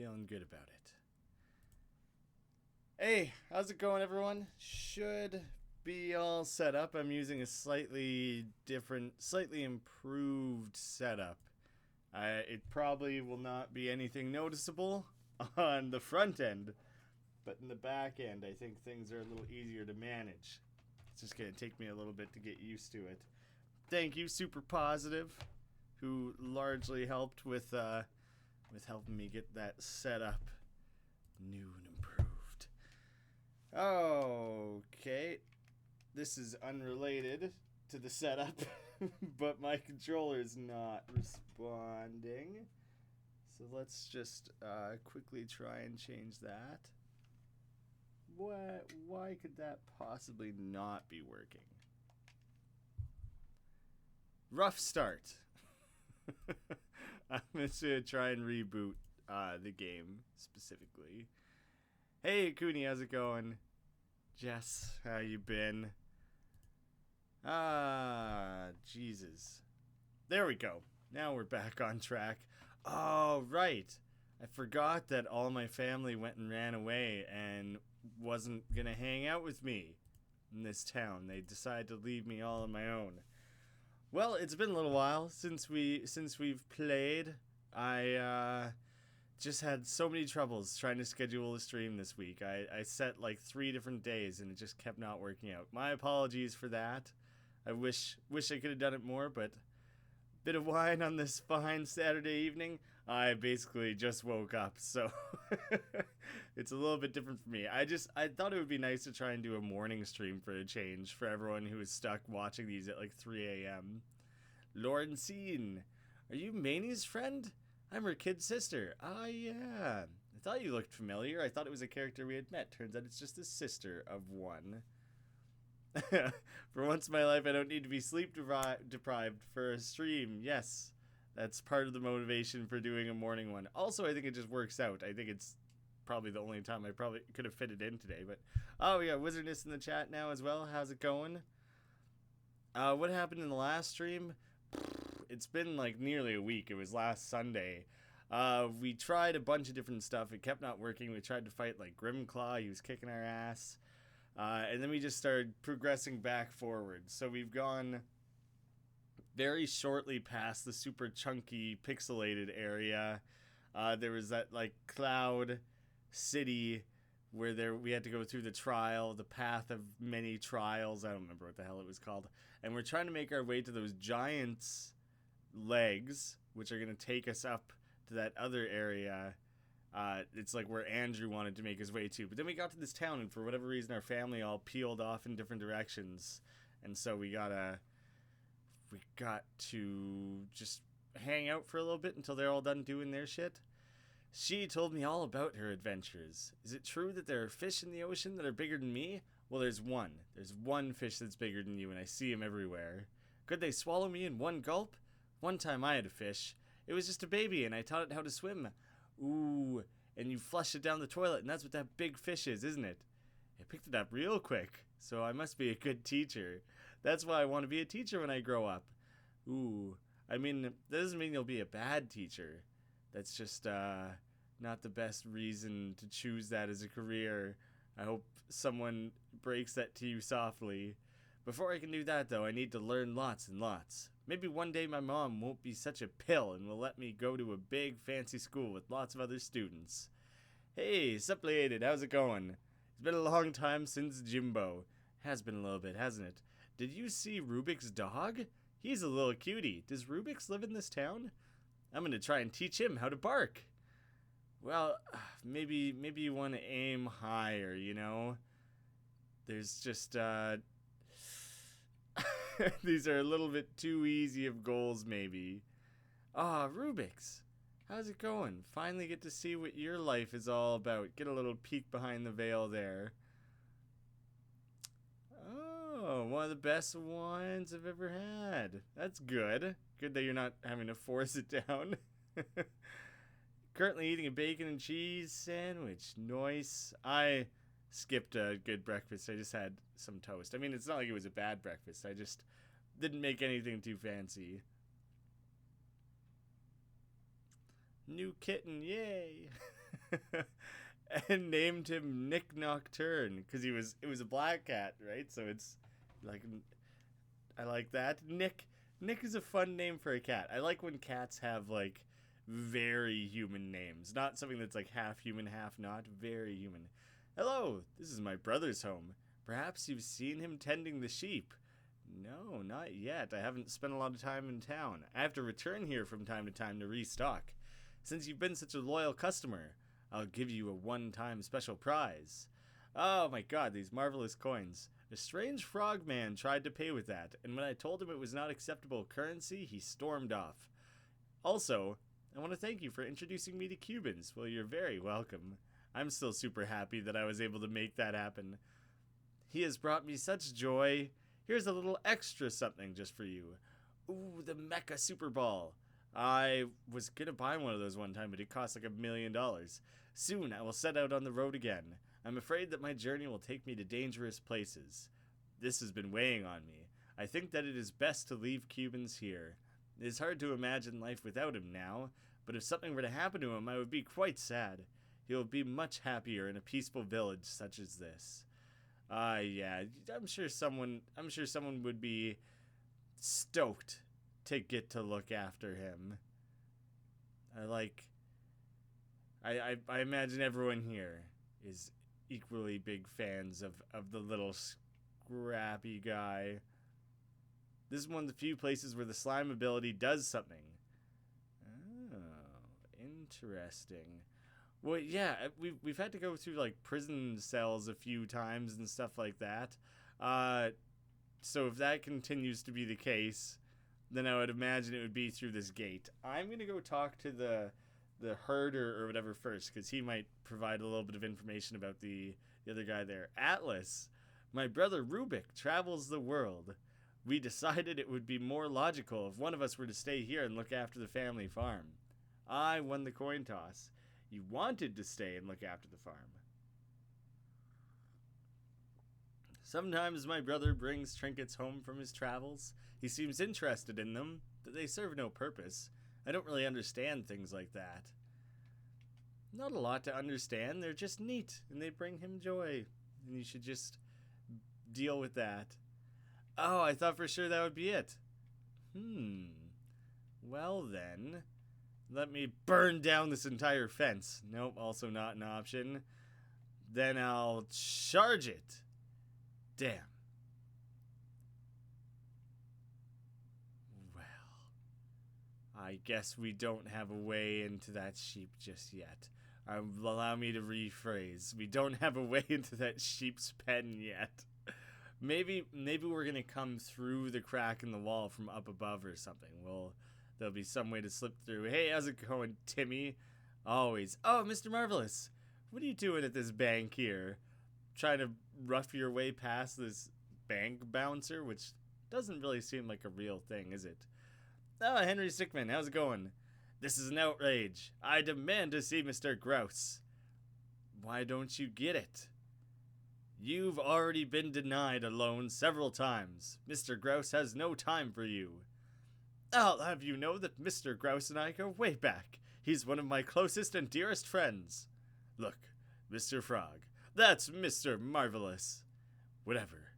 Feeling good about it. Hey, how's it going, everyone? Should be all set up. I'm using a slightly different, slightly improved setup. It probably will not be anything noticeable on the front end, but in the back end, I think things are a little easier to manage. It's just going to take me a little bit to get used to it. Thank you, Super Positive, who largely helped with helping me get that set up new and improved. Okay, this is unrelated to the setup, but my controller's not responding. So let's just quickly try and change that. Why could that possibly not be working? Rough start. I'm just going to try and reboot the game specifically. Hey, Cooney, how's it going? Jess, how you been? Jesus. There we go. Now we're back on track. Oh, right. I forgot that all my family went and ran away and wasn't going to hang out with me in this town. They decided to leave me all on my own. Well, it's been a little while since we've played. I just had so many troubles trying to schedule a stream this week. I set like 3 different days and it just kept not working out. My apologies for that. I wish I could have done it more, but bit of wine on this fine Saturday evening. I basically just woke up, so it's a little bit different for me. I thought it would be nice to try and do a morning stream for a change for everyone who is stuck watching these at like 3 a.m. Laurencine, are you Manny's friend? I'm her kid sister. Ah, yeah. I thought you looked familiar. I thought it was a character we had met. Turns out it's just a sister of one. For once in my life, I don't need to be sleep deprived for a stream. Yes, that's part of the motivation for doing a morning one. Also, I think it just works out. I think it's probably the only time I probably could have fit it in today. But oh, we got Wizardness in the chat now as well. How's it going? What happened in the last stream? It's been like nearly a week. It was last Sunday. We tried a bunch of different stuff. It kept not working. We tried to fight like Grimclaw. He was kicking our ass. And then we just started progressing back forward. So we've gone very shortly past the super chunky pixelated area. There was that like cloud city where we had to go through the path of many trials. I don't remember what the hell it was called. And we're trying to make our way to those giants' legs, which are going to take us up to that other area. It's like where Andrew wanted to make his way to. But then we got to this town, and for whatever reason, our family all peeled off in different directions. And so we got to just hang out for a little bit until they're all done doing their shit. She told me all about her adventures. Is it true that there are fish in the ocean that are bigger than me? Well, there's one. There's one fish that's bigger than you, and I see him everywhere. Could they swallow me in one gulp? One time I had a fish. It was just a baby, and I taught it how to swim. Ooh, and you flush it down the toilet, and that's what that big fish is, isn't it? I picked it up real quick, so I must be a good teacher. That's why I want to be a teacher when I grow up. Ooh, I mean, that doesn't mean you'll be a bad teacher. That's just not the best reason to choose that as a career. I hope someone breaks that to you softly. Before I can do that, though, I need to learn lots and lots. Maybe one day my mom won't be such a pill and will let me go to a big fancy school with lots of other students. Hey, suppliated, how's it going? It's been a long time since Jimbo. Has been a little bit, hasn't it? Did you see Rubik's dog? He's a little cutie. Does Rubik's live in this town? I'm going to try and teach him how to bark. Well, maybe you want to aim higher, you know? There's just, these are a little bit too easy of goals, maybe. Rubik's. How's it going? Finally get to see what your life is all about. Get a little peek behind the veil there. Oh, one of the best wines I've ever had. That's good. Good that you're not having to force it down. Currently eating a bacon and cheese sandwich. Nice. I skipped a good breakfast. I just had some toast. I mean, it's not like it was a bad breakfast. I just didn't make anything too fancy. New kitten, yay. and named him Nick Nocturne because it was a black cat, right? So it's like I like that. Nick is a fun name for a cat. I like when cats have like very human names, not something that's like half human, half not. Very human. Hello, this is my brother's home. Perhaps you've seen him tending the sheep. No, not yet. I haven't spent a lot of time in town. I have to return here from time to time to restock. Since you've been such a loyal customer, I'll give you a one-time special prize. Oh my god, these marvelous coins. A strange frogman tried to pay with that, and when I told him it was not acceptable currency, he stormed off. Also, I want to thank you for introducing me to Cubans. Well, you're very welcome. I'm still super happy that I was able to make that happen. He has brought me such joy. Here's a little extra something just for you. Ooh, the Mecha Super Ball. I was gonna buy one of those one time, but it cost like $1 million. Soon I will set out on the road again. I'm afraid that my journey will take me to dangerous places. This has been weighing on me. I think that it is best to leave Cubans here. It is hard to imagine life without him now, but if something were to happen to him, I would be quite sad. He will be much happier in a peaceful village such as this. Yeah, I'm sure someone would be stoked to get to look after him. I imagine everyone here is equally big fans of the little scrappy guy. This is one of the few places where the slime ability does something. Oh, interesting. Well, yeah, we've had to go through like prison cells a few times and stuff like that. So if that continues to be the case, then I would imagine it would be through this gate. I'm gonna go talk to the herder or whatever first, because he might provide a little bit of information about the other guy there. Atlas, my brother Rubik travels the world. We decided it would be more logical if one of us were to stay here and look after the family farm. I won the coin toss. You wanted to stay and look after the farm. Sometimes my brother brings trinkets home from his travels. He seems interested in them, but they serve no purpose. I don't really understand things like that. Not a lot to understand. They're just neat, and they bring him joy. And you should just deal with that. Oh, I thought for sure that would be it. Well then, let me burn down this entire fence. Nope, also not an option. Then I'll charge it. Damn. Well, I guess we don't have a way into that sheep just yet. Allow me to rephrase. We don't have a way into that sheep's pen yet. Maybe we're gonna come through the crack in the wall from up above or something. There'll be some way to slip through. Hey, how's it going, Timmy? Always. Oh, Mr. Marvelous. What are you doing at this bank here? Trying to rough your way past this bank bouncer, which doesn't really seem like a real thing, is it? Oh, Henry Stickman, how's it going? This is an outrage. I demand to see Mr. Grouse. Why don't you get it? You've already been denied a loan several times. Mr. Grouse has no time for you. I'll have you know that Mr. Grouse and I go way back. He's one of my closest and dearest friends. Look, Mr. Frog, that's Mr. Marvelous. Whatever.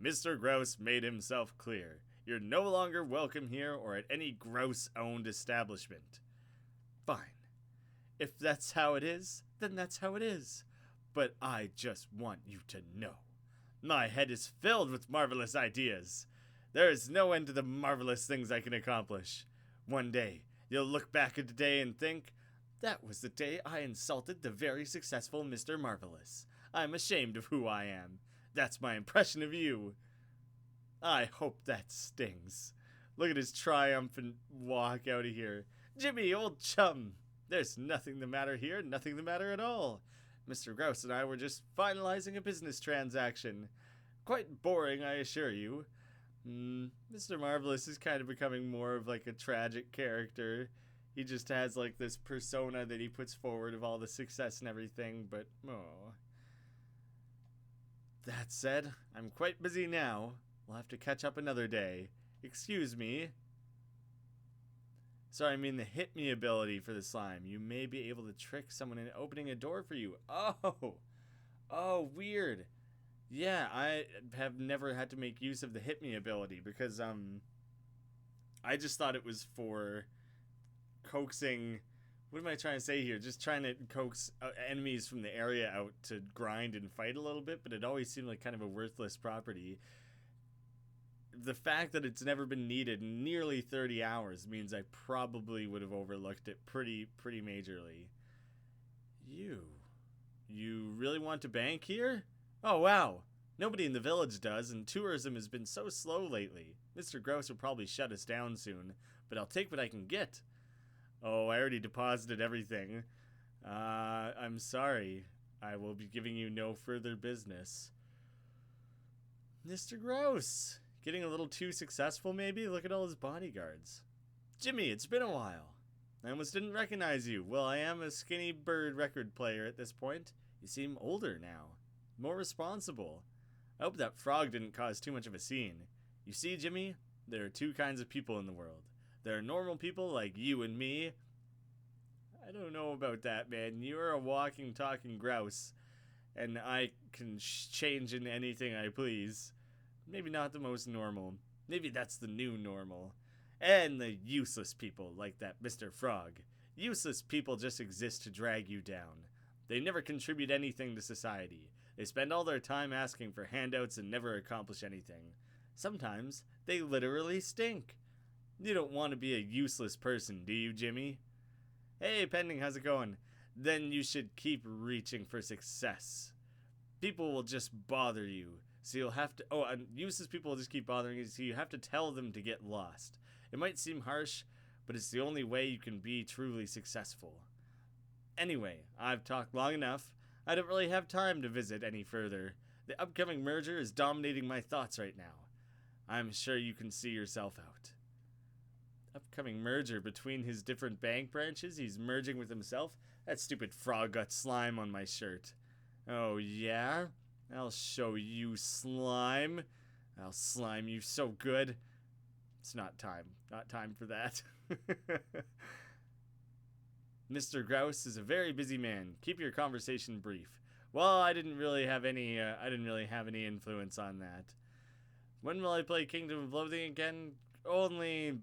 Mr. Grouse made himself clear. You're no longer welcome here or at any Grouse-owned establishment. Fine. If that's how it is, then that's how it is. But I just want you to know. My head is filled with marvelous ideas. There is no end to the marvelous things I can accomplish. One day, you'll look back at today and think, that was the day I insulted the very successful Mr. Marvelous. I'm ashamed of who I am. That's my impression of you. I hope that stings. Look at his triumphant walk out of here. Jimmy, old chum. There's nothing the matter here, nothing the matter at all. Mr. Grouse and I were just finalizing a business transaction. Quite boring, I assure you. Mr. Marvelous is kind of becoming more of like a tragic character. He just has like this persona that he puts forward of all the success and everything, but oh. That said, I'm quite busy now. We'll have to catch up another day. Excuse me. Sorry, I mean the hit me ability for the slime. You may be able to trick someone into opening a door for you. Oh! Oh, weird. Yeah, I have never had to make use of the hit me ability because, I just thought it was for coaxing. What am I trying to say here? Just trying to coax enemies from the area out to grind and fight a little bit, but it always seemed like kind of a worthless property. The fact that it's never been needed in nearly 30 hours means I probably would have overlooked it pretty majorly. You really want to bank here? Oh, wow. Nobody in the village does, and tourism has been so slow lately. Mr. Gross will probably shut us down soon, but I'll take what I can get. Oh, I already deposited everything. I'm sorry. I will be giving you no further business. Mr. Gross! Getting a little too successful, maybe? Look at all his bodyguards. Jimmy, it's been a while. I almost didn't recognize you. Well, I am a skinny bird record player at this point. You seem older now. More responsible. I hope that frog didn't cause too much of a scene. You see, Jimmy, there are two kinds of people in the world. There are normal people like you and me. I don't know about that, man. You're a walking, talking grouse, and I can change into anything I please. Maybe not the most normal. Maybe that's the new normal. And the useless people like that Mr. Frog. Useless people just exist to drag you down. They never contribute anything to society. They spend all their time asking for handouts and never accomplish anything. Sometimes they literally stink. You don't want to be a useless person, do you, Jimmy? Hey, Pending, how's it going? Then you should keep reaching for success. People will just bother you. So you'll have to... Oh, and useless people will just keep bothering you, so you have to tell them to get lost. It might seem harsh, but it's the only way you can be truly successful. Anyway, I've talked long enough. I don't really have time to visit any further. The upcoming merger is dominating my thoughts right now. I'm sure you can see yourself out. Upcoming merger between his different bank branches? He's merging with himself? That stupid frog got slime on my shirt. Oh, yeah? I'll show you, slime. I'll slime you so good. It's not time. Not time for that. Mr. Grouse is a very busy man. Keep your conversation brief. Well, I didn't really have any influence on that. When will I play Kingdom of Loathing again? Only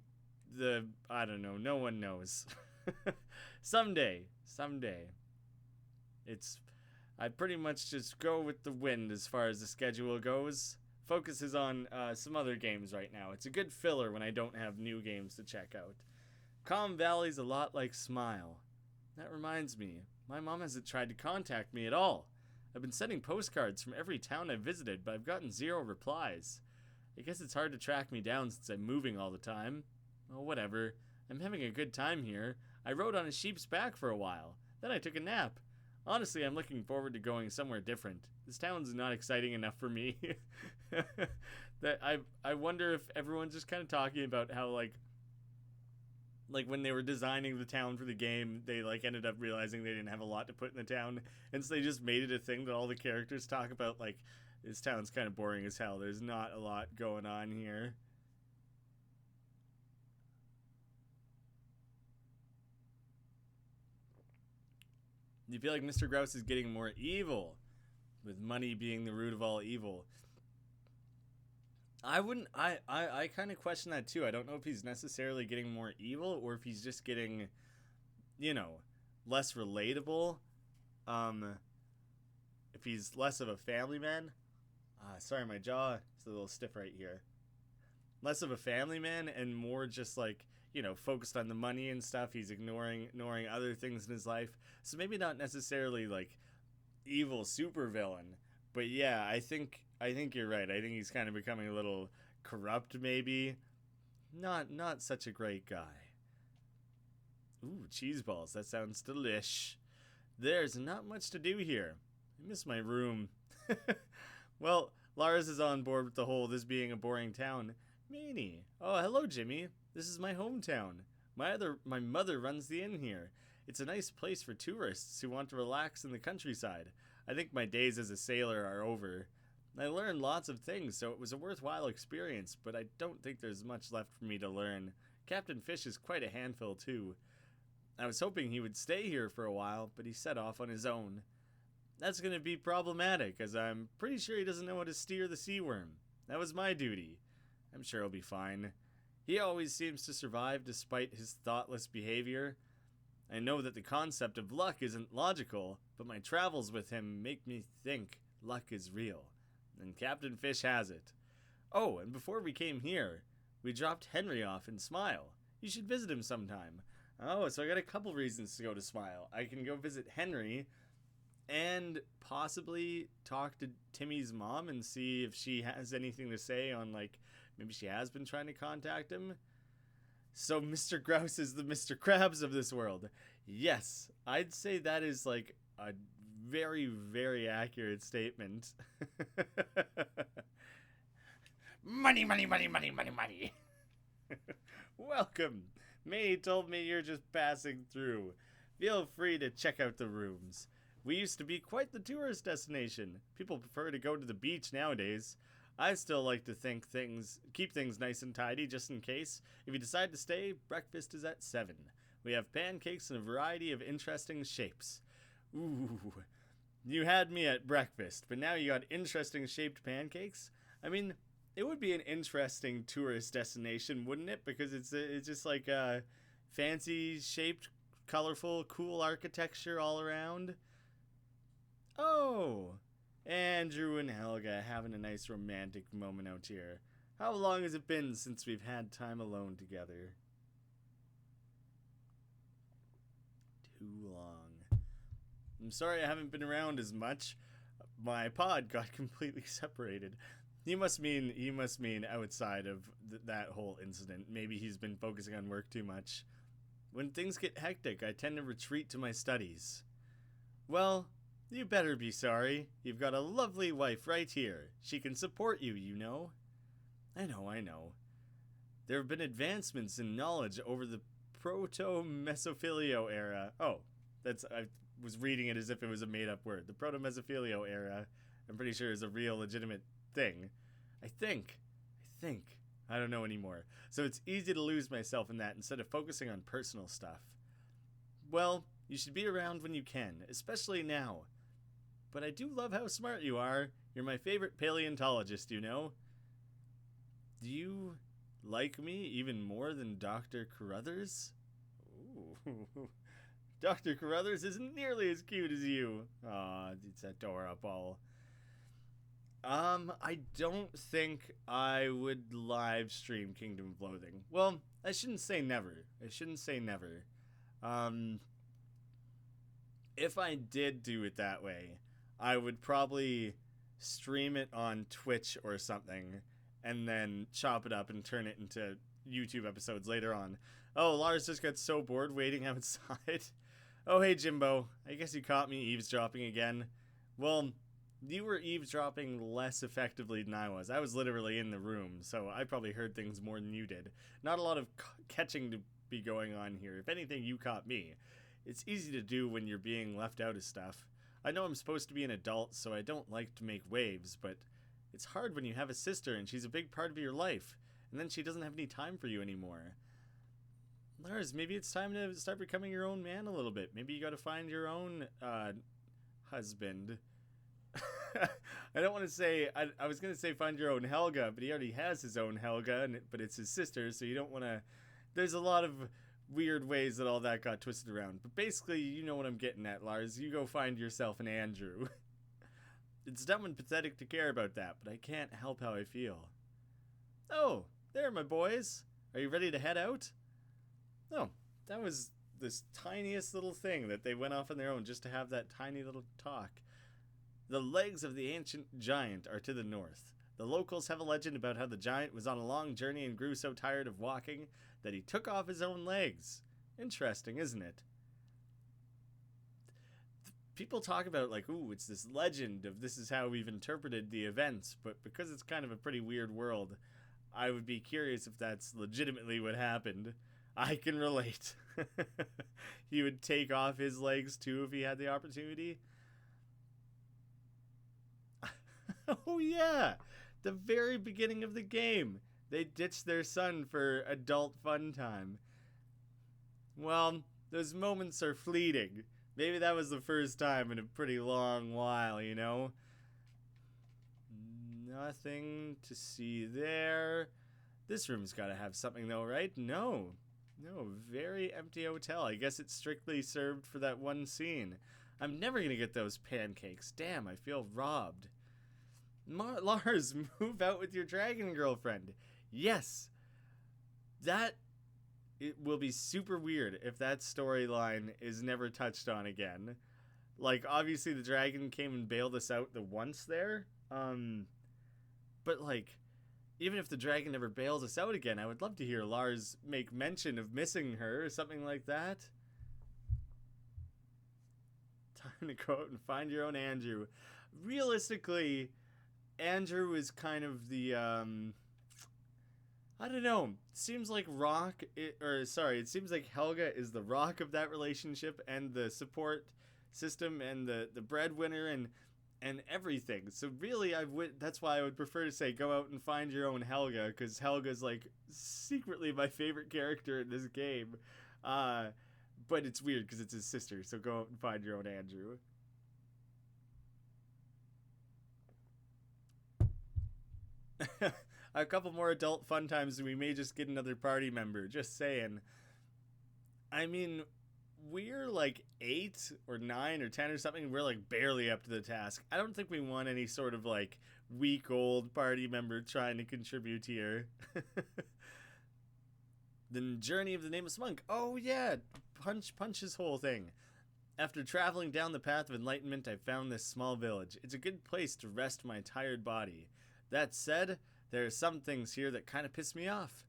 I don't know. No one knows. Someday. I pretty much just go with the wind as far as the schedule goes. Focuses on some other games right now. It's a good filler when I don't have new games to check out. Calm Valley's a lot like Smile. That reminds me, my mom hasn't tried to contact me at all. I've been sending postcards from every town I've visited, but I've gotten 0 replies. I guess it's hard to track me down since I'm moving all the time. Well, whatever. I'm having a good time here. I rode on a sheep's back for a while. Then I took a nap. Honestly, I'm looking forward to going somewhere different. This town's not exciting enough for me. That I wonder if everyone's just kind of talking about how like when they were designing the town for the game, they like ended up realizing they didn't have a lot to put in the town, and so they just made it a thing that all the characters talk about. Like, this town's kind of boring as hell. There's not a lot going on here. You feel like Mr. Grouse is getting more evil, with money being the root of all evil. I kind of question that too. I don't know if he's necessarily getting more evil or if he's just getting, less relatable. If he's less of a family man. Sorry, my jaw is a little stiff right here. Less of a family man and more just like, focused on the money and stuff. He's ignoring other things in his life. So maybe not necessarily like evil supervillain, but yeah, I think you're right. I think he's kind of becoming a little corrupt, maybe. Not such a great guy. Ooh, cheese balls. That sounds delish. There's not much to do here. I miss my room. Well, Lars is on board with the whole this being a boring town. Meanie. Oh, hello, Jimmy. This is my hometown. My mother runs the inn here. It's a nice place for tourists who want to relax in the countryside. I think my days as a sailor are over. I learned lots of things, so it was a worthwhile experience, but I don't think there's much left for me to learn. Captain Fish is quite a handful, too. I was hoping he would stay here for a while, but he set off on his own. That's going to be problematic, as I'm pretty sure he doesn't know how to steer the sea worm. That was my duty. I'm sure he'll be fine. He always seems to survive despite his thoughtless behavior. I know that the concept of luck isn't logical, but my travels with him make me think luck is real. And Captain Fish has it. Oh, and before we came here, we dropped Henry off in Smile. You should visit him sometime. Oh, so I got a couple reasons to go to Smile. I can go visit Henry and possibly talk to Timmy's mom and see if she has anything to say on, like, maybe she has been trying to contact him. So Mr. Grouse is the Mr. Krabs of this world. Yes, I'd say that is like a very, very accurate statement. Money, money, money, money, money, money. Welcome. May told me you're just passing through. Feel free to check out the rooms. We used to be quite the tourist destination. People prefer to go to the beach nowadays. I still like to keep things nice and tidy just in case. If you decide to stay, breakfast is at 7. We have pancakes in a variety of interesting shapes. Ooh, you had me at breakfast, but now you got interesting shaped pancakes? I mean, it would be an interesting tourist destination, wouldn't it? Because it's just like a fancy shaped, colorful, cool architecture all around. Oh, Andrew and Helga having a nice romantic moment out here. How long has it been since we've had time alone together? Too long. I'm sorry I haven't been around as much. My pod got completely separated. You must mean outside of that whole incident. Maybe he's been focusing on work too much. When things get hectic, I tend to retreat to my studies. Well, you better be sorry. You've got a lovely wife right here. She can support you, you know. I know. There have been advancements in knowledge over the Proto-Mesophilio era. Oh, I was reading it as if it was a made-up word. The Proto-Mesophilio era, I'm pretty sure, is a real, legitimate thing. I think. I don't know anymore. So it's easy to lose myself in that instead of focusing on personal stuff. Well, you should be around when you can, especially now. But I do love how smart you are. You're my favorite paleontologist, you know. Do you like me even more than Dr. Carruthers? Ooh. Dr. Carruthers isn't nearly as cute as you. Aw, it's adorable. I don't think I would live stream Kingdom of Loathing. Well, I shouldn't say never. If I did do it that way, I would probably stream it on Twitch or something, and then chop it up and turn it into YouTube episodes later on. Oh, Lars just got so bored waiting outside. Oh, hey, Jimbo. I guess you caught me eavesdropping again. Well, you were eavesdropping less effectively than I was. I was literally in the room, so I probably heard things more than you did. Not a lot of catching to be going on here. If anything, you caught me. It's easy to do when you're being left out of stuff. I know I'm supposed to be an adult, so I don't like to make waves, but it's hard when you have a sister and she's a big part of your life, and then she doesn't have any time for you anymore. Lars, maybe it's time to start becoming your own man a little bit. Maybe you gotta find your own, husband. I don't want to say, I was gonna say find your own Helga, but he already has his own Helga, but it's his sister, so you don't want to, there's a lot of weird ways that all that got twisted around. But basically, you know what I'm getting at, Lars. You go find yourself an Andrew. It's dumb and pathetic to care about that, but I can't help how I feel. Oh, there, my boys. Are you ready to head out? Oh, that was this tiniest little thing that they went off on their own just to have that tiny little talk. The legs of the ancient giant are to the north. The locals have a legend about how the giant was on a long journey and grew so tired of walking that he took off his own legs. Interesting, isn't it? People talk about, like, ooh, it's this legend of this is how we've interpreted the events, but because it's kind of a pretty weird world, I would be curious if that's legitimately what happened. I can relate. He would take off his legs, too, if he had the opportunity. Oh, yeah! The very beginning of the game. They ditched their son for adult fun time. Well, those moments are fleeting. Maybe that was the first time in a pretty long while, you know? Nothing to see there. This room's gotta have something though, right? No. No, very empty hotel. I guess it's strictly served for that one scene. I'm never gonna get those pancakes. Damn, I feel robbed. Lars, move out with your dragon girlfriend. Yes. That it will be super weird if that storyline is never touched on again. Like, obviously the dragon came and bailed us out the once there. But like, even if the dragon never bails us out again, I would love to hear Lars make mention of missing her or something like that. Time to go out and find your own Andrew. Realistically, Andrew is kind of the, I don't know. Seems like it seems like Helga is the rock of that relationship and the support system and the breadwinner and everything. So really, that's why I would prefer to say go out and find your own Helga, because Helga's like secretly my favorite character in this game. But it's weird because it's his sister, so go out and find your own Andrew. A couple more adult fun times and we may just get another party member. Just saying. I mean, we're like 8 or 9 or 10 or something. We're like barely up to the task. I don't think we want any sort of like week-old party member trying to contribute here. The Journey of the Nameless Monk. Oh yeah, punch his whole thing. After traveling down the path of enlightenment, I found this small village. It's a good place to rest my tired body. That said, there are some things here that kind of piss me off.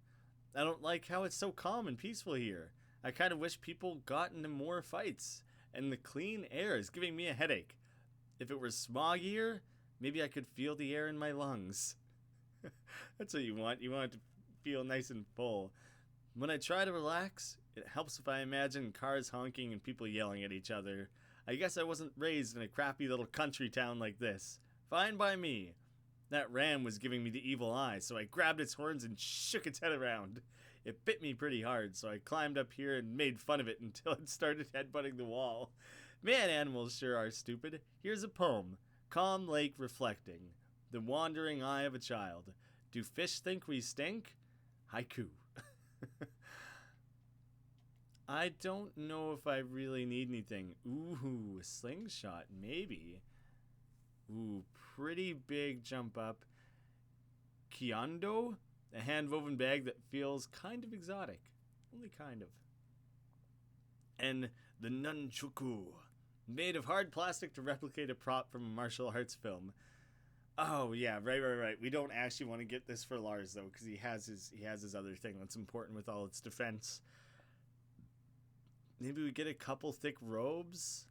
I don't like how it's so calm and peaceful here. I kind of wish people got into more fights, and the clean air is giving me a headache. If it were smoggier, maybe I could feel the air in my lungs. That's what you want. You want it to feel nice and full. When I try to relax, it helps if I imagine cars honking and people yelling at each other. I guess I wasn't raised in a crappy little country town like this. Fine by me. That ram was giving me the evil eye, so I grabbed its horns and shook its head around. It bit me pretty hard, so I climbed up here and made fun of it until it started headbutting the wall. Man, animals sure are stupid. Here's a poem. Calm Lake Reflecting. The Wandering Eye of a Child. Do fish think we stink? Haiku. I don't know if I really need anything. Ooh, a slingshot, maybe. Ooh, pretty big jump up. Kiondo? A hand-woven bag that feels kind of exotic. Only kind of. And the nunchuku. Made of hard plastic to replicate a prop from a martial arts film. Oh, yeah, right. We don't actually want to get this for Lars, though, because he has his other thing that's important with all its defense. Maybe we get a couple thick robes?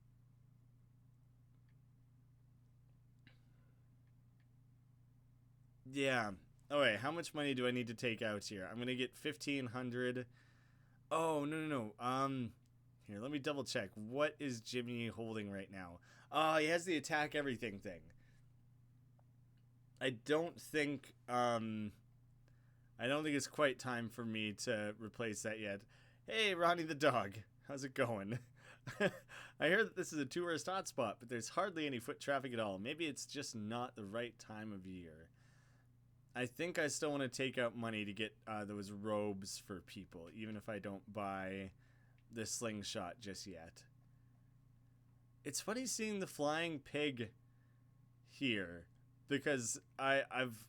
Yeah. Oh, wait, how much money do I need to take out here? I'm going to get 1,500. Oh, no. Here, let me double check. What is Jimmy holding right now? Oh, he has the attack everything thing. I don't think it's quite time for me to replace that yet. Hey, Ronnie the dog. How's it going? I hear that this is a tourist hotspot, but there's hardly any foot traffic at all. Maybe it's just not the right time of year. I think I still want to take out money to get those robes for people, even if I don't buy the slingshot just yet. It's funny seeing the flying pig here, because I've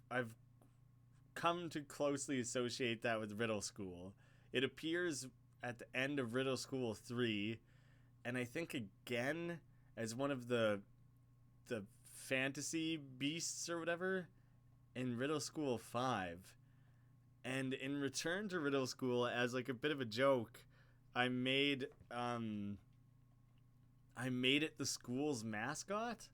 come to closely associate that with Riddle School. It appears at the end of Riddle School 3, and I think again as one of the fantasy beasts or whatever in Riddle School 5. And in Return to Riddle School, as like a bit of a joke, I made it the school's mascot,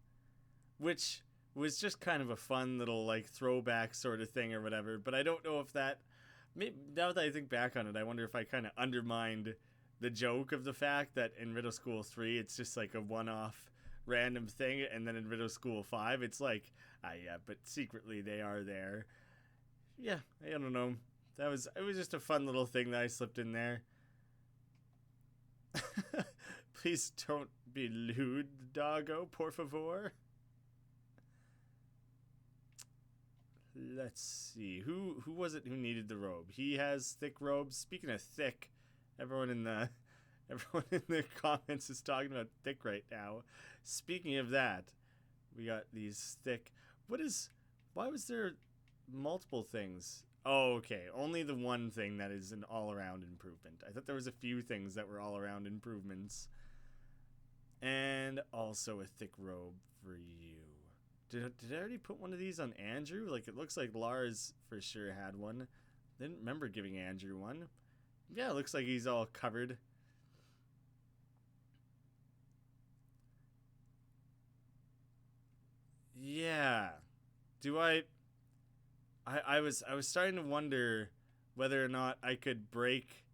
which was just kind of a fun little like throwback sort of thing or whatever. But I don't know if that, maybe, now that I think back on it, I wonder if I kind of undermined the joke of the fact that in Riddle School 3 it's just like a one-off random thing, and then in Riddle School 5 it's like, yeah, but secretly they are there. yeah, I don't know. It was just a fun little thing that I slipped in there. Please don't be lewd, doggo, por favor. Let's see. Who was it who needed the robe? He has thick robes. Speaking of thick, everyone in the comments is talking about thick right now. Speaking of that, we got these thick. Why was there multiple things? Oh, okay. Only the one thing that is an all-around improvement. I thought there was a few things that were all-around improvements. And also a thick robe for you. Did I already put one of these on Andrew? Like, it looks like Lars for sure had one. Didn't remember giving Andrew one. Yeah, it looks like he's all covered. Yeah. Do I was starting to wonder whether or not I could break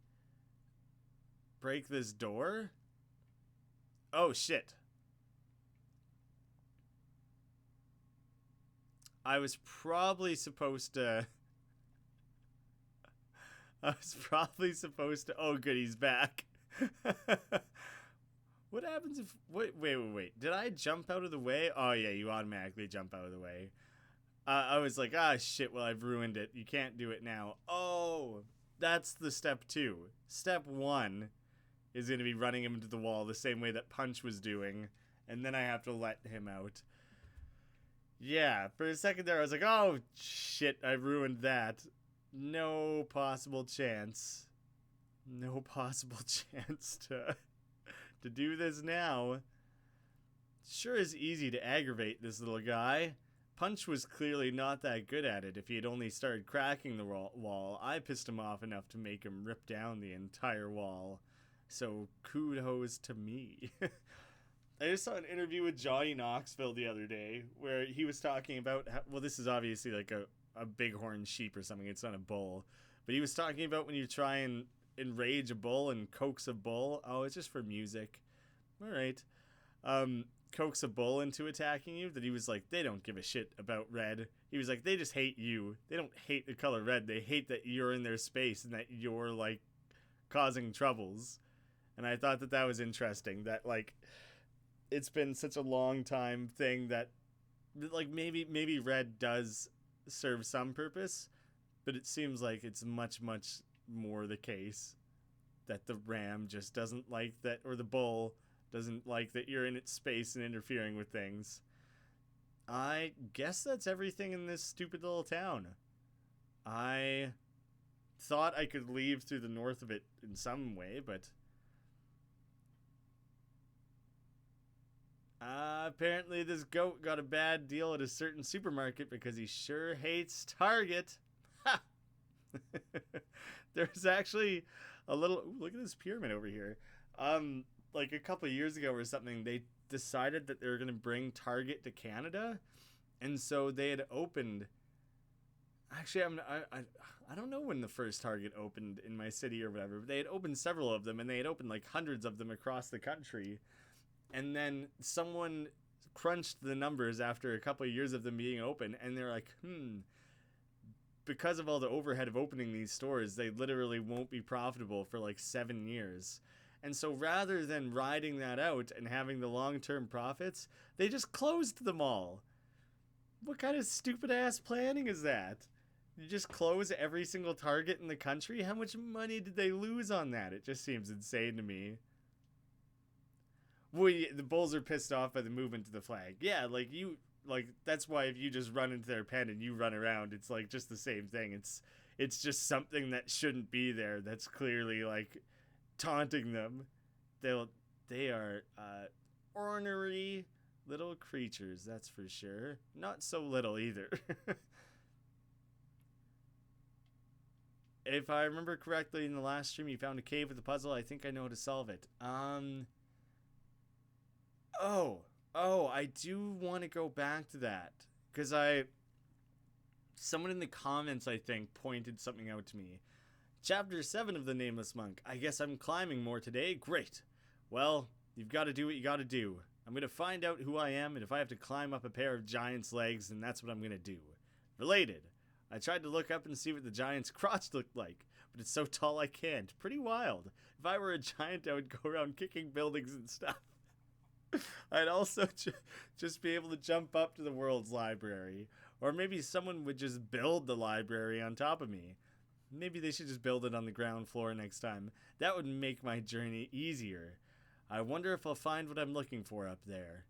this door. Oh shit. I was probably supposed to oh good, he's back. What happens if wait. Did I jump out of the way? Oh yeah, you automatically jump out of the way. I was like, shit, well, I've ruined it. You can't do it now. Oh, that's the step 2. Step 1 is going to be running him into the wall the same way that Punch was doing, and then I have to let him out. Yeah, for a second there, I was like, oh, shit, I ruined that. No possible chance. No possible chance to do this now. Sure is easy to aggravate this little guy. Punch was clearly not that good at it. If he had only started cracking the wall, I pissed him off enough to make him rip down the entire wall. So kudos to me. I just saw an interview with Johnny Knoxville the other day where he was talking about well, this is obviously like a bighorn sheep or something. It's not a bull. But he was talking about when you try and enrage a bull and coax a bull. Oh, it's just for music. All right. Coax a bull into attacking you, that he was like, they don't give a shit about red. He was like, they just hate you. They don't hate the color red. They hate that you're in their space and that you're like causing troubles. And I thought that was interesting, that like it's been such a long time thing that like maybe red does serve some purpose, but it seems like it's much more the case that the ram just doesn't like that, or the bull doesn't like that you're in its space and interfering with things. I guess that's everything in this stupid little town. I thought I could leave through the north of it in some way, but apparently this goat got a bad deal at a certain supermarket because he sure hates Target. Ha! There's actually a little... Ooh, look at this pyramid over here. Like a couple of years ago or something, they decided that they were going to bring Target to Canada, and so they had opened... Actually, I don't know when the first Target opened in my city or whatever, but they had opened several of them, and they had opened like hundreds of them across the country. And then someone crunched the numbers after a couple of years of them being open, and they're like, because of all the overhead of opening these stores, they literally won't be profitable for like 7 years. And so rather than riding that out and having the long-term profits, they just closed them all. What kind of stupid-ass planning is that? You just close every single Target in the country? How much money did they lose on that? It just seems insane to me. Well, the bulls are pissed off by the movement to the flag. Yeah, that's why if you just run into their pen and you run around, it's like just the same thing. It's just something that shouldn't be there. That's clearly like taunting them. They are ornery little creatures, that's for sure. Not so little either. If I remember correctly, in the last stream, you found a cave with a puzzle. I think I know how to solve it. I do want to go back to that, because someone in the comments, I think, pointed something out to me. Chapter 7 of the Nameless Monk. I guess I'm climbing more today. Great. Well, you've got to do what you got to do. I'm going to find out who I am, and if I have to climb up a pair of giant's legs, then that's what I'm going to do. Related. I tried to look up and see what the giant's crotch looked like, but it's so tall I can't. Pretty wild. If I were a giant, I would go around kicking buildings and stuff. I'd also just be able to jump up to the world's library. Or maybe someone would just build the library on top of me. Maybe they should just build it on the ground floor next time. That would make my journey easier. I wonder if I'll find what I'm looking for up there.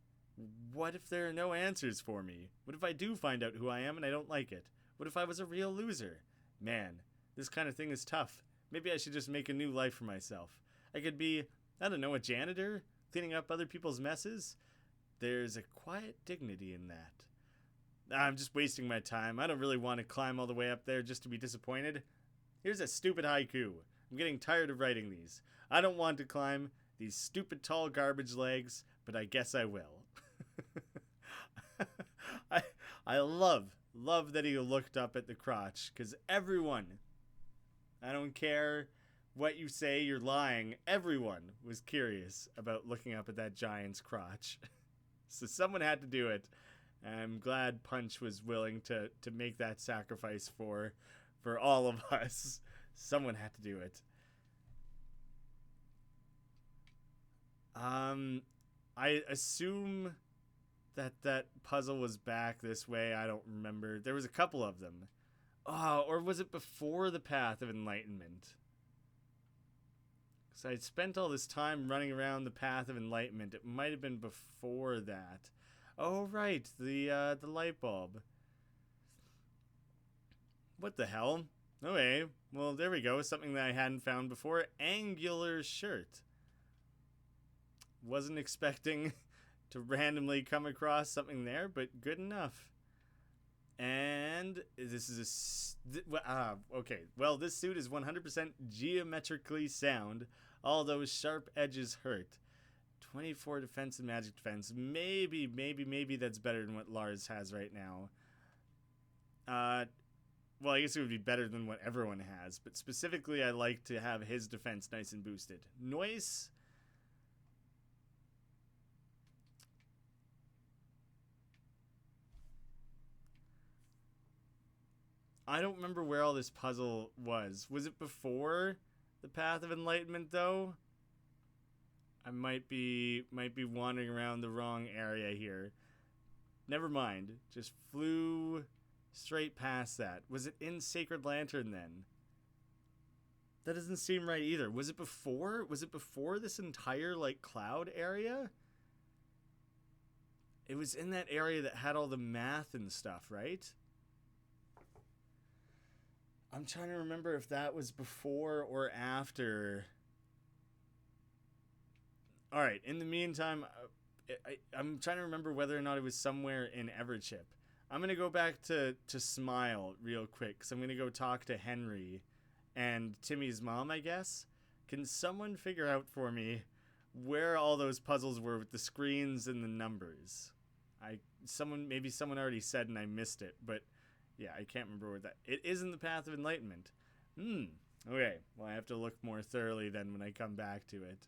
What if there are no answers for me? What if I do find out who I am and I don't like it? What if I was a real loser? Man, this kind of thing is tough. Maybe I should just make a new life for myself. I could be, I don't know, a janitor? Cleaning up other people's messes? There's a quiet dignity in that. I'm just wasting my time. I don't really want to climb all the way up there just to be disappointed. Here's a stupid haiku. I'm getting tired of writing these. I don't want to climb these stupid tall garbage legs, but I guess I will. I love that he looked up at the crotch, because everyone, I don't care what you say, you're lying, everyone was curious about looking up at that giant's crotch. So someone had to do it. I'm glad Punch was willing to make that sacrifice for all of us. Someone had to do it. I assume that puzzle was back this way. I don't remember. There was a couple of them. Oh, or was it before the Path of Enlightenment? Because I spent all this time running around the Path of Enlightenment. It might have been before that. Oh, right. The light bulb. What the hell? Okay. Well, there we go. Something that I hadn't found before. Angular shirt. Wasn't expecting to randomly come across something there, but good enough. And this is okay. Well, this suit is 100% geometrically sound. All those sharp edges hurt. 24 defense and magic defense. Maybe that's better than what Lars has right now. Well, I guess it would be better than what everyone has, but specifically I like to have his defense nice and boosted. Noise. I don't remember where all this puzzle was. Was it before the Path of Enlightenment, though? I might be wandering around the wrong area here. Never mind. Just flew straight past that. Was it in Sacred Lantern, then? That doesn't seem right either. Was it before? Was it before this entire, like, cloud area? It was in that area that had all the math and stuff, right? I'm trying to remember if that was before or after. All right. In the meantime, I'm trying to remember whether or not it was somewhere in Everchip. I'm going to go back to Smile real quick, because I'm going to go talk to Henry and Timmy's mom, I guess. Can someone figure out for me where all those puzzles were with the screens and the numbers? Maybe someone already said and I missed it, but yeah, I can't remember where that... It is in the Path of Enlightenment. Okay. Well, I have to look more thoroughly then when I come back to it.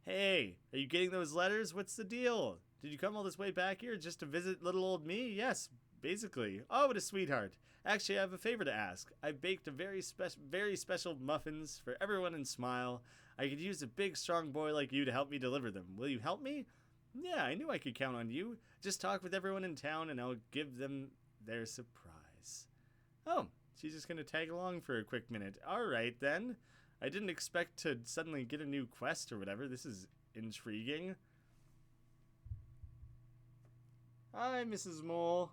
Hey, are you getting those letters? What's the deal? Did you come all this way back here just to visit little old me? Yes, basically. Oh, what a sweetheart. Actually, I have a favor to ask. I baked a very special muffins for everyone in Smile. I could use a big, strong boy like you to help me deliver them. Will you help me? Yeah, I knew I could count on you. Just talk with everyone in town and I'll give them their surprise. Oh, she's just going to tag along for a quick minute. All right, then. I didn't expect to suddenly get a new quest or whatever. This is intriguing. Hi, Mrs. Mole.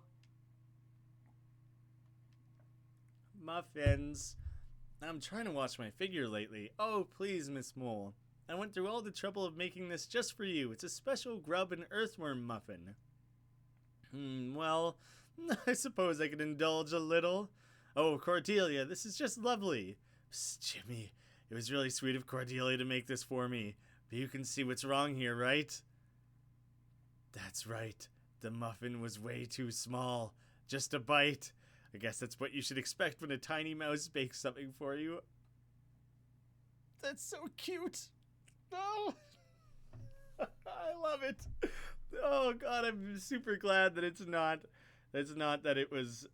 Muffins. I'm trying to watch my figure lately. Oh, please, Miss Mole. I went through all the trouble of making this just for you. It's a special grub and earthworm muffin. Well, I suppose I could indulge a little. Oh, Cordelia, this is just lovely. Psst, Jimmy. It was really sweet of Cordelia to make this for me. But you can see what's wrong here, right? That's right. The muffin was way too small. Just a bite. I guess that's what you should expect when a tiny mouse bakes something for you. That's so cute. Oh, I love it. Oh God, I'm super glad that it's not that it was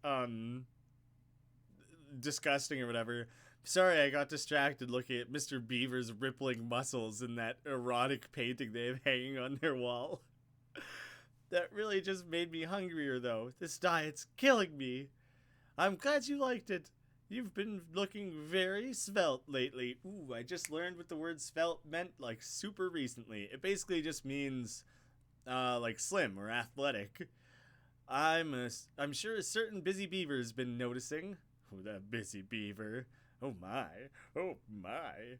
disgusting or whatever. Sorry, I got distracted looking at Mr. Beaver's rippling muscles in that erotic painting they have hanging on their wall. That really just made me hungrier, though. This diet's killing me. I'm glad you liked it. You've been looking very svelte lately. Ooh, I just learned what the word svelte meant, like, super recently. It basically just means, like, slim or athletic. I'm sure a certain busy beaver's been noticing. Oh, that busy beaver. Oh my. Oh my.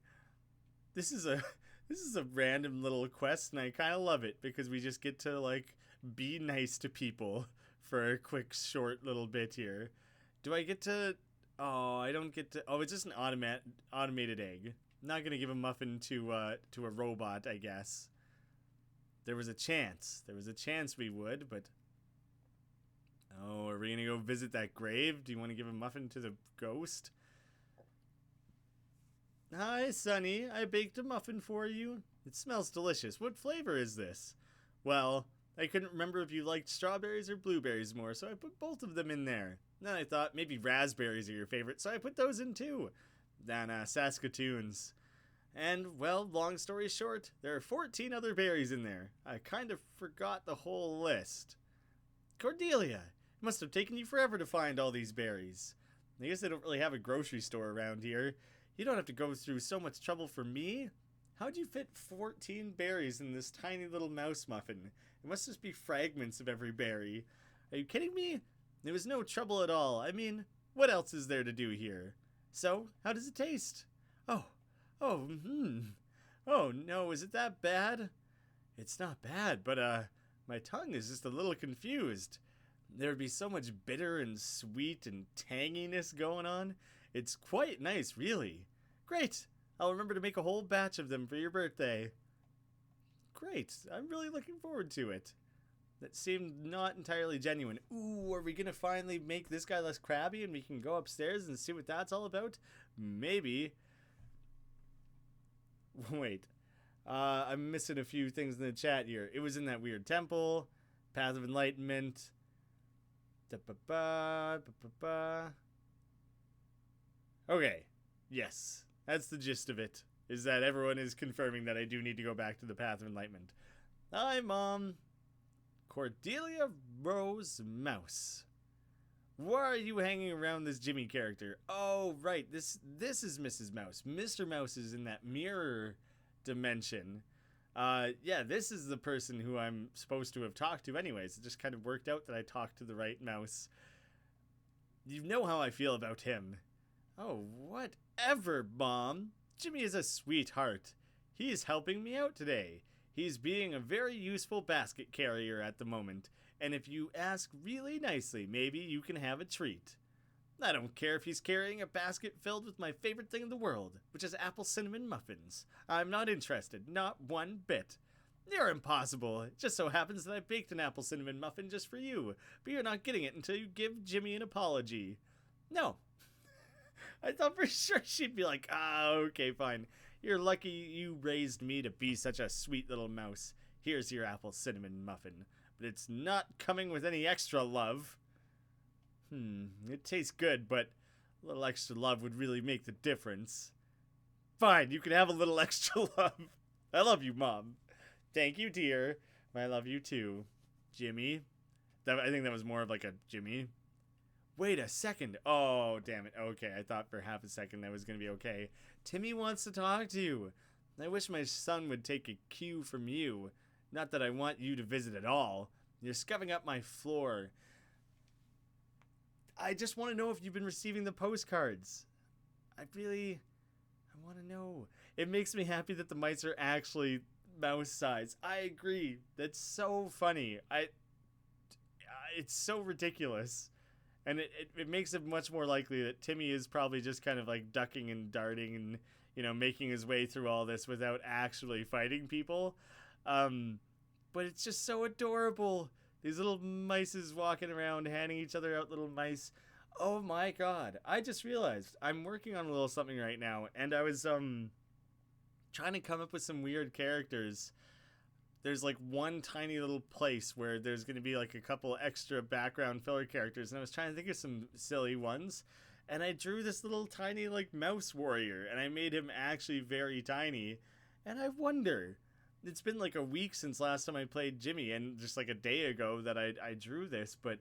This is a random little quest, and I kind of love it because we just get to, like, be nice to people for a quick, short little bit here. Do I get to... Oh, I don't get to... Oh, it's just an automated egg. I'm not going to give a muffin to a robot, I guess. There was a chance. There was a chance we would, but... Oh, are we going to go visit that grave? Do you want to give a muffin to the ghost? Hi, Sonny. I baked a muffin for you. It smells delicious. What flavor is this? Well, I couldn't remember if you liked strawberries or blueberries more, so I put both of them in there. Then I thought maybe raspberries are your favorite, so I put those in too. Then Saskatoons. And, well, long story short, there are 14 other berries in there. I kind of forgot the whole list. Cordelia, it must have taken you forever to find all these berries. I guess they don't really have a grocery store around here. You don't have to go through so much trouble for me. How'd you fit 14 berries in this tiny little mouse muffin? It must just be fragments of every berry. Are you kidding me? It was no trouble at all. I mean, what else is there to do here? So, how does it taste? Oh, no, is it that bad? It's not bad, but, my tongue is just a little confused. There would be so much bitter and sweet and tanginess going on. It's quite nice, really. Great! I'll remember to make a whole batch of them for your birthday. Great. I'm really looking forward to it. That seemed not entirely genuine. Ooh, are we going to finally make this guy less crabby and we can go upstairs and see what that's all about? Maybe. Wait. I'm missing a few things in the chat here. It was in that weird temple. Path of Enlightenment. Okay. Yes. That's the gist of it. Is that everyone is confirming that I do need to go back to the Path of Enlightenment. Hi, Mom. Cordelia Rose Mouse. Why are you hanging around this Jimmy character? Oh, right. This is Mrs. Mouse. Mr. Mouse is in that mirror dimension. Yeah, this is the person who I'm supposed to have talked to anyways. It just kind of worked out that I talked to the right mouse. You know how I feel about him. Oh, whatever, Mom. Jimmy is a sweetheart. He is helping me out today. He's being a very useful basket carrier at the moment, and if you ask really nicely, maybe you can have a treat. I don't care if he's carrying a basket filled with my favorite thing in the world, which is apple cinnamon muffins. I'm not interested, not one bit. You're impossible. It just so happens that I baked an apple cinnamon muffin just for you, but you're not getting it until you give Jimmy an apology. No. I thought for sure she'd be like, okay, fine. You're lucky you raised me to be such a sweet little mouse. Here's your apple cinnamon muffin. But it's not coming with any extra love. It tastes good, but a little extra love would really make the difference. Fine, you can have a little extra love. I love you, Mom. Thank you, dear. I love you, too. Jimmy. I think that was more of like a Jimmy. Wait a second. Oh, damn it. Okay, I thought for half a second that was going to be okay. Timmy wants to talk to you. I wish my son would take a cue from you. Not that I want you to visit at all. You're scuffing up my floor. I just want to know if you've been receiving the postcards. I want to know. It makes me happy that the mice are actually mouse size. I agree. That's so funny. It's so ridiculous. And it makes it much more likely that Timmy is probably just kind of like ducking and darting and, you know, making his way through all this without actually fighting people. But it's just so adorable. These little mices walking around, handing each other out little mice. Oh my god. I just realized I'm working on a little something right now. And I was trying to come up with some weird characters. There's like one tiny little place where there's going to be like a couple extra background filler characters, and I was trying to think of some silly ones, And I drew this little tiny, like, mouse warrior, and I made him actually very tiny. And I wonder, it's been like a week since last time I played Jimmy, and just like a day ago that I drew this, but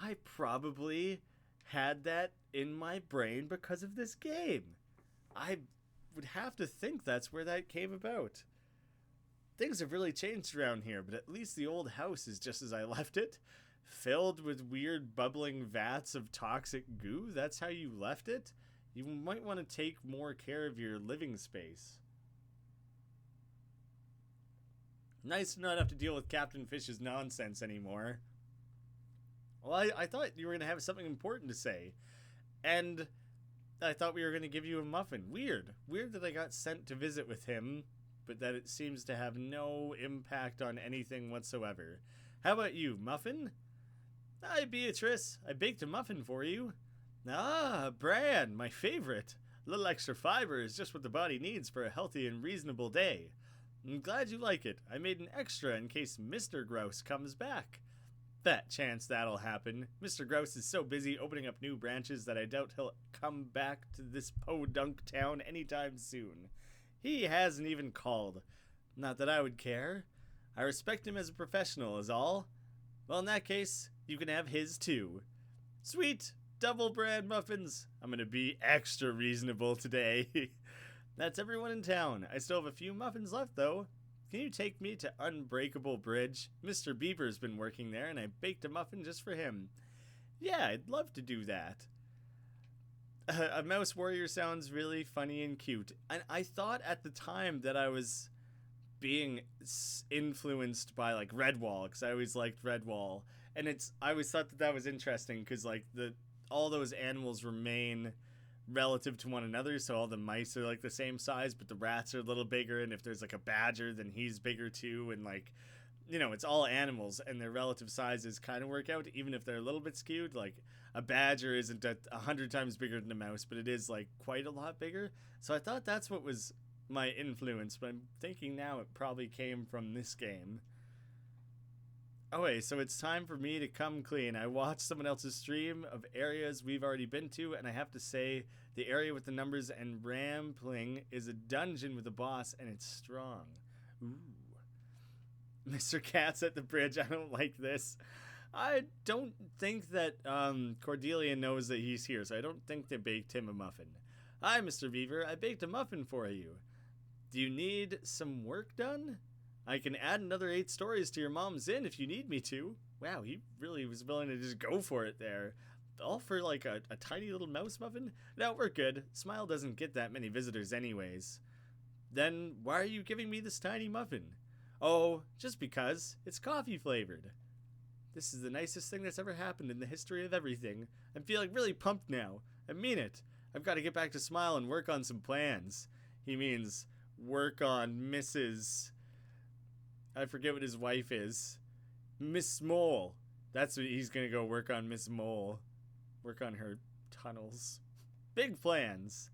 I probably had that in my brain because of this game. I would have to think that's where that came about. Things have really changed around here, but at least the old house is just as I left it, filled with weird bubbling vats of toxic goo. That's how you left it? You might want to take more care of your living space. Nice to not have to deal with Captain Fish's nonsense anymore. Well, I thought you were going to have something important to say. And I thought we were going to give you a muffin. Weird. Weird that I got sent to visit with him, but that it seems to have no impact on anything whatsoever. How about you, muffin? Hi, Beatrice. I baked a muffin for you. Ah, bran, my favorite. A little extra fiber is just what the body needs for a healthy and reasonable day. I'm glad you like it. I made an extra in case Mr. Grouse comes back. Fat chance that'll happen. Mr. Grouse is so busy opening up new branches that I doubt he'll come back to this podunk town anytime soon. He hasn't even called. Not that I would care. I respect him as a professional is all. Well, in that case, you can have his too. Sweet! Double bran muffins! I'm gonna be extra reasonable today. That's everyone in town. I still have a few muffins left, though. Can you take me to Unbreakable Bridge? Mr. Beaver's been working there, and I baked a muffin just for him. Yeah, I'd love to do that. A mouse warrior sounds really funny and cute. And I thought at the time that I was being influenced by, like, Redwall, because I always liked Redwall. And I always thought that was interesting, because, like, all those animals remain relative to one another, so all the mice are like the same size, but the rats are a little bigger, and if there's like a badger, then he's bigger too, and like, you know, it's all animals, and their relative sizes kind of work out, even if they're a little bit skewed. Like, a badger isn't 100 times bigger than a mouse, but it is like quite a lot bigger. So I thought that's what was my influence, but I'm thinking now it probably came from this game. Oh wait, so it's time for me to come clean. I watched someone else's stream of areas we've already been to, and I have to say, the area with the numbers and rambling is a dungeon with a boss, and it's strong. Ooh. Mr. Cat's at the bridge. I don't like this. I don't think that Cordelia knows that he's here, so I don't think they baked him a muffin. Hi, Mr. Beaver. I baked a muffin for you. Do you need some work done? I can add another 8 stories to your mom's inn if you need me to. Wow, he really was willing to just go for it there. All for like a tiny little mouse muffin? No, we're good. Smile doesn't get that many visitors anyways. Then why are you giving me this tiny muffin? Oh, just because. It's coffee flavored. This is the nicest thing that's ever happened in the history of everything. I'm feeling really pumped now. I mean it. I've got to get back to Smile and work on some plans. He means work on Mrs. I forget what his wife is. Miss Mole. That's what he's going to go work on, Miss Mole. Work on her tunnels. Big plans.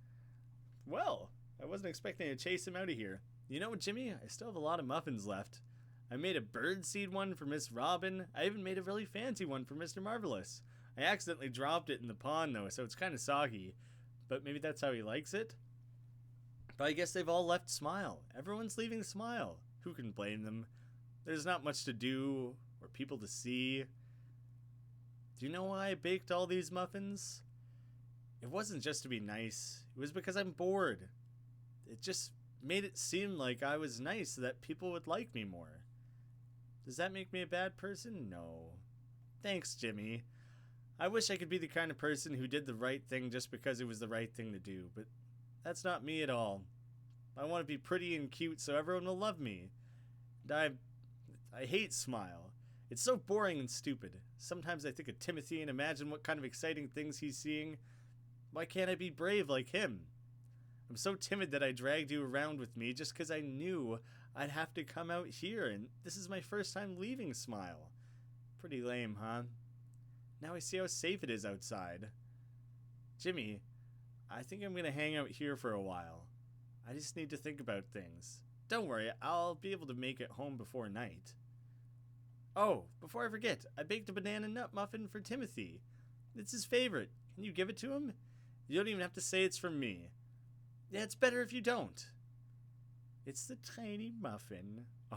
Well, I wasn't expecting to chase him out of here. You know what, Jimmy? I still have a lot of muffins left. I made a birdseed one for Miss Robin. I even made a really fancy one for Mr. Marvelous. I accidentally dropped it in the pond, though, so it's kind of soggy. But maybe that's how he likes it? But I guess they've all left Smile. Everyone's leaving Smile. Who can blame them? There's not much to do or people to see. Do you know why I baked all these muffins? It wasn't just to be nice. It was because I'm bored. It just made it seem like I was nice so that people would like me more. Does that make me a bad person? No. Thanks, Jimmy. I wish I could be the kind of person who did the right thing just because it was the right thing to do, but that's not me at all. I want to be pretty and cute so everyone will love me. And I hate Smile. It's so boring and stupid. Sometimes I think of Timothy and imagine what kind of exciting things he's seeing. Why can't I be brave like him? I'm so timid that I dragged you around with me just because I knew I'd have to come out here, and this is my first time leaving Smile. Pretty lame, huh? Now I see how safe it is outside. Jimmy, I think I'm going to hang out here for a while. I just need to think about things. Don't worry, I'll be able to make it home before night. Oh, before I forget, I baked a banana nut muffin for Timothy. It's his favorite. Can you give it to him? You don't even have to say it's from me. Yeah, it's better if you don't. It's the tiny muffin. Oh,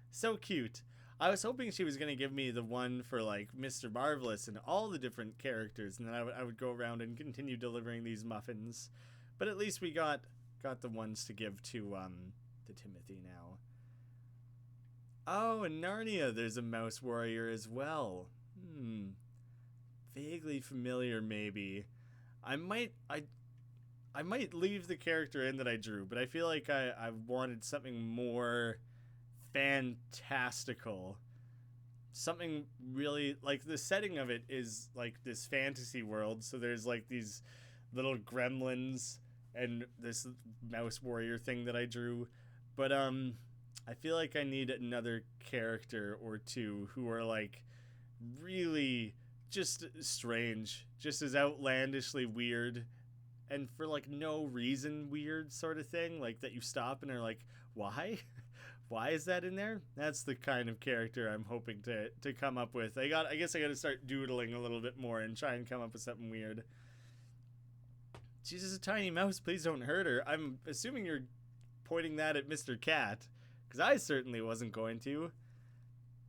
so cute. I was hoping she was going to give me the one for, like, Mr. Marvelous and all the different characters, and then I would go around and continue delivering these muffins. But at least we got the ones to give to Timothy now. Oh, in Narnia, there's a mouse warrior as well. Vaguely familiar, maybe. I might leave the character in that I drew, but I feel like I wanted something more fantastical. Something really, like, the setting of it is like this fantasy world, so there's like these little gremlins and this mouse warrior thing that I drew, but I feel like I need another character or two who are like really just strange, just as outlandishly weird, and for like no reason weird sort of thing, like that you stop and are like, why? Why is that in there? That's the kind of character I'm hoping to come up with. I guess I gotta start doodling a little bit more and try and come up with something weird. She's just a tiny mouse, please don't hurt her. I'm assuming you're pointing that at Mr. Cat, because I certainly wasn't going to.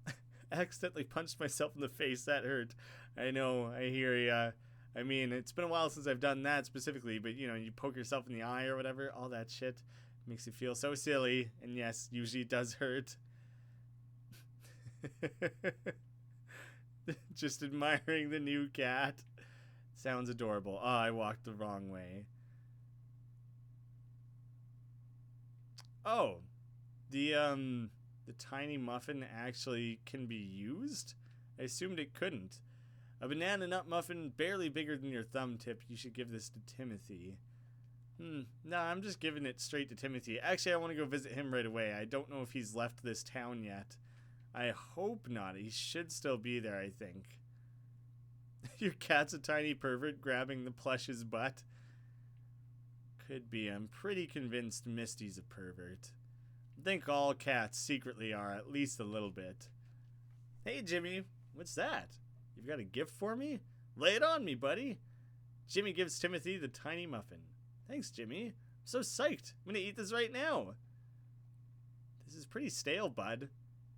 I accidentally punched myself in the face, that hurt. I know, I hear ya. I mean, it's been a while since I've done that specifically, but you know, you poke yourself in the eye or whatever, all that shit. Makes you feel so silly, and yes, usually it does hurt. Just admiring the new cat. Sounds adorable. Oh, I walked the wrong way. Oh, the tiny muffin actually can be used? I assumed it couldn't. A banana nut muffin barely bigger than your thumb tip. You should give this to Timothy. No, I'm just giving it straight to Timothy. Actually, I want to go visit him right away. I don't know if he's left this town yet. I hope not. He should still be there, I think. Your cat's a tiny pervert grabbing the plush's butt. Could be. I'm pretty convinced Misty's a pervert. I think all cats secretly are, at least a little bit. Hey, Jimmy. What's that? You've got a gift for me? Lay it on me, buddy. Jimmy gives Timothy the tiny muffin. Thanks, Jimmy. I'm so psyched. I'm gonna eat this right now. This is pretty stale, bud.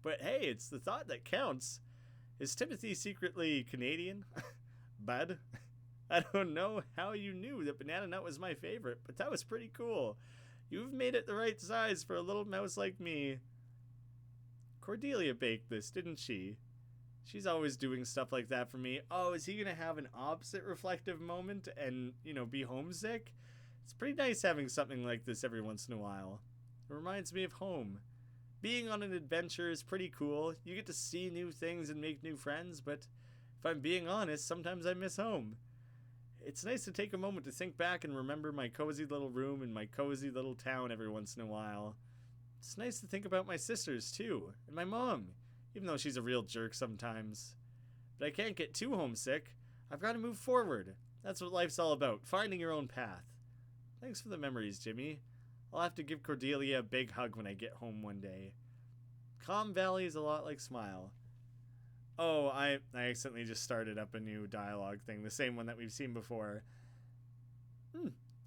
But hey, it's the thought that counts. Is Timothy secretly Canadian? Bud? I don't know how you knew that banana nut was my favorite, but that was pretty cool. You've made it the right size for a little mouse like me. Cordelia baked this, didn't she? She's always doing stuff like that for me. Oh, is he gonna have an opposite reflective moment and, you know, be homesick? It's pretty nice having something like this every once in a while. It reminds me of home. Being on an adventure is pretty cool. You get to see new things and make new friends, but if I'm being honest, sometimes I miss home. It's nice to take a moment to think back and remember my cozy little room and my cozy little town every once in a while. It's nice to think about my sisters, too, and my mom, even though she's a real jerk sometimes. But I can't get too homesick. I've got to move forward. That's what life's all about, finding your own path. Thanks for the memories, Jimmy. I'll have to give Cordelia a big hug when I get home one day. Calm Valley is a lot like Smile. Oh, I accidentally just started up a new dialogue thing, the same one that we've seen before.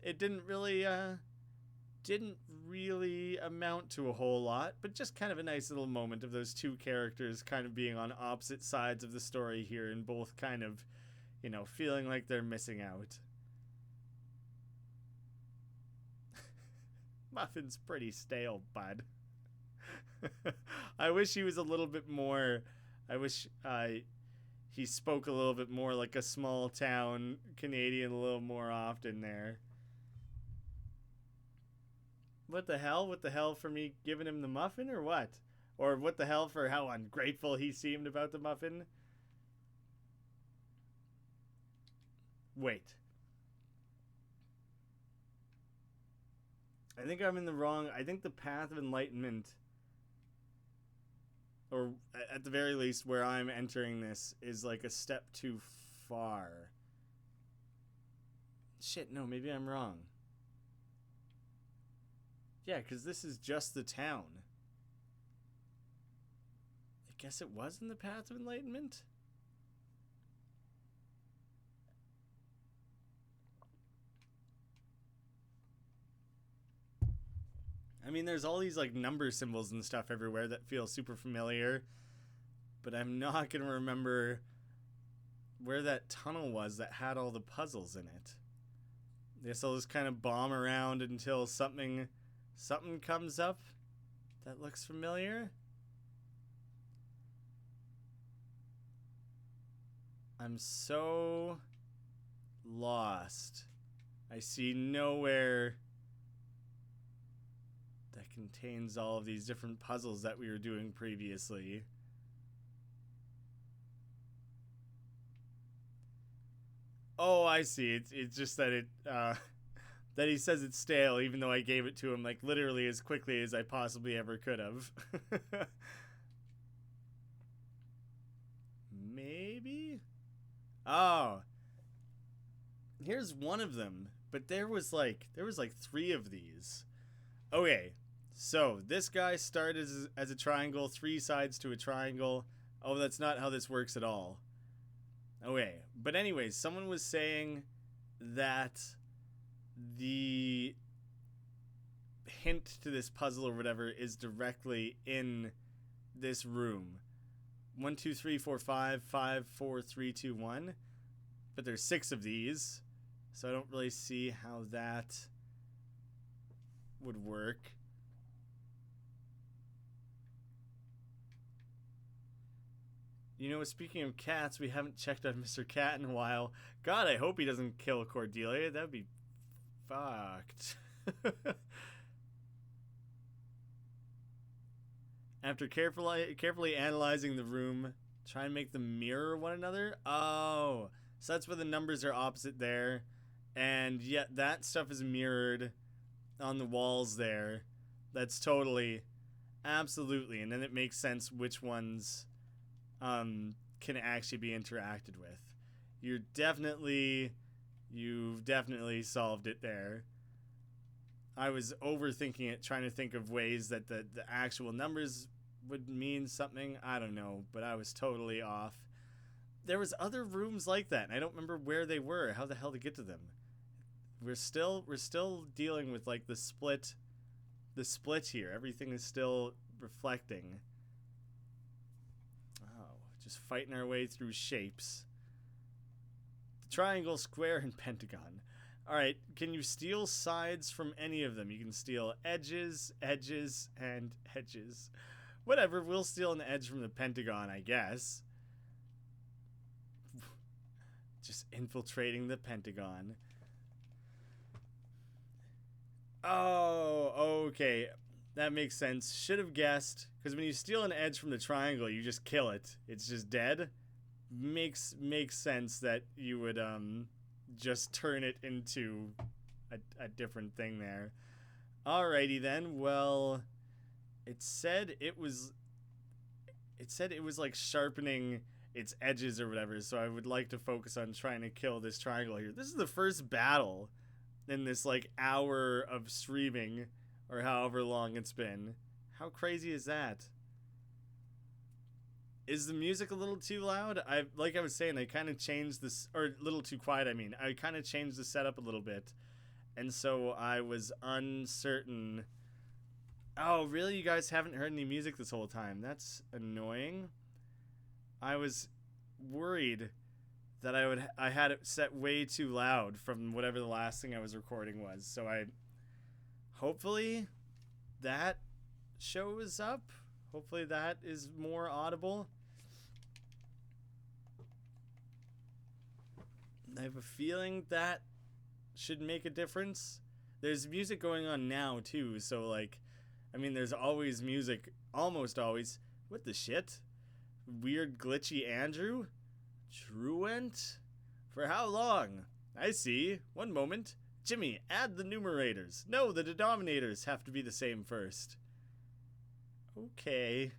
It didn't really amount to a whole lot, but just kind of a nice little moment of those two characters kind of being on opposite sides of the story here and both kind of, you know, feeling like they're missing out. Muffin's pretty stale, bud. I wish he was a little bit more... I wish he spoke a little bit more like a small town Canadian a little more often there. What the hell? What the hell for me giving him the muffin or what? Or what the hell for how ungrateful he seemed about the muffin? Wait. I think I'm in the wrong... I think the path of enlightenment... or at the very least where I'm entering this is like a step too far. Shit, no, maybe I'm wrong. Yeah, because this is just the town. I guess it was in the path of enlightenment? I mean, there's all these like number symbols and stuff everywhere that feel super familiar, but I'm not gonna remember where that tunnel was that had all the puzzles in it. I guess I'll just kind of bomb around until something comes up that looks familiar. I'm so lost. I see nowhere that contains all of these different puzzles that we were doing previously. Oh, I see. It's just that that he says it's stale, even though I gave it to him like literally as quickly as I possibly ever could have. Maybe? Oh. Here's one of them, but there was like 3 of these. Okay. So, this guy started as a triangle, 3 sides to a triangle. Oh, that's not how this works at all. Okay. But anyways, someone was saying that the hint to this puzzle or whatever is directly in this room. 1, 2, 3, 4, 5, 5, 4, 3, 2, 1. But there's 6 of these, so I don't really see how that would work. You know, speaking of cats, we haven't checked on Mr. Cat in a while. God, I hope he doesn't kill Cordelia. That'd be fucked. After carefully analyzing the room, try and make them mirror one another. Oh, so that's where the numbers are opposite there. And yet that stuff is mirrored on the walls there. That's totally, absolutely. And then it makes sense which ones can actually be interacted with. You've definitely solved it there. I was overthinking it, trying to think of ways that the actual numbers would mean something. I don't know, but I was totally off. There was other rooms like that, and I don't remember where they were, how the hell to get to them. We're still dealing with like the split here. Everything is still reflecting. Just fighting our way through shapes. Triangle, square, and pentagon. Alright, can you steal sides from any of them? You can steal edges, and edges. Whatever, we'll steal an edge from the pentagon, I guess. Just infiltrating the pentagon. Oh, okay. That makes sense. Should have guessed. Because when you steal an edge from the triangle, you just kill it. It's just dead. Makes sense that you would just turn it into a different thing there. Alrighty then. Well, it said it was like sharpening its edges or whatever. So I would like to focus on trying to kill this triangle here. This is the first battle in this like hour of streaming. Or however long it's been. How crazy is that? Is the music a little too loud? Like I was saying, I kind of changed this, or a little too quiet, I mean. I kind of changed the setup a little bit. And so I was uncertain. Oh, really? You guys haven't heard any music this whole time? That's annoying. I was worried that I had it set way too loud from whatever the last thing I was recording was. So hopefully that shows up. Hopefully that is more audible. I have a feeling that should make a difference. There's music going on now too, so like, I mean, there's always music, almost always. What the shit? Weird glitchy Andrew? Truant? For how long? I see. One moment. Jimmy, add the numerators. No, the denominators have to be the same first. Okay.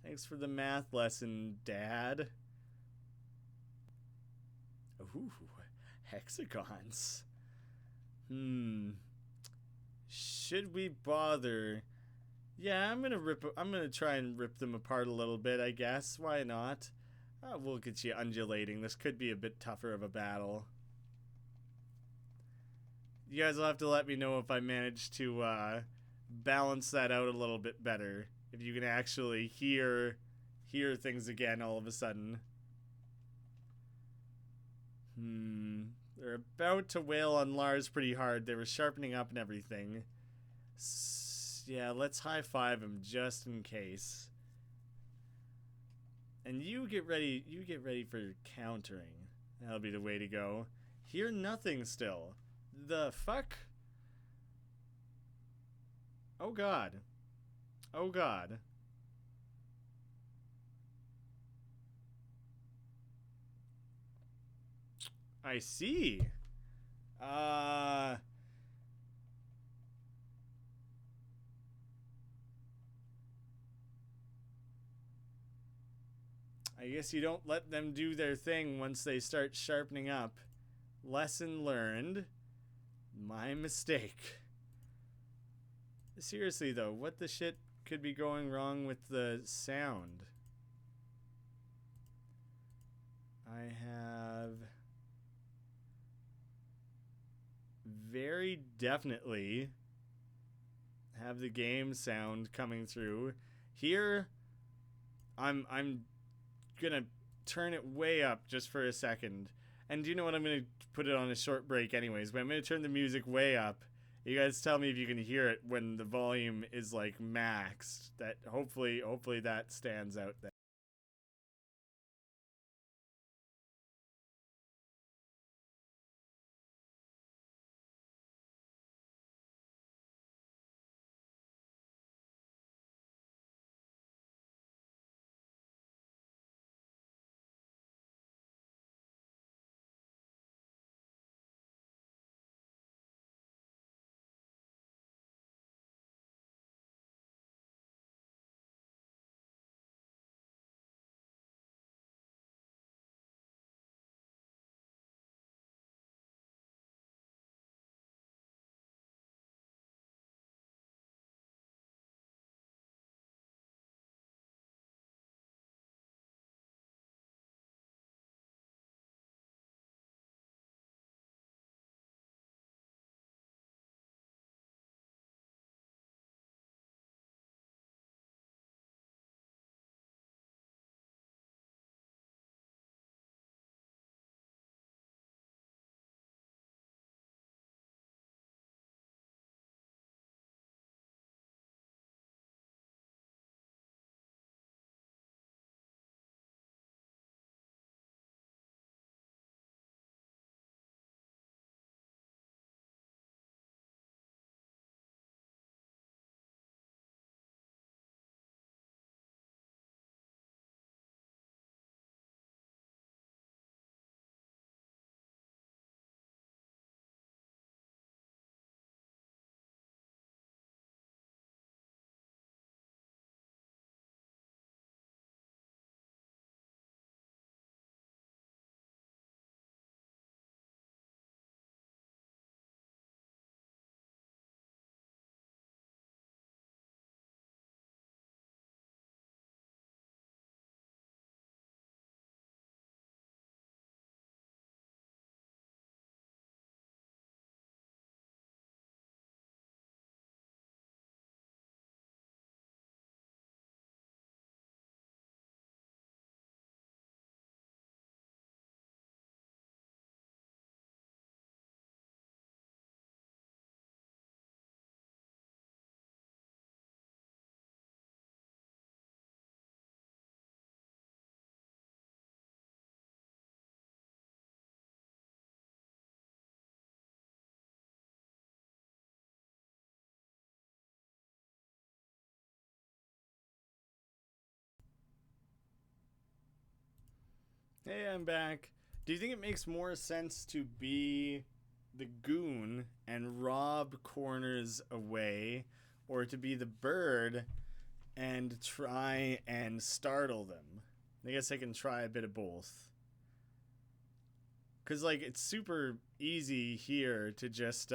Thanks for the math lesson, Dad. Ooh, hexagons. Should we bother? Yeah, I'm gonna try and rip them apart a little bit, I guess. Why not? We'll get you undulating. This could be a bit tougher of a battle. You guys will have to let me know if I manage to balance that out a little bit better. If you can actually hear things again all of a sudden. They're about to wail on Lars pretty hard. They were sharpening up and everything. Yeah, let's high-five him just in case. And you get ready for countering. That'll be the way to go. Hear nothing still. The fuck? Oh god. Oh god. I see. I guess you don't let them do their thing once they start sharpening up. Lesson learned. My mistake. Seriously though, what the shit could be going wrong with the sound? I have very definitely have the game sound coming through. Here, I'm gonna turn it way up just for a second. And do you know what? I'm gonna put it on a short break anyways, but I'm gonna turn the music way up. You guys tell me if you can hear it when the volume is like maxed. That hopefully that stands out there. Hey, I'm back. Do you think it makes more sense to be the goon and rob corners away, or to be the bird and try and startle them? I guess I can try a bit of both. Because, like, it's super easy here to just,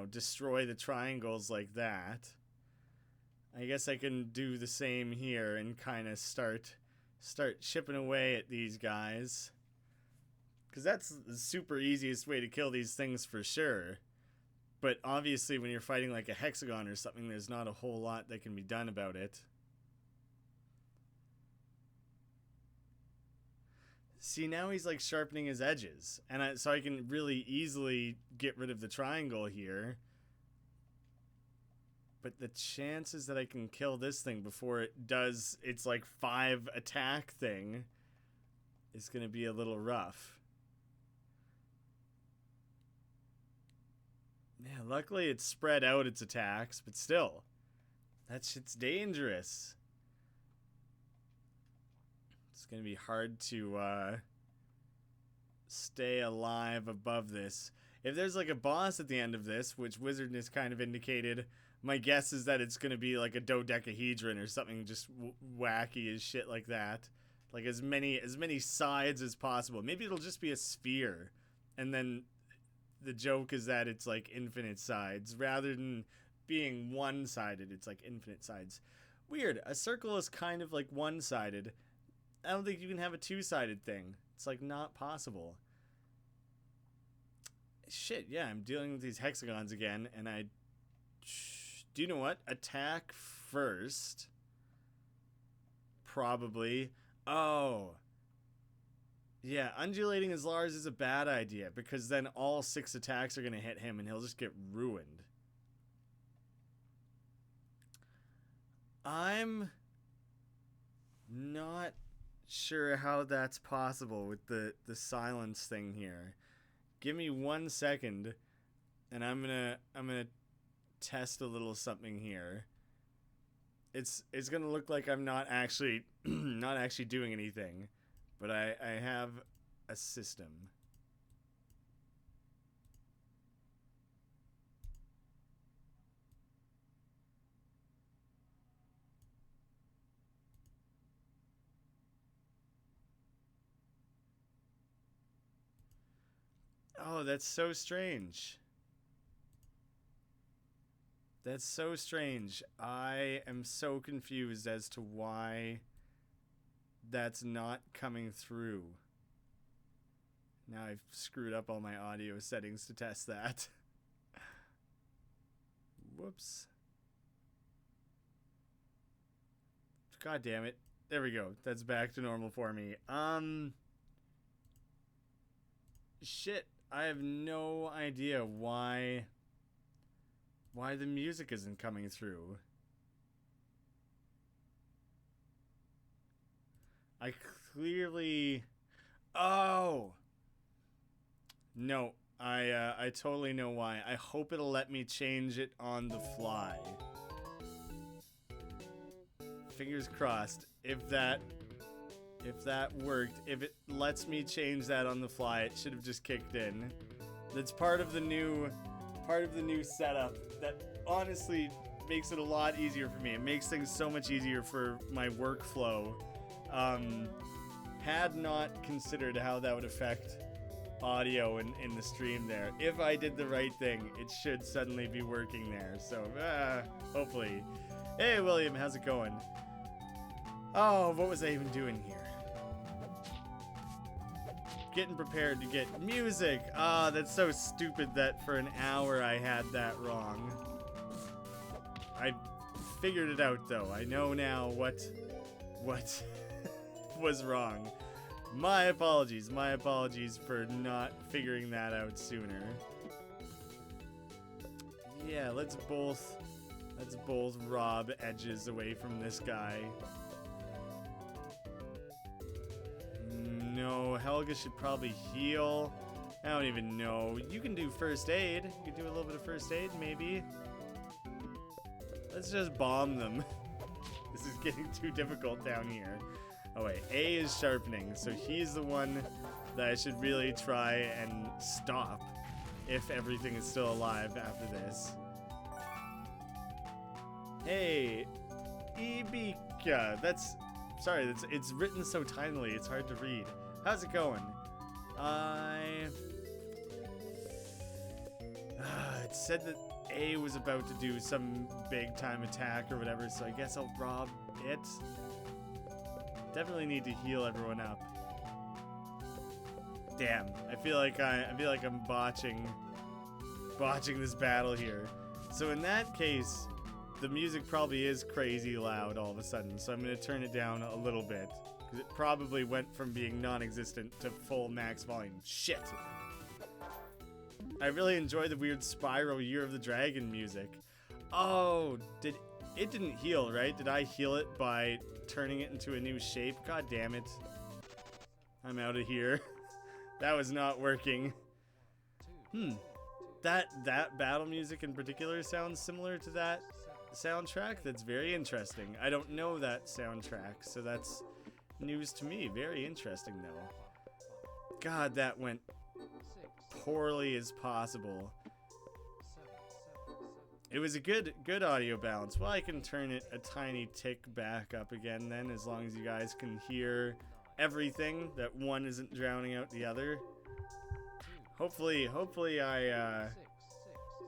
destroy the triangles like that. I guess I can do the same here and kind of start chipping away at these guys. Because that's the super easiest way to kill these things for sure. But obviously when you're fighting like a hexagon or something, there's not a whole lot that can be done about it. See, now he's like sharpening his edges. And so I can really easily get rid of the triangle here. But the chances that I can kill this thing before it does its like 5 attack thing is going to be a little rough. Yeah, luckily it's spread out its attacks, but still, that shit's dangerous. It's going to be hard to stay alive above this. If there's like a boss at the end of this, which Wizardness kind of indicated, my guess is that it's going to be like a dodecahedron or something just wacky as shit like that. Like as many sides as possible. Maybe it'll just be a sphere. And then the joke is that it's like infinite sides. Rather than being one-sided, it's like infinite sides. Weird. A circle is kind of like one-sided. I don't think you can have a two-sided thing. It's like not possible. Shit, yeah, I'm dealing with these hexagons again, and do you know what? Attack first. Probably. Oh. Yeah, undulating as Lars is a bad idea, because then all 6 attacks are going to hit him, and he'll just get ruined. I'm not sure how that's possible with the silence thing here. Give me 1 second, and I'm gonna test a little something here. It's gonna look like I'm not actually doing anything, but I have a system. Oh, that's so strange. That's so strange. I am so confused as to why that's not coming through. Now I've screwed up all my audio settings to test that. Whoops. God damn it. There we go. That's back to normal for me. Shit. I have no idea why the music isn't coming through. I clearly... Oh! No, I totally know why. I hope it'll let me change it on the fly. Fingers crossed. If that worked, if it lets me change that on the fly, it should have just kicked in. That's part of the new setup that honestly makes it a lot easier for me. It makes things so much easier for my workflow. Had not considered how that would affect audio in the stream there. If I did the right thing, it should suddenly be working there. So, hopefully. Hey, William, how's it going? Oh, what was I even doing here? Getting prepared to get music. Ah, that's so stupid that for an hour I had that wrong. I figured it out though. I know now what was wrong. My apologies for not figuring that out sooner. Yeah, let's both rob edges away from this guy. No, Helga should probably heal. I don't even know. You can do first aid. You can do a little bit of first aid, maybe. Let's just bomb them. This is getting too difficult down here. Oh wait, A is sharpening, so he's the one that I should really try and stop if everything is still alive after this. Hey, Ibika. Sorry, it's written so tinily, it's hard to read. How's it going? It said that A was about to do some big time attack or whatever, so I guess I'll rob it. Definitely need to heal everyone up. Damn, I feel like I'm botching botching this battle here. So in that case, the music probably is crazy loud all of a sudden, so I'm going to turn it down a little bit, because it probably went from being non-existent to full max volume. Shit! I really enjoy the weird Spyro Year of the Dragon music. Oh, it didn't heal, right? Did I heal it by turning it into a new shape? God damn it. I'm out of here. That was not working. That battle music in particular sounds similar to that soundtrack. That's very interesting. I don't know that soundtrack, so that's news to me. Very interesting, though. God, that went poorly as possible. It was a good audio balance. Well, I can turn it a tiny tick back up again then, as long as you guys can hear everything, that one isn't drowning out the other. Hopefully I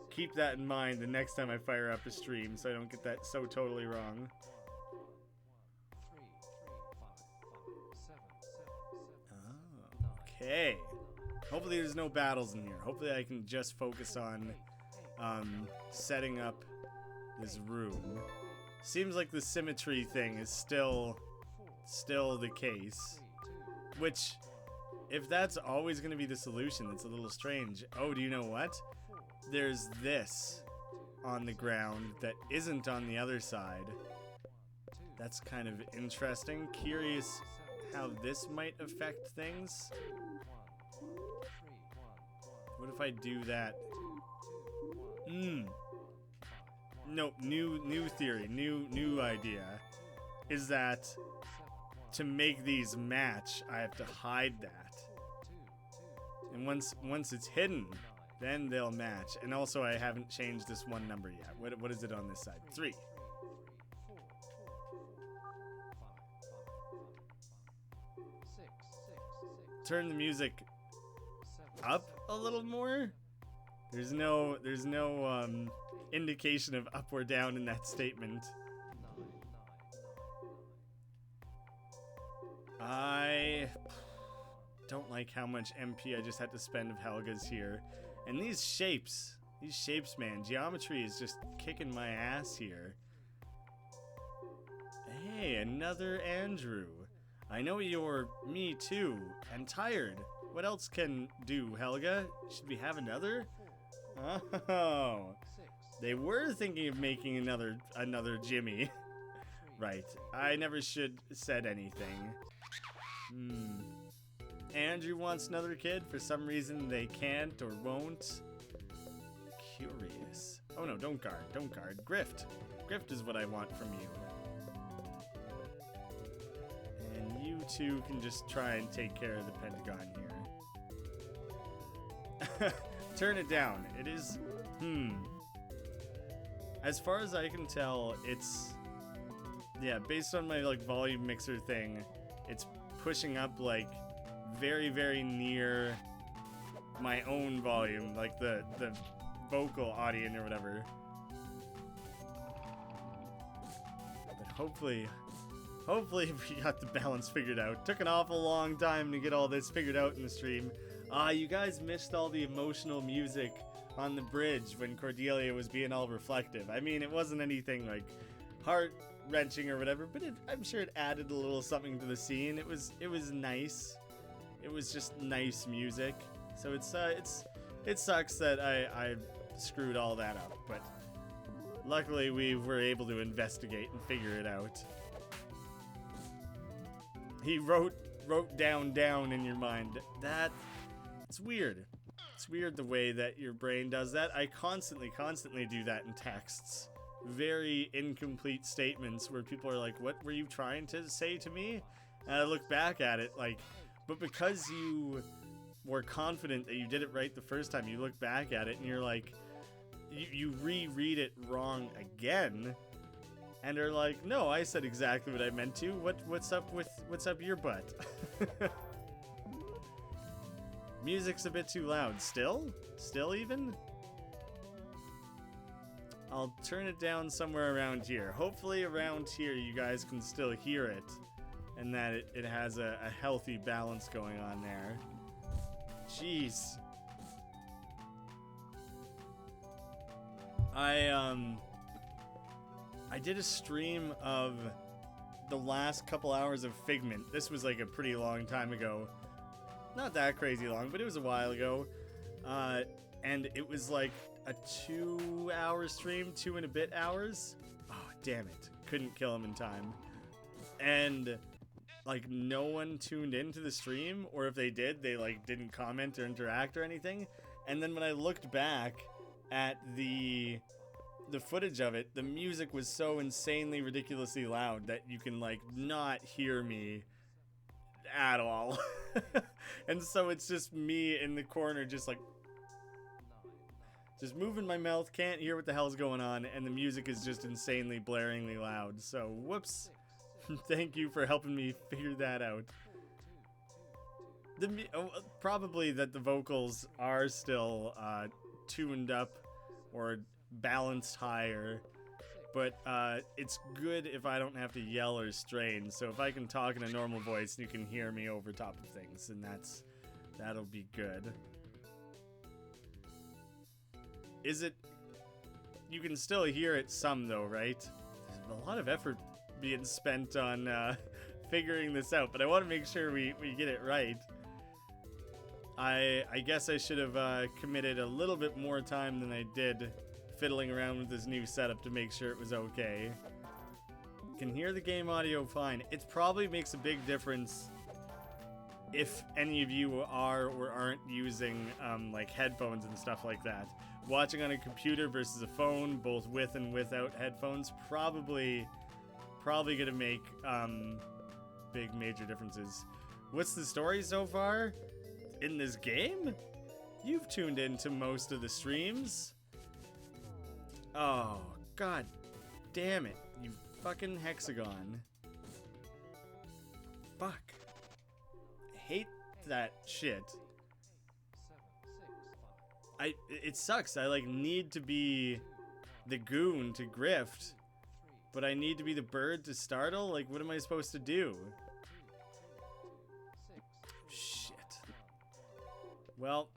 keep that in mind the next time I fire up a stream, so I don't get that so totally wrong. Oh, okay. Hopefully there's no battles in here. Hopefully I can just focus on setting up this room. Seems like the symmetry thing is still the case. Which, if that's always going to be the solution, it's a little strange. Oh, do you know what? There's this on the ground that isn't on the other side. That's kind of interesting. Curious how this might affect things. What if I do that? Nope, new theory, new idea is that to make these match, I have to hide that. And once it's hidden, then they'll match. And also, I haven't changed this one number yet. What is it on this side? 3. Turn the music up a little more. There's no indication of up or down in that statement. I don't like how much MP I just had to spend of Helga's here. And these shapes, man, geometry is just kicking my ass here. Hey, another Andrew. I know you're me too, and tired. What else can do, Helga? Should we have another? Oh, they were thinking of making another Jimmy. Right, I never should said anything. Andrew wants another kid. For some reason they can't or won't. Curious. Oh no, don't guard. Grift. Grift is what I want from you. And you two can just try and take care of the Pentagon here. Turn it down. It is, as far as I can tell, it's, yeah, based on my, like, volume mixer thing, it's pushing up, like, very, very near my own volume, like the vocal audio or whatever. But hopefully we got the balance figured out. Took an awful long time to get all this figured out in the stream. You guys missed all the emotional music on the bridge when Cordelia was being all reflective. I mean, it wasn't anything like heart-wrenching or whatever, but I'm sure it added a little something to the scene. It was nice. It was just nice music. So it sucks that I screwed all that up, but luckily we were able to investigate and figure it out. He wrote down in your mind. It's weird. It's weird the way that your brain does that. I constantly do that in texts. Very incomplete statements where people are like, what were you trying to say to me? And I look back at it like, but because you were confident that you did it right the first time, you look back at it and you're like, you reread it wrong again. And are like, no, I said exactly what I meant to. What's up your butt? Music's a bit too loud. Still even? I'll turn it down somewhere around here. Hopefully around here you guys can still hear it. And that it has a healthy balance going on there. Jeez. I did a stream of the last couple hours of Figment. This was like a pretty long time ago. Not that crazy long, but it was a while ago. And it was like a 2-hour stream, 2 and a bit hours. Oh, damn it. Couldn't kill him in time. And like no one tuned into the stream, or if they did, they like didn't comment or interact or anything. And then when I looked back at the footage of it, the music was so insanely ridiculously loud that you can like not hear me at all. And so it's just me in the corner just like just moving my mouth, can't hear what the hell's going on, and the music is just insanely blaringly loud. So whoops. Thank you for helping me figure that out. Probably that the vocals are still tuned up or balanced higher, but it's good if I don't have to yell or strain. So if I can talk in a normal voice and you can hear me over top of things, and that'll be good. Is it? You can still hear it some though, right? There's a lot of effort being spent on figuring this out, but I want to make sure we get it right. I guess I should have committed a little bit more time than I did fiddling around with this new setup to make sure it was okay. Can hear the game audio fine. It probably makes a big difference if any of you are or aren't using like headphones and stuff like that. Watching on a computer versus a phone, both with and without headphones, probably gonna make big major differences. What's the story so far in this game? You've tuned into most of the streams. Oh, god damn it, you fucking hexagon. Fuck. I hate that shit. It sucks. I like need to be the goon to grift, but I need to be the bird to startle? Like, what am I supposed to do? Shit. Well,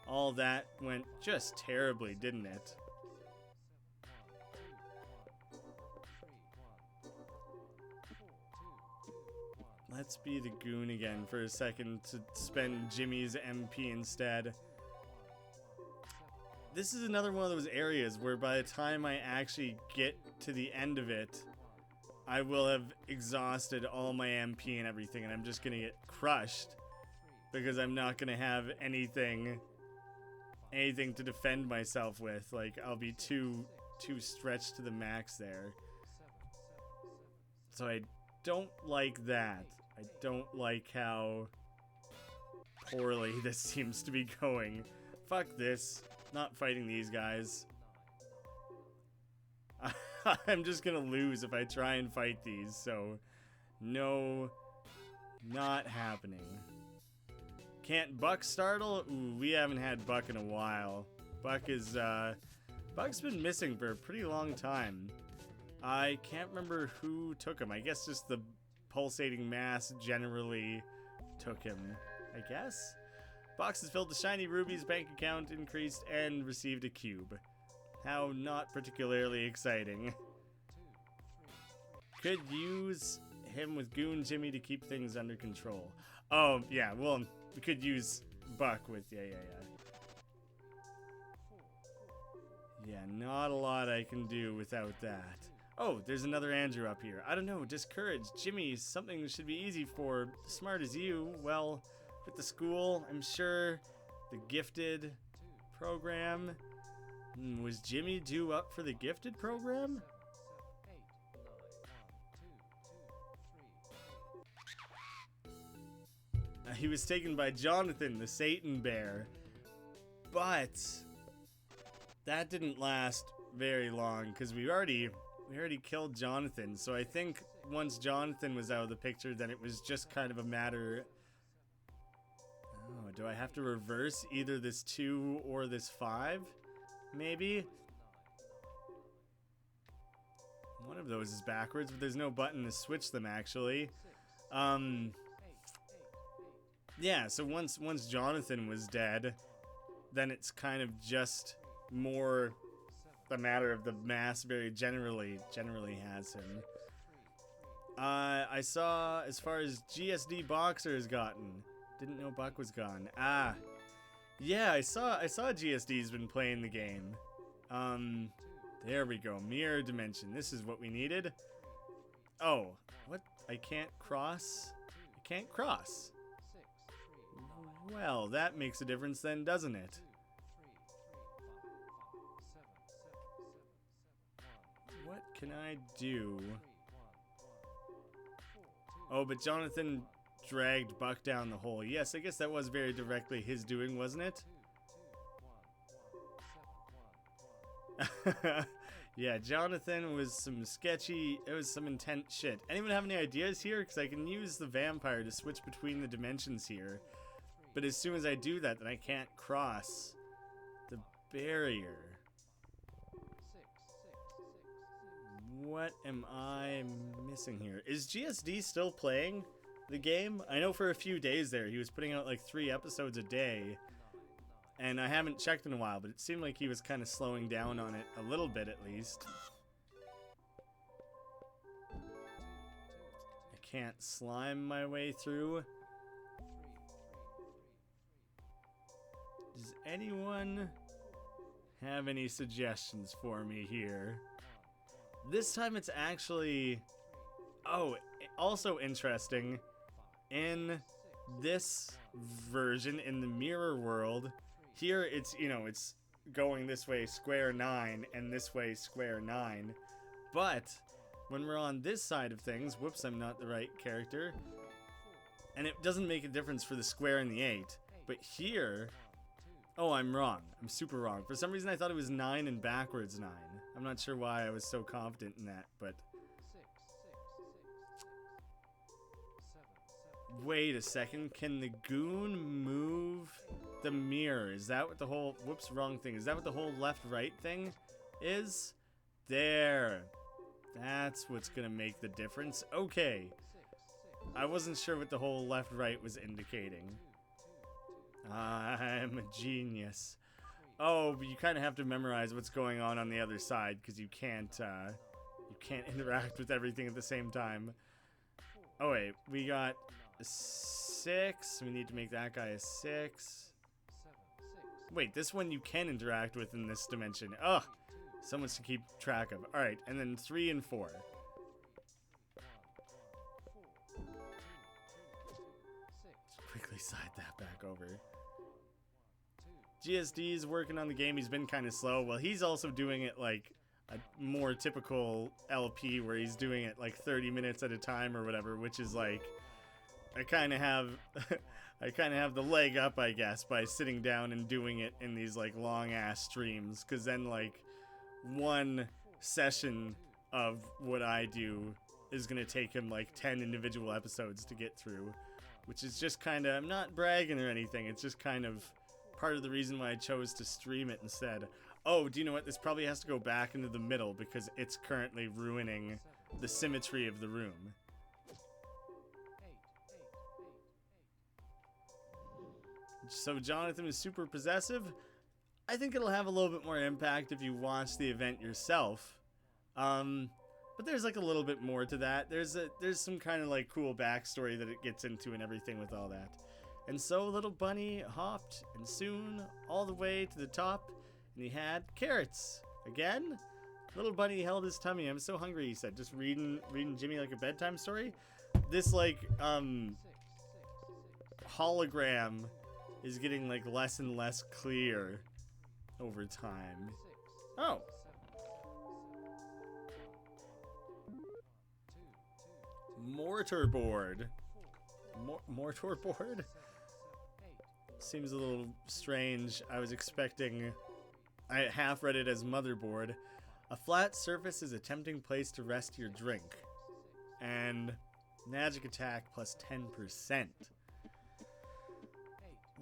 all that went just terribly, didn't it? Let's be the goon again for a second to spend Jimmy's MP instead. This is another one of those areas where by the time I actually get to the end of it, I will have exhausted all my MP and everything, and I'm just gonna get crushed because I'm not gonna have anything to defend myself with. Like, I'll be too stretched to the max there. So I don't like that. I don't like how poorly this seems to be going. Fuck this. Not fighting these guys. I'm just gonna lose if I try and fight these, so no, not happening. Can't Buck startle? Ooh, we haven't had Buck in a while. Buck's been missing for a pretty long time. I can't remember who took him. I guess just the pulsating mass generally took him, I guess? Box is filled with shiny rubies, bank account increased, and received a cube. How not particularly exciting. Could use him with Goon Jimmy to keep things under control. Oh, yeah, well, we could use Buck with, yeah. Yeah, not a lot I can do without that. Oh, there's another Andrew up here. I don't know, discouraged. Jimmy, something should be easy for smart as you. Well, with the school, I'm sure. The gifted program. Was Jimmy due up for the gifted program? He was taken by Jonathan, the Satan bear. But that didn't last very long because we already killed Jonathan. So I think once Jonathan was out of the picture, then it was just kind of a matter. Oh, do I have to reverse either this 2 or this 5? Maybe? One of those is backwards, but there's no button to switch them, actually. Yeah, so once Jonathan was dead, then it's kind of just more the matter of the mass very generally has him. I saw as far as GSD Boxer has gotten. Didn't know Buck was gone. Ah, yeah, I saw GSD's been playing the game. There we go. Mirror dimension. This is what we needed. Oh, what? I can't cross? I can't cross. Well, that makes a difference then, doesn't it? What can I do? Oh, but Jonathan dragged Buck down the hole. Yes, I guess that was very directly his doing, wasn't it? Yeah, Jonathan was some sketchy, it was some intense shit. Anyone have any ideas here? Because I can use the vampire to switch between the dimensions here. But as soon as I do that, then I can't cross the barrier. What am I missing here? Is GSD still playing the game? I know for a few days there he was putting out like 3 episodes a day. And I haven't checked in a while, but it seemed like he was kind of slowing down on it a little bit at least. I can't slime my way through. Does anyone have any suggestions for me here? This time it's actually... Oh, also interesting. In this version, in the mirror world... Here, it's, you know, it's going this way square 9 and this way square 9. But when we're on this side of things, whoops, I'm not the right character. And it doesn't make a difference for the square and the 8. But here, oh, I'm wrong. I'm super wrong. For some reason, I thought it was 9 and backwards 9. I'm not sure why I was so confident in that, but... Wait a second. Can the goon move the mirror? Is that what the whole... Whoops, wrong thing. Is that what the whole left-right thing is? There. That's what's gonna make the difference. Okay. I wasn't sure what the whole left-right was indicating. I'm a genius. Oh, but you kind of have to memorize what's going on the other side, because you can't interact with everything at the same time. Oh, wait. We got... 6. We need to make that guy a 6. Wait, this one you can interact with in this dimension. Ugh, so much to keep track of. Alright, and then 3 and 4. Let's quickly side that back over. GSD's working on the game. He's been kind of slow. Well, he's also doing it like a more typical LP where he's doing it like 30 minutes at a time or whatever, which is like... I kind of have the leg up, I guess, by sitting down and doing it in these like long ass streams, because then like one session of what I do is gonna take him like 10 individual episodes to get through, which is just kind of, I'm not bragging or anything, it's just kind of part of the reason why I chose to stream it instead. Oh, do you know what? This probably has to go back into the middle because it's currently ruining the symmetry of the room. So Jonathan is super possessive. I think it'll have a little bit more impact if you watch the event yourself. But there's like a little bit more to that. There's some kind of like cool backstory that it gets into and everything with all that. And so little bunny hopped and soon all the way to the top and he had carrots. Again? Little bunny held his tummy. I'm so hungry, he said. Just reading Jimmy like a bedtime story. This like hologram is getting like less and less clear over time. Oh. Mortarboard. Mortarboard? Seems a little strange. I was expecting... I half read it as motherboard. A flat surface is a tempting place to rest your drink. And magic attack plus 10%.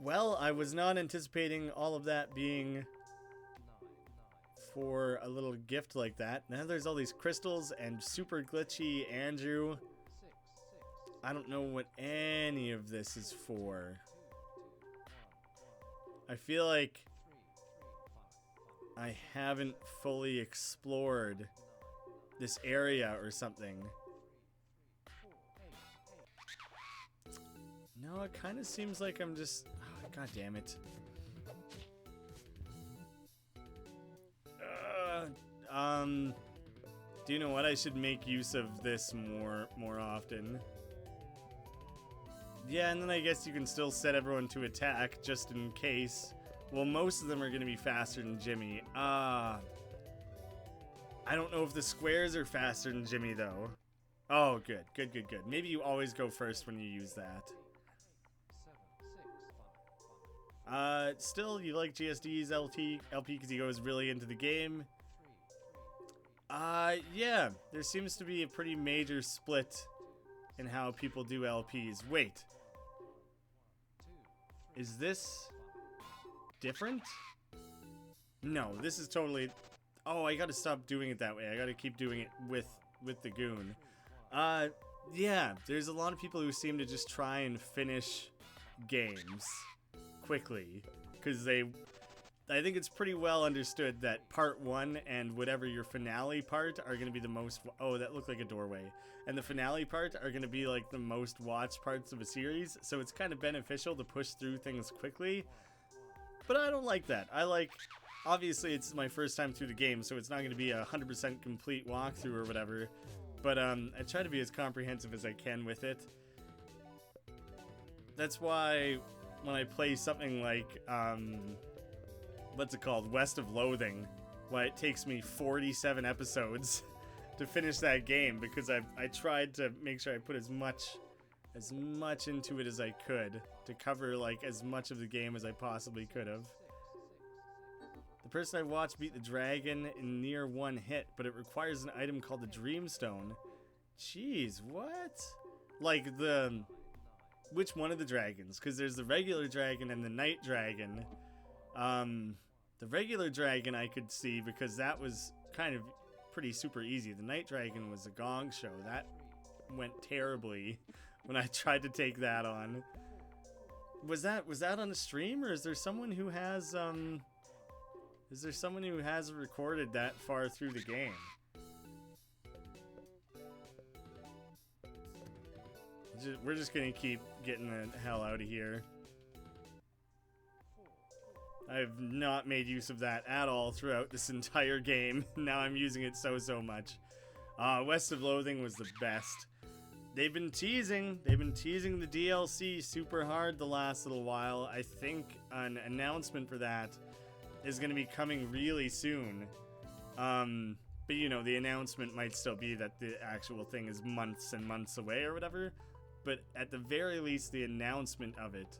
Well, I was not anticipating all of that being for a little gift like that. Now there's all these crystals and super glitchy Andrew. I don't know what any of this is for. I feel like I haven't fully explored this area or something. No, it kind of seems like I'm just... Oh, God damn it. Do you know what? I should make use of this more often. Yeah, and then I guess you can still set everyone to attack just in case. Well, most of them are going to be faster than Jimmy. I don't know if the squares are faster than Jimmy, though. Oh, good. Good, good, good. Maybe you always go first when you use that. Still, you like GSD's LP because he goes really into the game. Yeah. There seems to be a pretty major split in how people do LPs. Wait. Is this different? No, this is totally... Oh, I gotta stop doing it that way. I gotta keep doing it with the goon. Yeah, there's a lot of people who seem to just try and finish games quickly, because I think it's pretty well understood that part 1 and whatever your finale part are going to be the most... Oh, that looked like a doorway. And the finale part are going to be like the most watched parts of a series, so it's kind of beneficial to push through things quickly. But I don't like that. I like... Obviously, it's my first time through the game, so it's not going to be a 100% complete walkthrough or whatever. But I try to be as comprehensive as I can with it. That's why when I play something like... what's it called? West of Loathing. Why it takes me 47 episodes to finish that game, because I tried to make sure I put as much into it as I could to cover like as much of the game as I possibly could have. The person I watched beat the dragon in near one hit, but it requires an item called the Dreamstone. Jeez, what? Like the... Which one of the dragons? Because there's the regular dragon and the night dragon. The regular dragon I could see because that was kind of pretty super easy. The night dragon was a gong show. That went terribly when I tried to take that on. Was that on the stream, or is there someone who has recorded that far through the game? We're just gonna keep getting the hell out of here. I've not made use of that at all throughout this entire game. Now I'm using it so much. West of Loathing was the best. They've been teasing the DLC super hard the last little while. I think an announcement for that is going to be coming really soon. But you know, the announcement might still be that the actual thing is months and months away or whatever. But at the very least, the announcement of it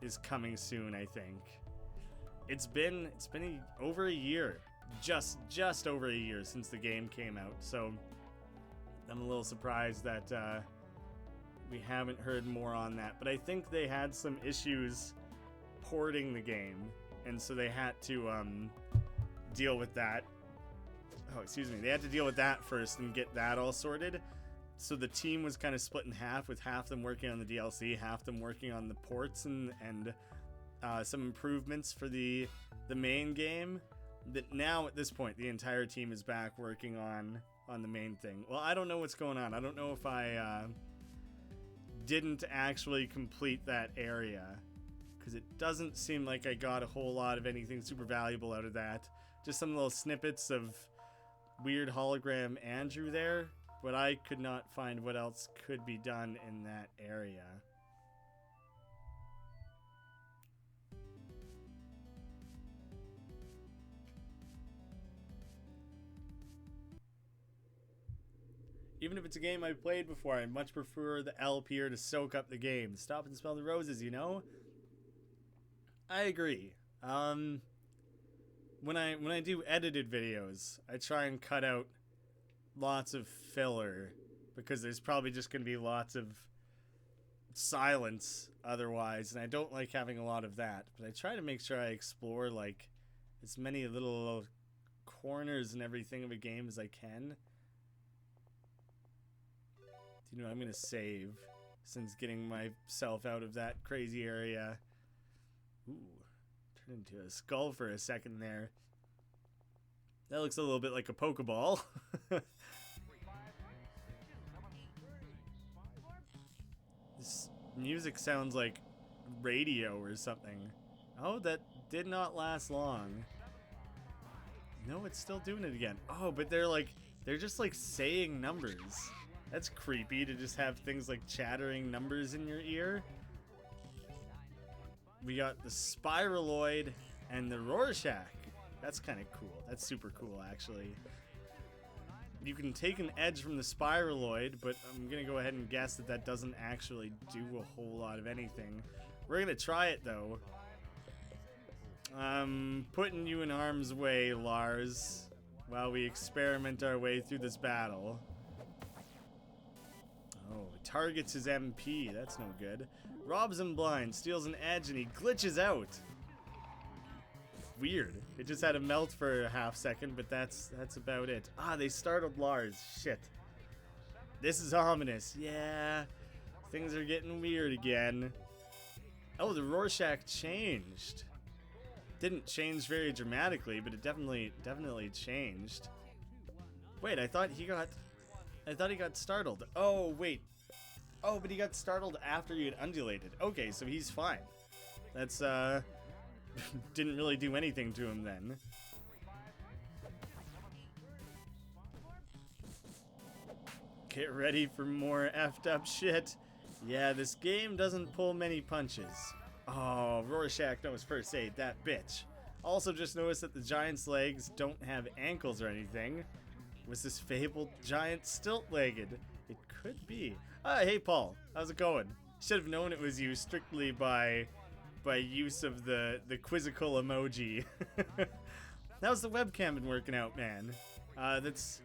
is coming soon, I think. It's been over a year, just over a year since the game came out. So I'm a little surprised that we haven't heard more on that. But I think they had some issues porting the game, and so they had to deal with that. Oh, excuse me. They had to deal with that first and get that all sorted. So the team was kind of split in half, with half them working on the DLC, half them working on the ports and some improvements for the main game. That now at this point the entire team is back working on the main thing. Well, I don't know what's going on. I don't know if I didn't actually complete that area, because it doesn't seem like I got a whole lot of anything super valuable out of that. Just some little snippets of weird hologram Andrew there, but I could not find what else could be done in that area. Even if it's a game I've played before, I much prefer the LPer to soak up the game. Stop and smell the roses, you know? I agree. When I do edited videos, I try and cut out lots of filler, because there's probably just going to be lots of silence otherwise, and I don't like having a lot of that. But I try to make sure I explore like as many little corners and everything of a game as I can. You know, I'm going to save, since getting myself out of that crazy area. Ooh, turned into a skull for a second there. That looks a little bit like a Pokeball. This music sounds like radio or something. Oh, that did not last long. No, it's still doing it again. Oh, but they're just like saying numbers. That's creepy to just have things like chattering numbers in your ear. We got the Spiraloid and the Rorschach. That's kind of cool. That's super cool, actually. You can take an edge from the Spiraloid, but I'm going to go ahead and guess that that doesn't actually do a whole lot of anything. We're going to try it, though. I'm putting you in harm's way, Lars, while we experiment our way through this battle. Oh, targets his MP. That's no good. Robs him blind, steals an edge, and he glitches out. Weird. It just had a melt for a half second, but that's about it. Ah, they startled Lars. Shit. This is ominous. Yeah. Things are getting weird again. Oh, the Rorschach changed. Didn't change very dramatically, but it definitely changed. Wait, I thought he got startled. Oh, wait. Oh, but he got startled after he had undulated. Okay, so he's fine. That's didn't really do anything to him then. Get ready for more effed up shit. Yeah, this game doesn't pull many punches. Oh, Rorschach knows first aid, that bitch. Also just noticed that the giant's legs don't have ankles or anything. Was this fabled giant stilt-legged? It could be. Hey Paul, how's it going? Should have known it was you strictly by use of the quizzical emoji. How's the webcam been working out, man? That's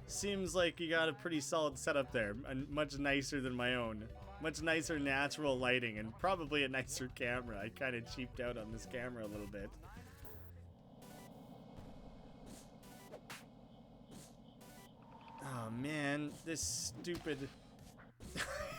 seems like you got a pretty solid setup there. Much nicer than my own. Much nicer natural lighting and probably a nicer camera. I kind of cheaped out on this camera a little bit. Oh man, this stupid...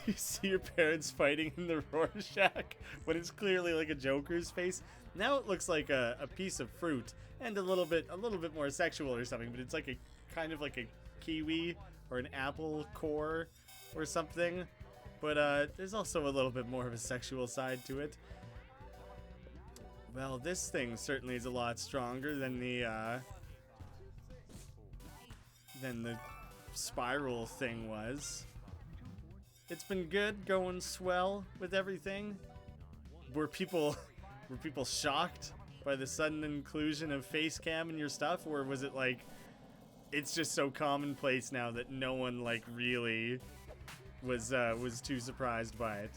You see your parents fighting in the Rorschach when it's clearly like a Joker's face. Now it looks like a piece of fruit and a little bit more sexual or something, but it's like a kind of like a kiwi or an apple core or something. But there's also a little bit more of a sexual side to it. Well, this thing certainly is a lot stronger than the spiral thing was. It's been good, going swell with everything. Were people shocked by the sudden inclusion of face cam in your stuff, or was it like it's just so commonplace now that no one like really was too surprised by it?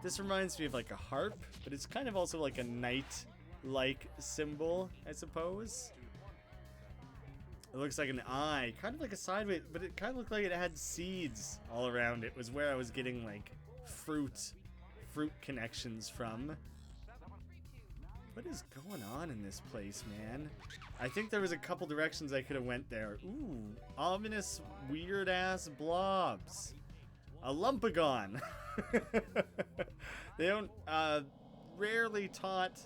This reminds me of like a harp, but it's kind of also like a knight-like symbol, I suppose. It looks like an eye, kind of like a sideways, but it kind of looked like it had seeds all around it. Was where I was getting like fruit connections from. What is going on in this place, man? I think there was a couple directions I could have went there. Ooh, ominous, weird-ass blobs. A Lumpagon. They don't rarely taught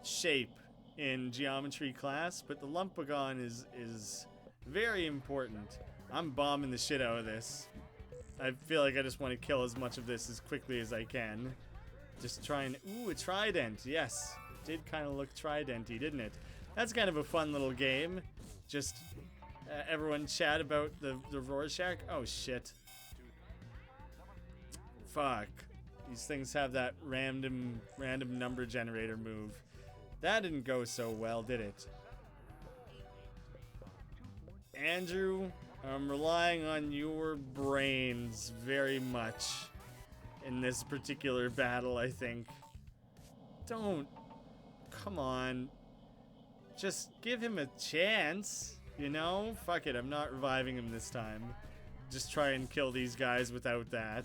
shape in geometry class, but the Lumpagon is very important. I'm bombing the shit out of this. I feel like I just want to kill as much of this as quickly as I can. Just trying. Ooh, a trident. Yes, it did kind of look tridenty, didn't it? That's kind of a fun little game. Just everyone chat about the Rorschach. Oh shit. Fuck. These things have that random number generator move. That didn't go so well, did it? Andrew, I'm relying on your brains very much in this particular battle, I think. Don't. Come on. Just give him a chance, you know? Fuck it, I'm not reviving him this time. Just try and kill these guys without that.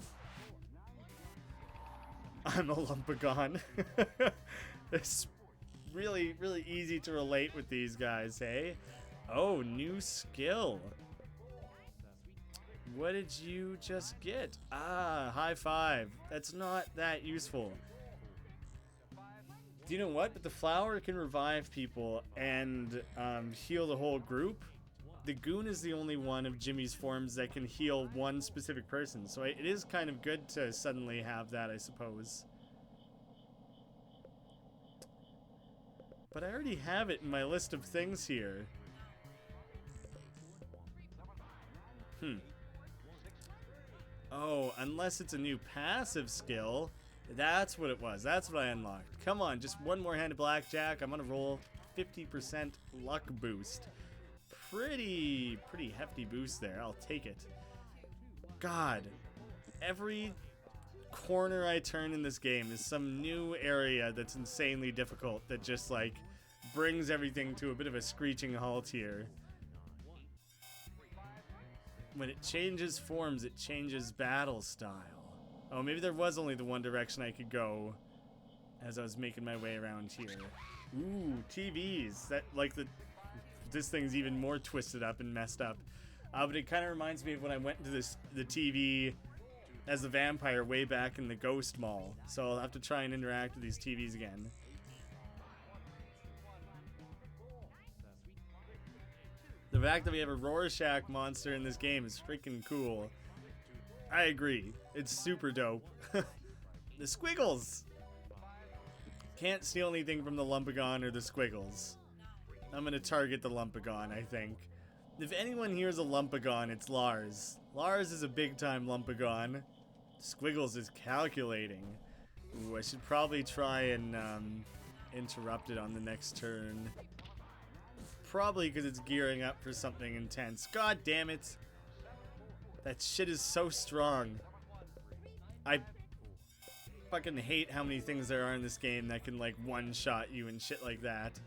I'm a Lumpagon. It's really easy to relate with these guys, hey? Oh, new skill. What did you just get? Ah, high five. That's not that useful. Do you know what? But the flower can revive people and heal the whole group. The goon is the only one of Jimmy's forms that can heal one specific person. So it is kind of good to suddenly have that, I suppose. But I already have it in my list of things here. Oh, unless it's a new passive skill. That's what it was. That's what I unlocked. Come on, just one more hand of blackjack. I'm gonna roll 50% luck boost. Pretty hefty boost there. I'll take it. God, every corner I turn in this game is some new area that's insanely difficult that just like brings everything to a bit of a screeching halt here. When it changes forms, it changes battle style. Oh, maybe there was only the one direction I could go as I was making my way around here. Ooh, TVs. That, like, this thing's even more twisted up and messed up. But it kind of reminds me of when I went into the TV as the vampire way back in the Ghost Mall. So I'll have to try and interact with these TVs again. The fact that we have a Rorschach monster in this game is freaking cool. I agree. It's super dope. The squiggles! Can't steal anything from the Lumpagon or the squiggles. I'm gonna target the Lumpagon, I think. If anyone here is a Lumpagon, it's Lars. Lars is a big-time Lumpagon. Squiggles is calculating. Ooh, I should probably try and interrupt it on the next turn. Probably because it's gearing up for something intense. God damn it. That shit is so strong. I fucking hate how many things there are in this game that can like one-shot you and shit like that.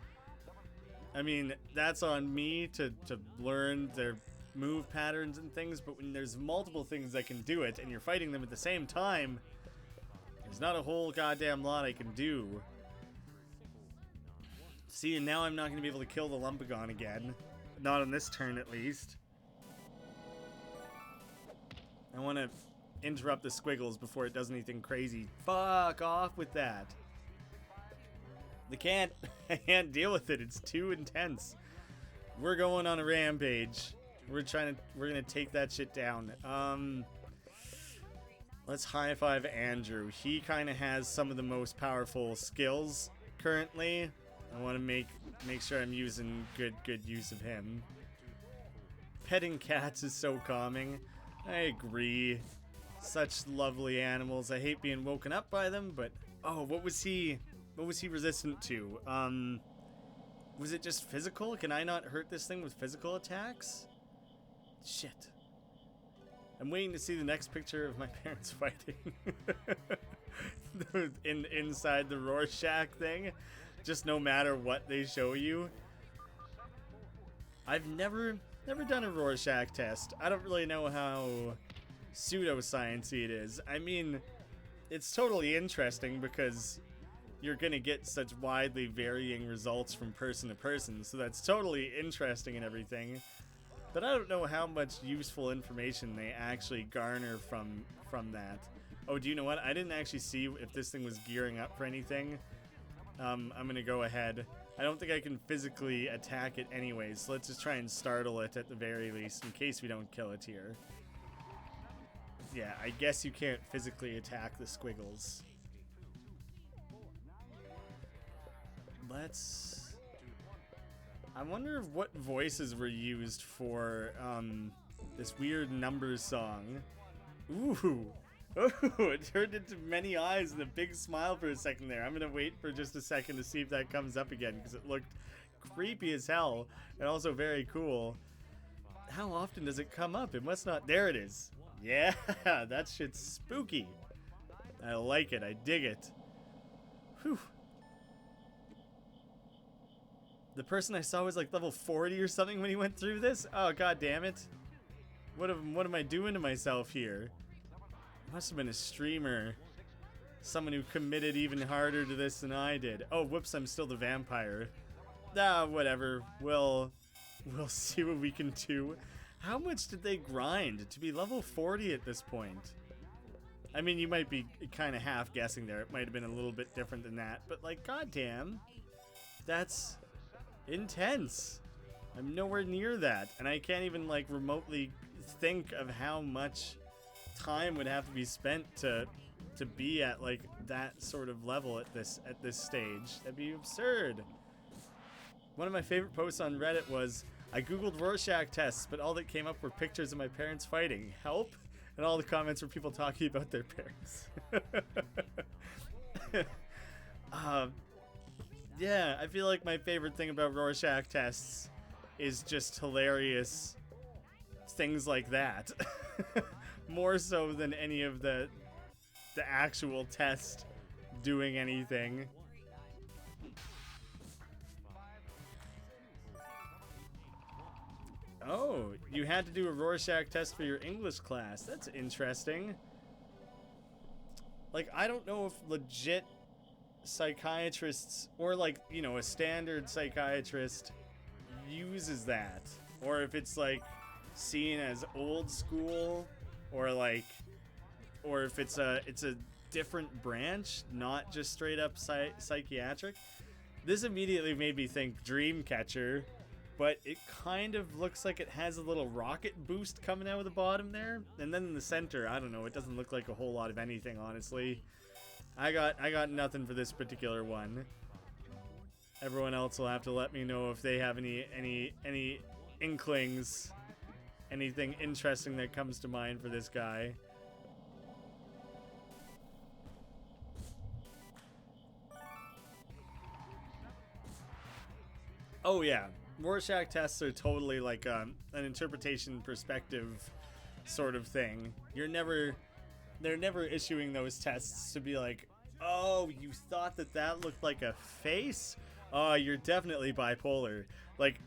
I mean, that's on me to learn their move patterns and things, but when there's multiple things that can do it and you're fighting them at the same time, there's not a whole goddamn lot I can do. See, and now I'm not going to be able to kill the Lumpagon again. Not on this turn, at least. I want to interrupt the squiggles before it does anything crazy. Fuck off with that. I can't deal with it. It's too intense. We're going on a rampage. We're gonna take that shit down. Let's high five Andrew. He kind of has some of the most powerful skills currently. I want to make sure I'm using good use of him. Petting cats is so calming. I agree. Such lovely animals. I hate being woken up by them, but oh, what was he resistant to? Was it just physical? Can I not hurt this thing with physical attacks? Shit. I'm waiting to see the next picture of my parents fighting. Inside the Rorschach thing. Just no matter what they show you. I've never done a Rorschach test. I don't really know how pseudoscience-y it is. I mean, it's totally interesting because you're gonna get such widely varying results from person to person, so that's totally interesting and everything. But I don't know how much useful information they actually garner from that. Oh, do you know what? I didn't actually see if this thing was gearing up for anything. I'm gonna go ahead. I don't think I can physically attack it anyways, so let's just try and startle it at the very least in case we don't kill it here. Yeah, I guess you can't physically attack the squiggles. I wonder what voices were used for this weird numbers song. Ooh. Oh, it turned into many eyes and a big smile for a second there. I'm gonna wait for just a second to see if that comes up again because it looked creepy as hell and also very cool. How often does it come up? It must not. There it is. Yeah, that shit's spooky. I like it. I dig it. Whew. The person I saw was like level 40 or something when he went through this. Oh, god damn it. What am I doing to myself here? Must have been a streamer. Someone who committed even harder to this than I did. Oh, whoops, I'm still the vampire. Ah, whatever. We'll see what we can do. How much did they grind to be level 40 at this point? I mean, you might be kind of half guessing there. It might have been a little bit different than that. But, like, goddamn, that's intense. I'm nowhere near that. And I can't even, like, remotely think of how much time would have to be spent to be at, like, that sort of level at this stage. That'd be absurd. One of my favorite posts on Reddit was, I googled Rorschach tests, but all that came up were pictures of my parents fighting. Help? And all the comments were people talking about their parents. Yeah, I feel like my favorite thing about Rorschach tests is just hilarious things like that. More so than any of the actual test doing anything. Oh, you had to do a Rorschach test for your English class. That's interesting. Like, I don't know if legit psychiatrists, or like, you know, a standard psychiatrist uses that. Or if it's like seen as old school, or like, or if it's a different branch, not just straight up psychiatric. This immediately made me think Dreamcatcher, but it kind of looks like it has a little rocket boost coming out of the bottom there. And then in the center, I don't know, it doesn't look like a whole lot of anything, honestly. I got nothing for this particular one. Everyone else will have to let me know if they have any inklings, anything interesting that comes to mind for this guy. Oh yeah, Rorschach tests are totally like an interpretation perspective sort of thing. They're never issuing those tests to be like, oh, you thought that looked like a face? Oh, you're definitely bipolar. Like,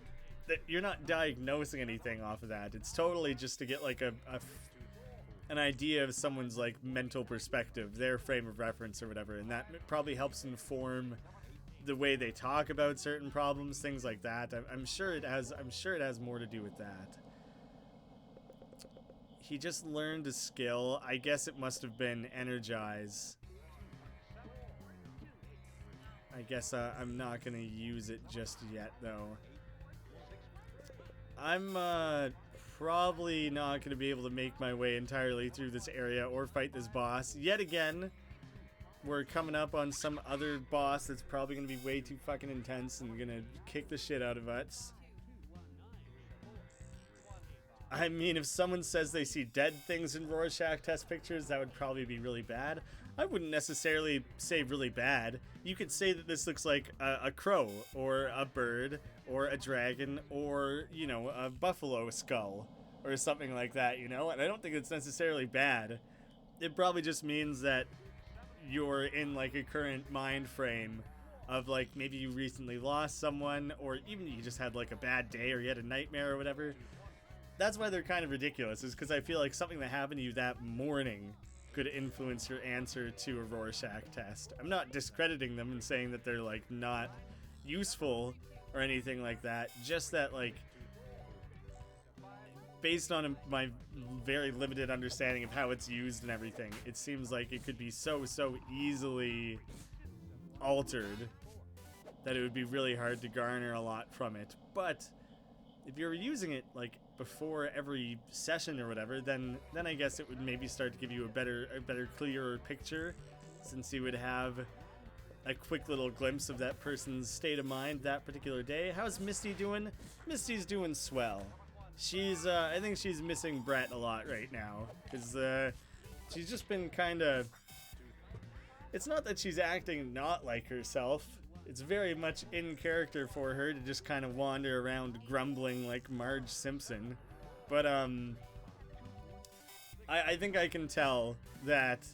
you're not diagnosing anything off of that. It's totally just to get like an idea of someone's like mental perspective, their frame of reference or whatever, and that probably helps inform the way they talk about certain problems, things like that. I'm sure it has more to do with that. He just learned a skill. I guess it must have been energize. I guess I'm not gonna use it just yet though. I'm probably not gonna be able to make my way entirely through this area or fight this boss yet again. We're coming up on some other boss that's probably gonna be way too fucking intense and gonna kick the shit out of us. I mean, if someone says they see dead things in Rorschach test pictures, that would probably be really bad. I wouldn't necessarily say really bad. You could say that this looks like a crow, or a bird, or a dragon, or, you know, a buffalo skull, or something like that, you know? And I don't think it's necessarily bad. It probably just means that you're in, like, a current mind frame of, like, maybe you recently lost someone, or even you just had, like, a bad day, or you had a nightmare or whatever. That's why they're kind of ridiculous, is because I feel like something that happened to you that morning could influence your answer to a Rorschach test. I'm not discrediting them and saying that they're, like, not useful or anything like that. Just that, like, based on my very limited understanding of how it's used and everything, it seems like it could be so easily altered that it would be really hard to garner a lot from it. But if you're using it, like, before every session or whatever, then I guess it would maybe start to give you a better, clearer picture, since you would have a quick little glimpse of that person's state of mind that particular day. How's Misty doing? Misty's doing swell. She's, I think she's missing Brett a lot right now, because she's just been kind of... It's not that she's acting not like herself. It's very much in character for her to just kind of wander around grumbling like Marge Simpson. But, I think I can tell that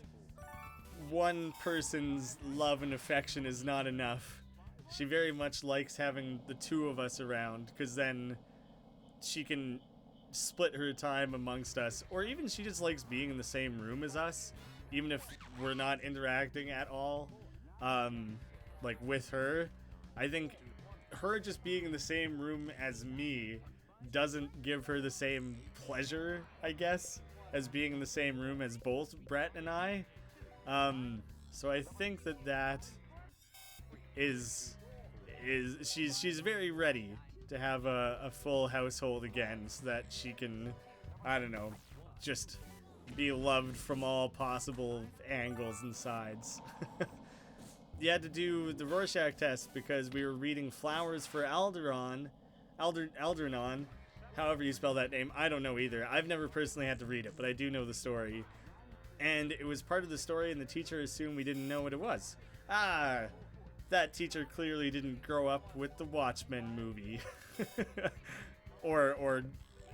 one person's love and affection is not enough. She very much likes having the two of us around, because then she can split her time amongst us. Or even she just likes being in the same room as us, even if we're not interacting at all. Like, with her, I think her just being in the same room as me doesn't give her the same pleasure, I guess. as being in the same room as both Brett and I. So I think that is she's very ready to have a full household again, so that she can, I don't know, just be loved from all possible angles and sides. You had to do the Rorschach test because we were reading Flowers for Algernon, however you spell that name. I don't know either. I've never personally had to read it, but I do know the story. And it was part of the story, and the teacher assumed we didn't know what it was. Ah, that teacher clearly didn't grow up with the Watchmen movie. or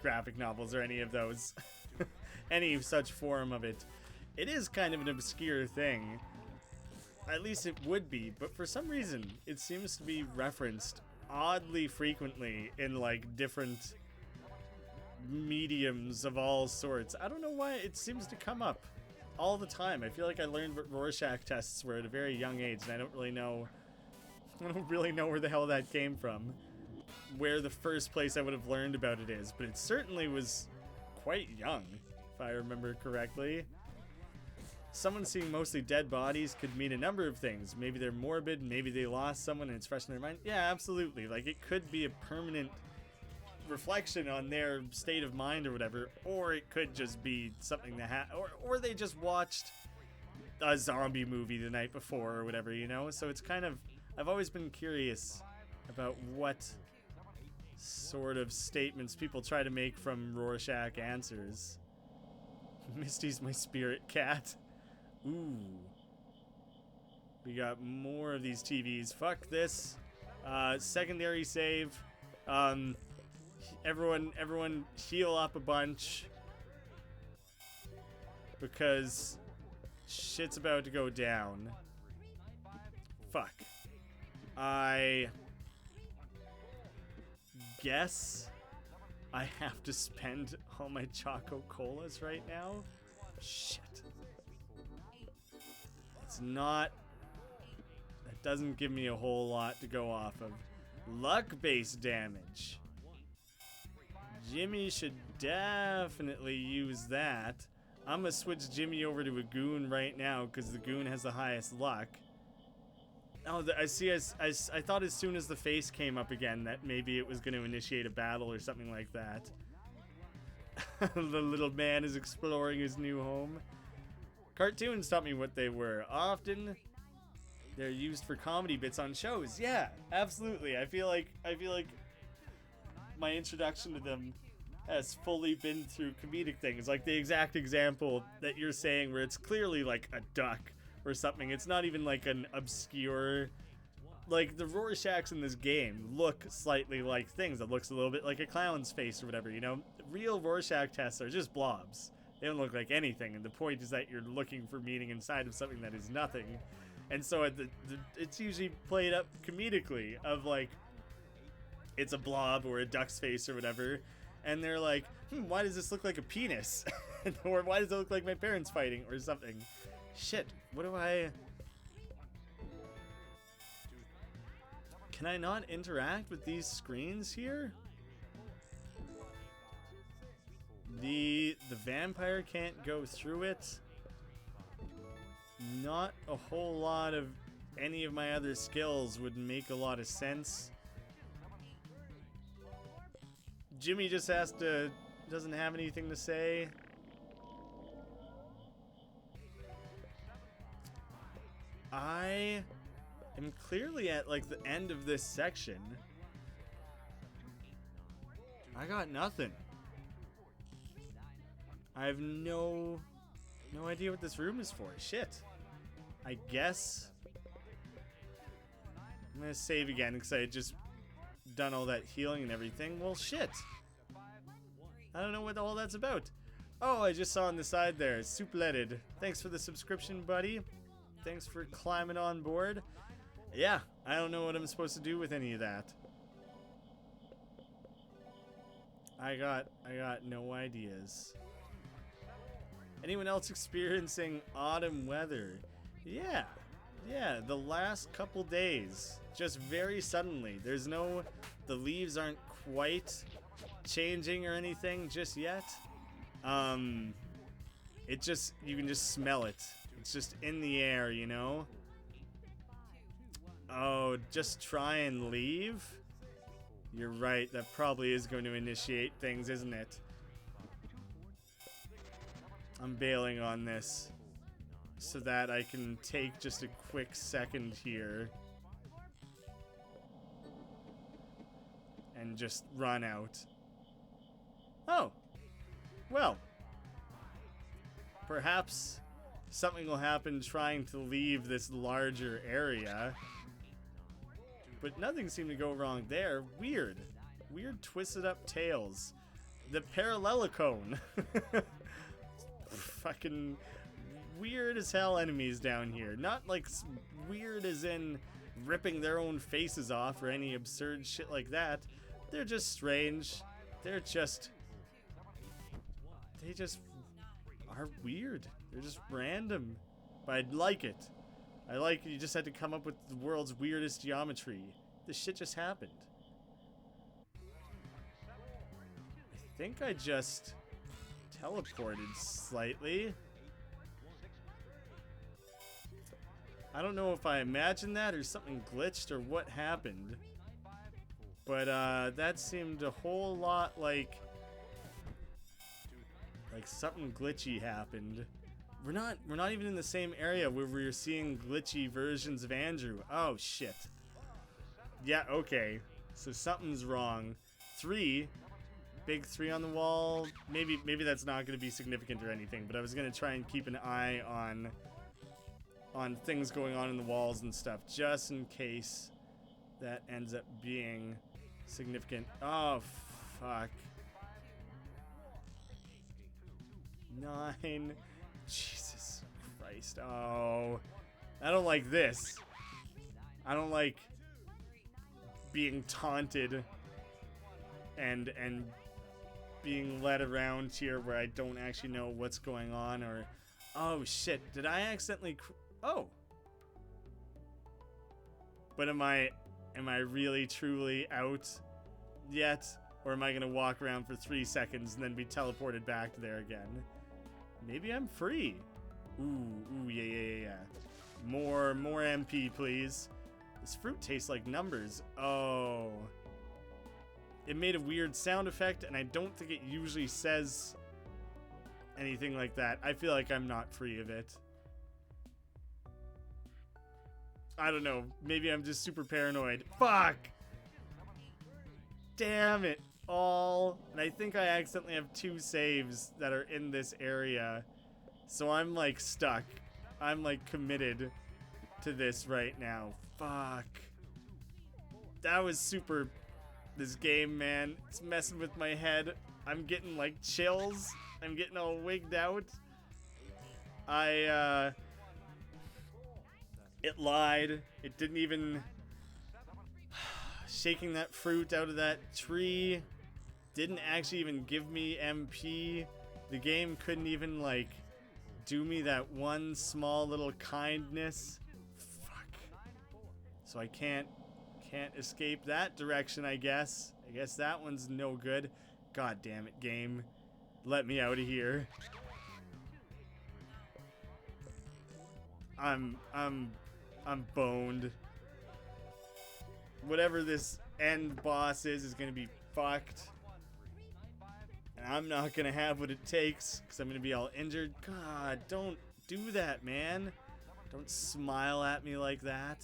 graphic novels or any of those. Any such form of it. It is kind of an obscure thing. At least it would be, but for some reason it seems to be referenced oddly frequently in like different mediums of all sorts. I don't know why it seems to come up all the time. I feel like I learned what Rorschach tests were at a very young age, and I don't really know where the hell that came from, where the first place I would have learned about it is, but it certainly was quite young, if I remember correctly. Someone seeing mostly dead bodies could mean a number of things. Maybe they're morbid, maybe they lost someone and it's fresh in their mind. Yeah, absolutely. Like, it could be a permanent reflection on their state of mind or whatever, or it could just be something that or they just watched a zombie movie the night before or whatever, you know? So it's kind of, I've always been curious about what sort of statements people try to make from Rorschach answers. Misty's my spirit cat. Ooh. We got more of these TVs. Fuck this. Secondary save. Everyone heal up a bunch. Because shit's about to go down. Fuck. I guess I have to spend all my Choco Colas right now. Shit. It's not... That doesn't give me a whole lot to go off of. Luck-based damage. Jimmy should definitely use that. I'm gonna switch Jimmy over to a goon right now because the goon has the highest luck. Oh, I see. I thought as soon as the face came up again that maybe it was going to initiate a battle or something like that. The little man is exploring his new home. Cartoons taught me what they were. Often, they're used for comedy bits on shows. Yeah, absolutely. I feel like my introduction to them has fully been through comedic things. Like the exact example that you're saying where it's clearly like a duck or something. It's not even like an obscure... Like, the Rorschachs in this game look slightly like things. It looks a little bit like a clown's face or whatever, you know? Real Rorschach tests are just blobs. They don't look like anything, and the point is that you're looking for meaning inside of something that is nothing. And so it's usually played up comedically of, like, it's a blob or a duck's face or whatever, and they're like, why does this look like a penis? Or why does it look like my parents fighting or something? Shit, what do I... Can I not interact with these screens here? The vampire can't go through it. Not a whole lot of any of my other skills would make a lot of sense. Jimmy just doesn't have anything to say. I am clearly at like the end of this section. I got nothing. I have no idea what this room is for. Shit. I guess I'm gonna save again because I had just done all that healing and everything. Well, shit. I don't know what all that's about. Oh, I just saw on the side there. Soupletted. Thanks for the subscription, buddy. Thanks for climbing on board. Yeah, I don't know what I'm supposed to do with any of that. I got no ideas. Anyone else experiencing autumn weather? Yeah, the last couple days, just very suddenly. The leaves aren't quite changing or anything just yet. It just, you can just smell it. It's just in the air, you know? Oh, just try and leave? You're right, that probably is going to initiate things, isn't it? I'm bailing on this so that I can take just a quick second here and just run out. Oh, well, perhaps something will happen trying to leave this larger area, but nothing seemed to go wrong there. Weird twisted up tails. The parallelocone. Fucking weird as hell enemies down here. Not like weird as in ripping their own faces off or any absurd shit like that. They're just strange. They just are weird. They're just random. But I like it. I like it. You just had to come up with the world's weirdest geometry. This shit just happened. I think I just teleported slightly. I don't know if I imagined that or something glitched or what happened. But that seemed a whole lot like something glitchy happened. We're not even in the same area where we're seeing glitchy versions of Andrew. Oh shit. Yeah, okay. So something's wrong. 3. Big 3 on the wall. Maybe that's not going to be significant or anything, but I was going to try and keep an eye on things going on in the walls and stuff, just in case that ends up being significant. Oh, fuck. 9. Jesus Christ. Oh. I don't like this. I don't like being taunted and being led around here where I don't actually know what's going on, or oh shit, did I accidentally oh. But am I really truly out yet, or am I gonna walk around for 3 seconds and then be teleported back there again? Maybe I'm free. Ooh, yeah. More MP, please. This fruit tastes like numbers. Oh. It made a weird sound effect, and I don't think it usually says anything like that. I feel like I'm not free of it. I don't know. Maybe I'm just super paranoid. Fuck! Damn it. And I think I accidentally have 2 saves that are in this area. So I'm like stuck. I'm like committed to this right now. Fuck. That was super... This game, man, it's messing with my head. I'm getting like chills. I'm getting all wigged out. It lied. It didn't even... Shaking that fruit out of that tree didn't actually even give me MP. The game couldn't even like do me that one small little kindness. Fuck. So I can't escape that direction, I guess. I guess that one's no good. God damn it, game. Let me out of here. I'm boned. Whatever this end boss is gonna be fucked. And I'm not gonna have what it takes, because I'm gonna be all injured. God, don't do that, man. Don't smile at me like that.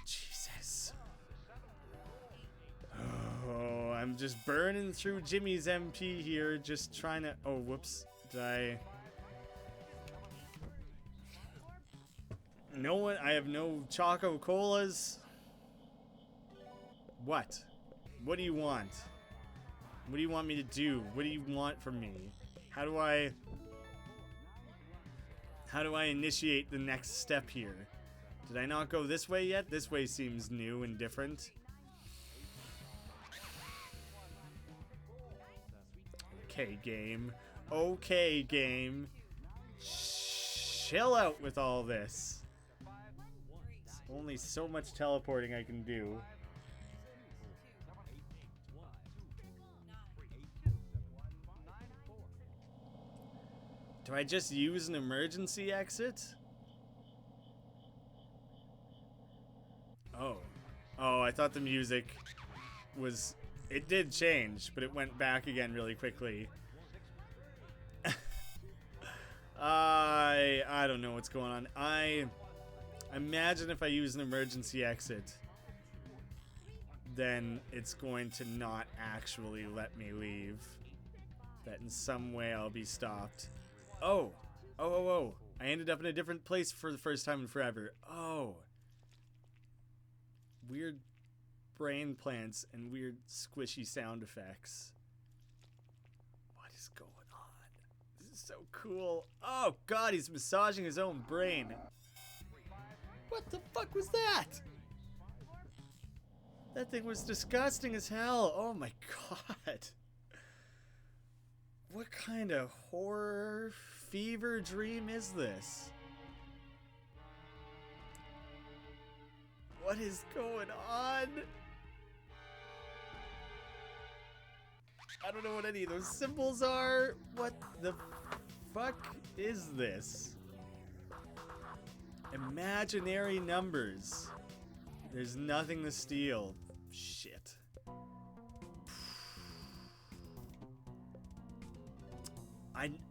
Jesus. Oh, I'm just burning through Jimmy's MP here, just trying to... Oh, whoops. Did I... No one... I have no Choco Colas. What? What do you want? What do you want me to do? What do you want from me? How do I initiate the next step here? Did I not go this way yet? This way seems new and different. Okay, game. Okay, game. Chill out with all this. There's only so much teleporting I can do. Do I just use an emergency exit? Oh. Oh, I thought the music was... It did change, but it went back again really quickly. I don't know what's going on. I imagine if I use an emergency exit, then it's going to not actually let me leave. That in some way I'll be stopped. Oh. Oh. I ended up in a different place for the first time in forever. Oh. Weird brain plants and weird squishy sound effects. What is going on? This is so cool. Oh god, he's massaging his own brain. What the fuck was that? That thing was disgusting as hell. Oh my god. What kind of horror fever dream is this? What is going on? I don't know what any of those symbols are. What the fuck is this? Imaginary numbers. There's nothing to steal. Shit.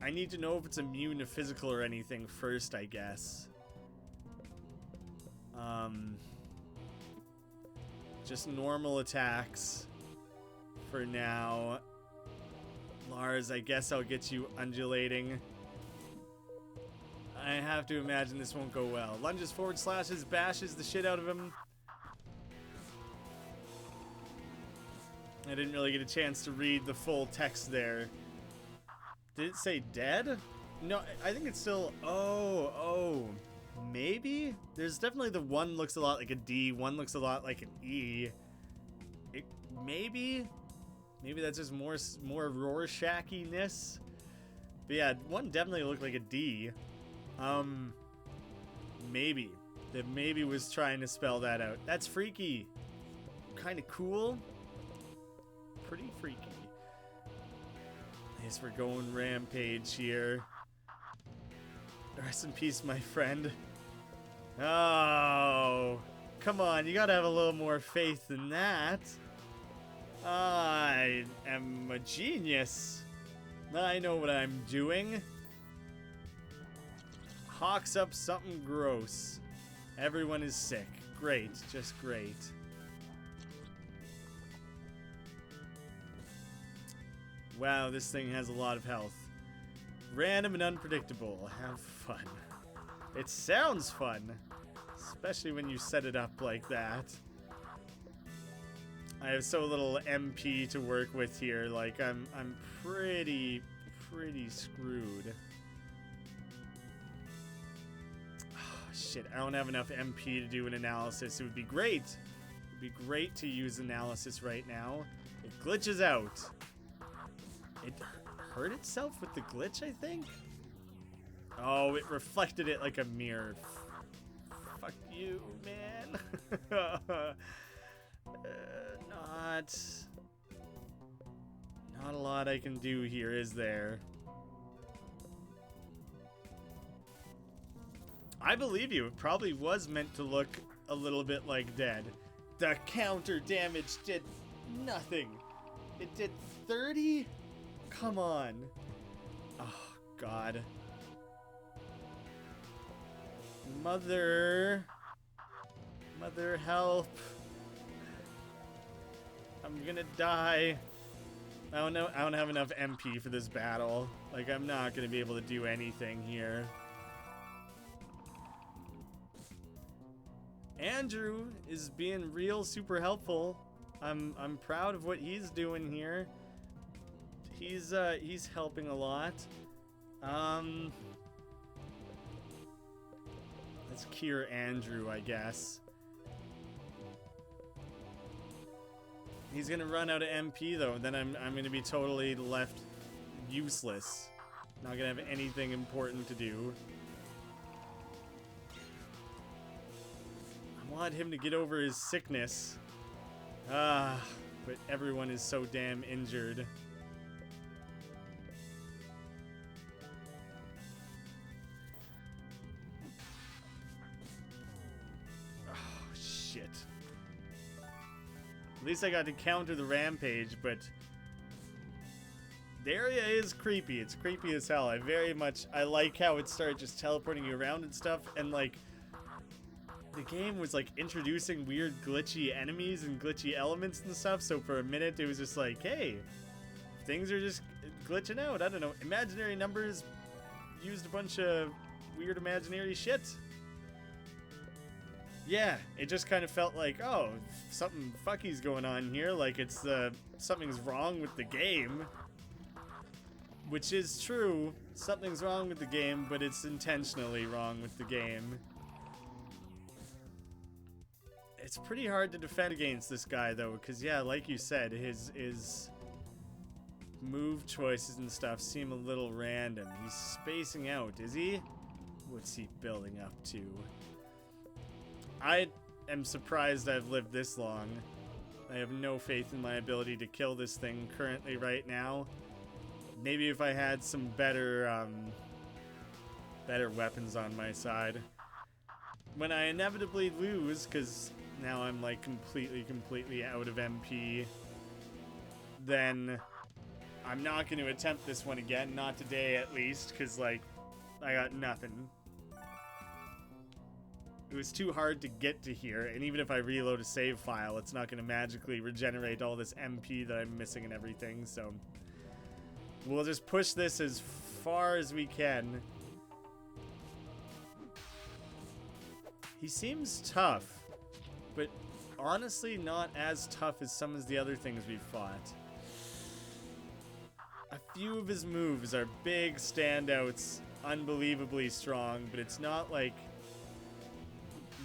I need to know if it's immune to physical or anything first, I guess. Just normal attacks for now. Lars, I guess I'll get you undulating. I have to imagine this won't go well. Lunges, forward slashes, bashes the shit out of him. I didn't really get a chance to read the full text there. Did it say dead? No, I think it's still... Oh. Maybe? There's definitely the one looks a lot like a D, one looks a lot like an E. Maybe that's just more Rorschach-iness. But yeah, one definitely looked like a D. Maybe. That maybe was trying to spell that out. That's freaky. Kind of cool. Pretty freaky. I guess we're going rampage here. Rest in peace, my friend. Oh, come on, you gotta have a little more faith than that. I am a genius. I know what I'm doing. Hawks up something gross. Everyone is sick. Great, just great. Wow, this thing has a lot of health. Random and unpredictable. Have fun. It sounds fun, especially when you set it up like that. I have so little MP to work with here. Like I'm pretty screwed. Oh, shit, I don't have enough MP to do an analysis. It would be great. It would be great to use analysis right now. It glitches out. It hurt itself with the glitch, I think? Oh, it reflected it like a mirror. Fuck you, man. Not a lot I can do here, is there? I believe you. It probably was meant to look a little bit like dead. The counter damage did nothing. It did 30? Come on. Oh, God. Mother, help. I'm gonna die. I don't know. I don't have enough MP for this battle. Like, I'm not gonna be able to do anything here. Andrew is being real super helpful. I'm proud of what he's doing here. He's helping a lot. Let's cure Andrew, I guess. He's gonna run out of MP though, and then I'm gonna be totally left useless. Not gonna have anything important to do. I want him to get over his sickness. But everyone is so damn injured. shit. At least I got to counter the rampage, but the area is creepy. It's creepy as hell. I like how it started just teleporting you around and stuff, and like the game was like introducing weird glitchy enemies and glitchy elements and stuff, so for a minute it was just like, hey, things are just glitching out. I don't know. Imaginary numbers used a bunch of weird imaginary shit. Yeah, it just kind of felt like, oh, something fucky's going on here. Like it's something's wrong with the game. Which is true. Something's wrong with the game, but it's intentionally wrong with the game. It's pretty hard to defend against this guy, though, because, yeah, like you said, his move choices and stuff seem a little random. He's spacing out, is he? What's he building up to? I am surprised I've lived this long. I have no faith in my ability to kill this thing currently right now. Maybe if I had some better weapons on my side. When I inevitably lose, because now I'm like completely out of MP, then I'm not going to attempt this one again. Not today, at least, because like I got nothing. It was too hard to get to here, and even if I reload a save file, it's not going to magically regenerate all this MP that I'm missing and everything, so we'll just push this as far as we can. He seems tough, but honestly not as tough as some of the other things we've fought. A few of his moves are big standouts, unbelievably strong, but it's not like...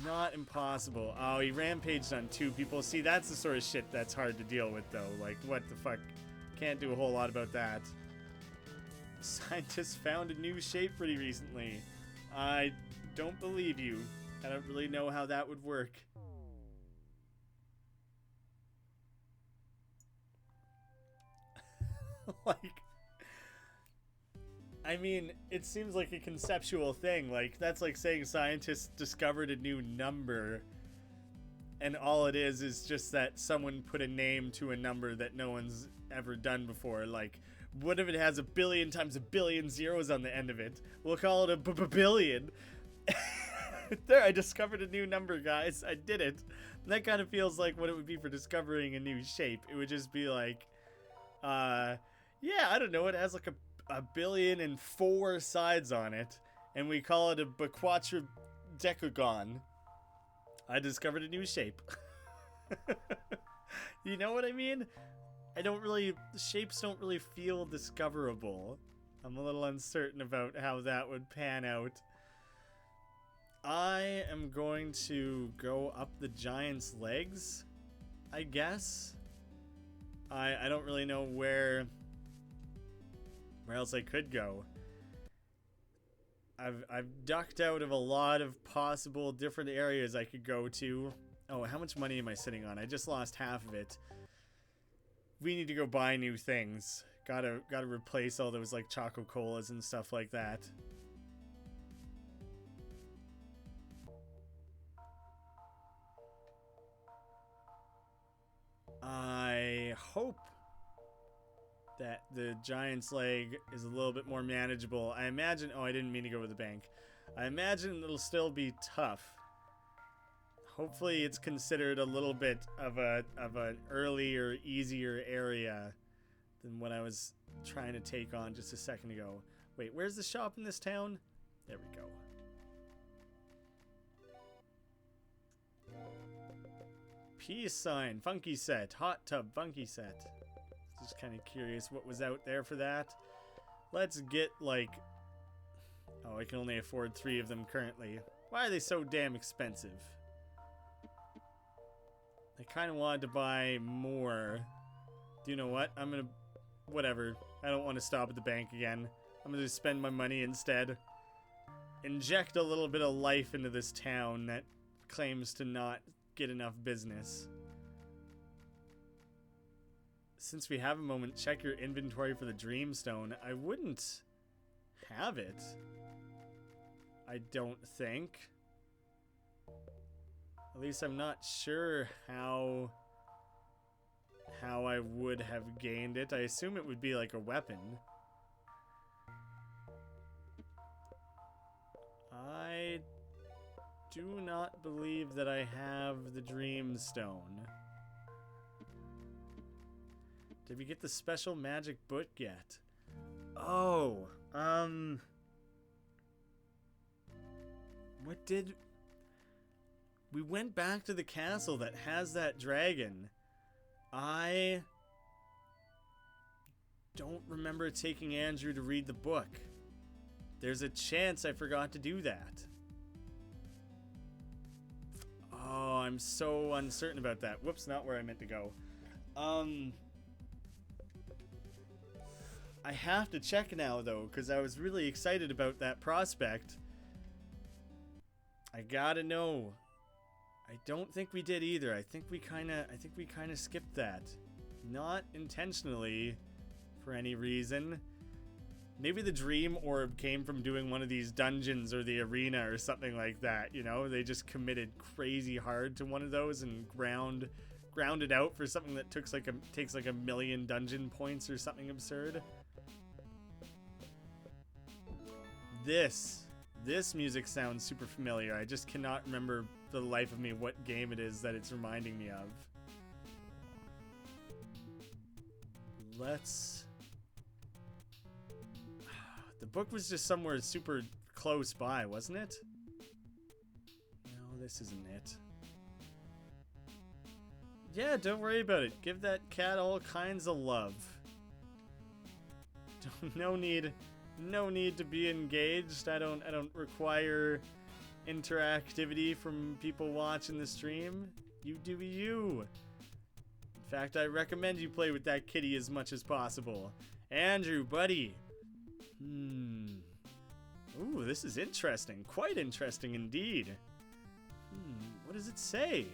not impossible. Oh, he rampaged on 2 people. See, that's the sort of shit that's hard to deal with, though. Like, what the fuck? Can't do a whole lot about that. Scientists found a new shape pretty recently. I don't believe you. I don't really know how that would work. Like, I mean, it seems like a conceptual thing. Like, that's like saying scientists discovered a new number, and all it is just that someone put a name to a number that no one's ever done before. Like, what if it has 1 billion times 1 billion zeros on the end of it? We'll call it a billion. There, I discovered a new number, guys. I did it. And that kind of feels like what it would be for discovering a new shape. It would just be like, yeah, I don't know. It has like a 1,000,000,004 sides on it, and we call it a quadridecagon. I discovered a new shape. You know what I mean? Shapes don't really feel discoverable. I'm a little uncertain about how that would pan out. I am going to go up the giant's legs, I guess. I don't really know where else I could go. I've ducked out of a lot of possible different areas I could go to. Oh, how much money am I sitting on? I just lost half of it. We need to go buy new things. Gotta replace all those like Choco Colas and stuff like that. I hope that the giant's leg is a little bit more manageable. I imagine... oh, I didn't mean to go with the bank. I imagine it'll still be tough. Hopefully it's considered a little bit of an earlier, easier area than what I was trying to take on just a second ago. Wait, where's the shop in this town? There we go. Peace sign, funky set, hot tub, funky set. Just kind of curious what was out there for that. Let's get like... oh, I can only afford 3 of them currently. Why are they so damn expensive? I kind of wanted to buy more. Do you know what? I'm gonna... whatever. I don't want to stop at the bank again. I'm gonna spend my money instead. Inject a little bit of life into this town that claims to not get enough business. Since we have a moment, check your inventory for the Dreamstone. I wouldn't have it. I don't think. At least I'm not sure how I would have gained it. I assume it would be like a weapon. I do not believe that I have the Dream Stone. Did we get the special magic book yet? Oh, what did... We went back to the castle that has that dragon. I don't remember taking Andrew to read the book. There's a chance I forgot to do that. Oh, I'm so uncertain about that. Whoops, not where I meant to go. I have to check now, though, because I was really excited about that prospect. I gotta know. I don't think we did either. I think we kind of skipped that. Not intentionally, for any reason. Maybe the dream orb came from doing one of these dungeons or the arena or something like that, you know? They just committed crazy hard to one of those and ground it out for something that takes like a million dungeon points or something absurd. This music sounds super familiar. I just cannot remember for the life of me what game it is that it's reminding me of. The book was just somewhere super close by, wasn't it? No, this isn't it. Yeah, don't worry about it. Give that cat all kinds of love. No need to be engaged. I don't require interactivity from people watching the stream. You do you. In fact, I recommend you play with that kitty as much as possible. Andrew, buddy. Ooh, this is interesting. Quite interesting indeed. What does it say?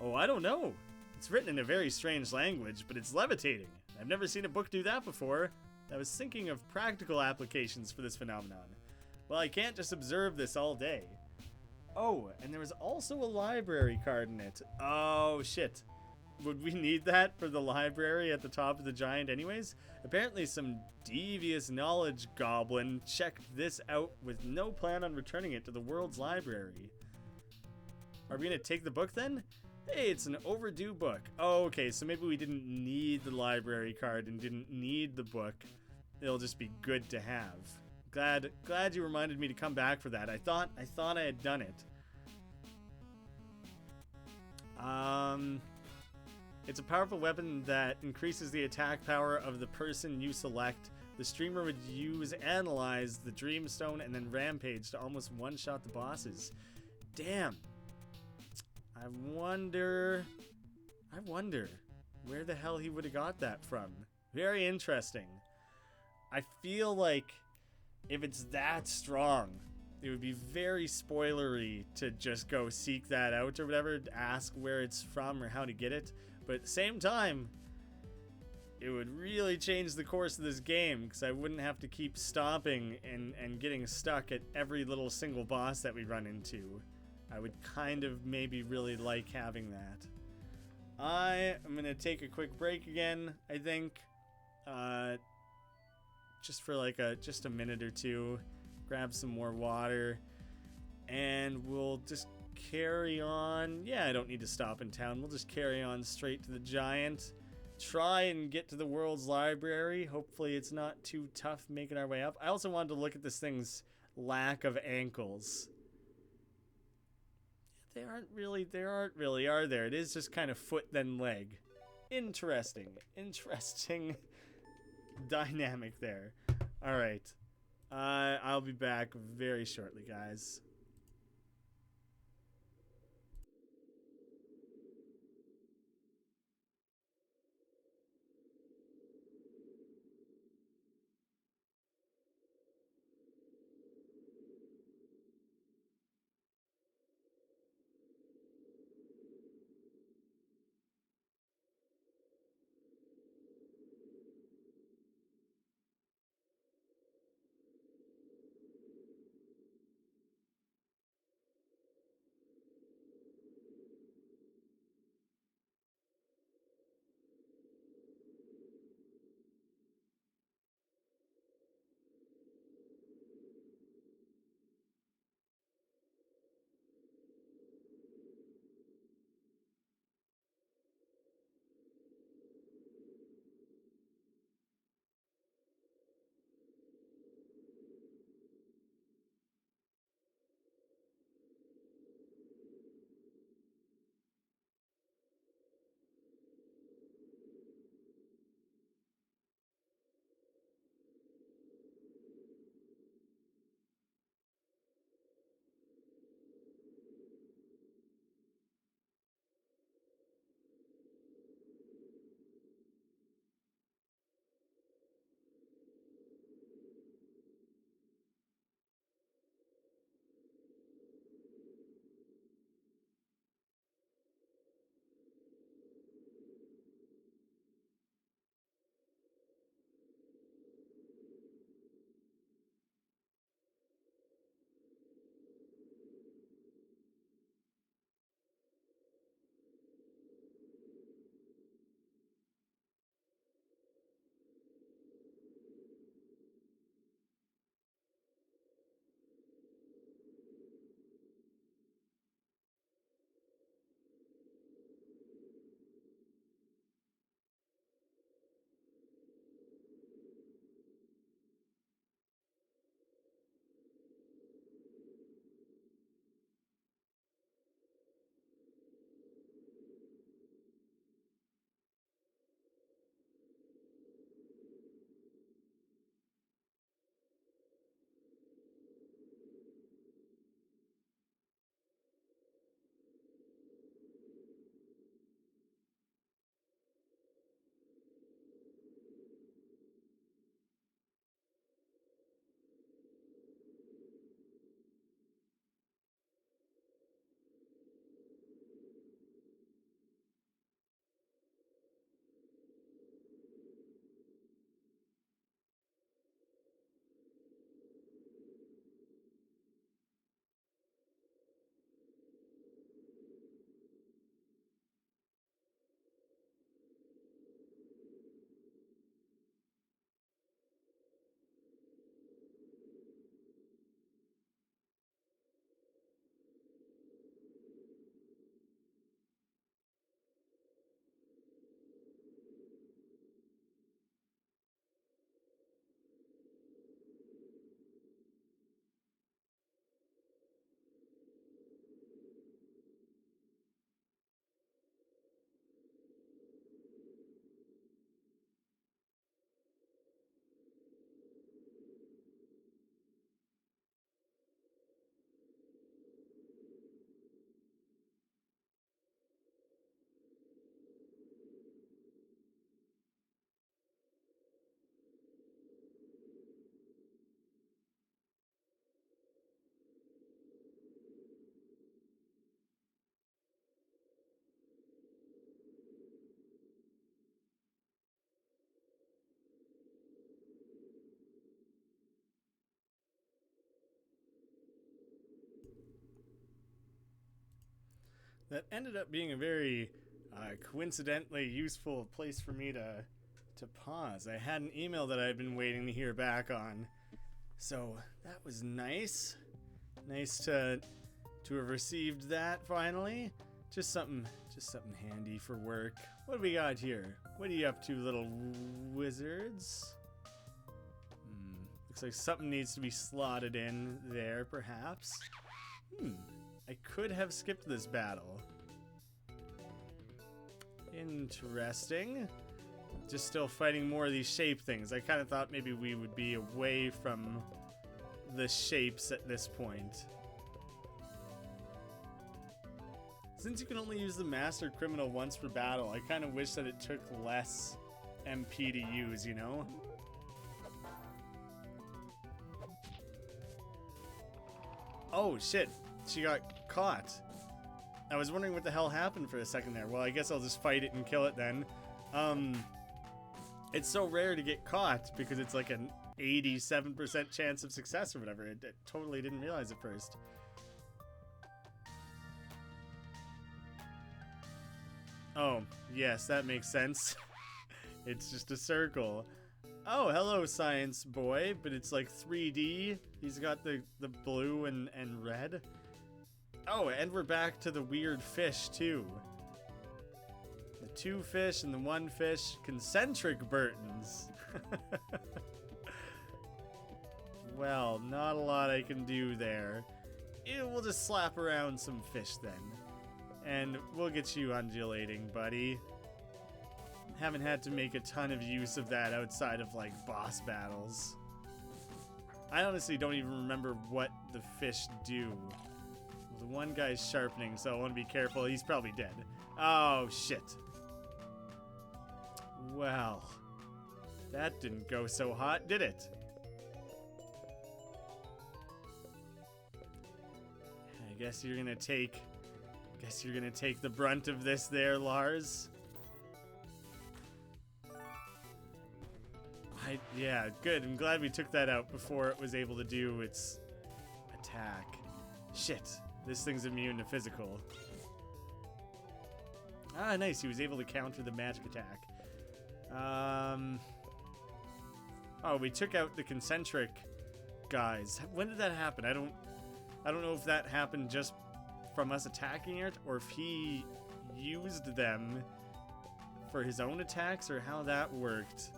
Oh, I don't know. It's written in a very strange language, but it's levitating. I've never seen a book do that before. I was thinking of practical applications for this phenomenon. Well, I can't just observe this all day. Oh, and there was also a library card in it. Oh, shit. Would we need that for the library at the top of the giant anyways? Apparently some devious knowledge goblin checked this out with no plan on returning it to the world's library. Are we gonna take the book then? Hey, it's an overdue book. Oh, okay, so maybe we didn't need the library card and didn't need the book. It'll just be good to have. Glad you reminded me to come back for that. I thought I had done it. It's a powerful weapon that increases the attack power of the person you select. The streamer would analyze the Dreamstone and then rampage to almost one-shot the bosses. Damn. I wonder where the hell he would have got that from. Very interesting. I feel like if it's that strong, it would be very spoilery to just go seek that out or whatever, ask where it's from or how to get it. But at the same time, it would really change the course of this game because I wouldn't have to keep stopping and getting stuck at every little single boss that we run into. I would kind of maybe really like having that. I am going to take a quick break again, I think. Just for like just a minute or two. Grab some more water. And we'll just carry on. Yeah, I don't need to stop in town. We'll just carry on straight to the giant. Try and get to the world's library. Hopefully it's not too tough making our way up. I also wanted to look at this thing's lack of ankles. They aren't really, are there? It is just kind of foot then leg. Interesting dynamic there. All right. I'll be back very shortly, guys. That ended up being a very coincidentally useful place for me to pause. I had an email that I'd been waiting to hear back on. So that was nice. Nice to have received that finally. Just something handy for work. What do we got here? What are you up to, little wizards? Looks like something needs to be slotted in there, perhaps. I could have skipped this battle. Interesting. Just still fighting more of these shape things. I kind of thought maybe we would be away from the shapes at this point. Since you can only use the Master Criminal once per battle, I kind of wish that it took less MP to use, you know? Oh, shit. She got caught. I was wondering what the hell happened for a second there. Well, I guess I'll just fight it and kill it then. It's so rare to get caught because it's like an 87% chance of success or whatever. I totally didn't realize at first. Oh, yes, that makes sense. It's just a circle. Oh, hello, science boy, but it's like 3D. He's got the blue and red. Oh, and we're back to the weird fish, too. The 2 fish and the 1 fish. Concentric Burtons. Well, not a lot I can do there. We'll just slap around some fish then. And we'll get you undulating, buddy. Haven't had to make a ton of use of that outside of, like, boss battles. I honestly don't even remember what the fish do. The one guy's sharpening, so I want to be careful. He's probably dead. Oh, shit. Well, that didn't go so hot, did it? I guess you're gonna take the brunt of this there, Lars. Yeah, good. I'm glad we took that out before it was able to do its attack. Shit. This thing's immune to physical. Ah, nice. He was able to counter the magic attack. Oh, we took out the concentric guys. When did that happen? I don't know if that happened just from us attacking it or if he used them for his own attacks or how that worked.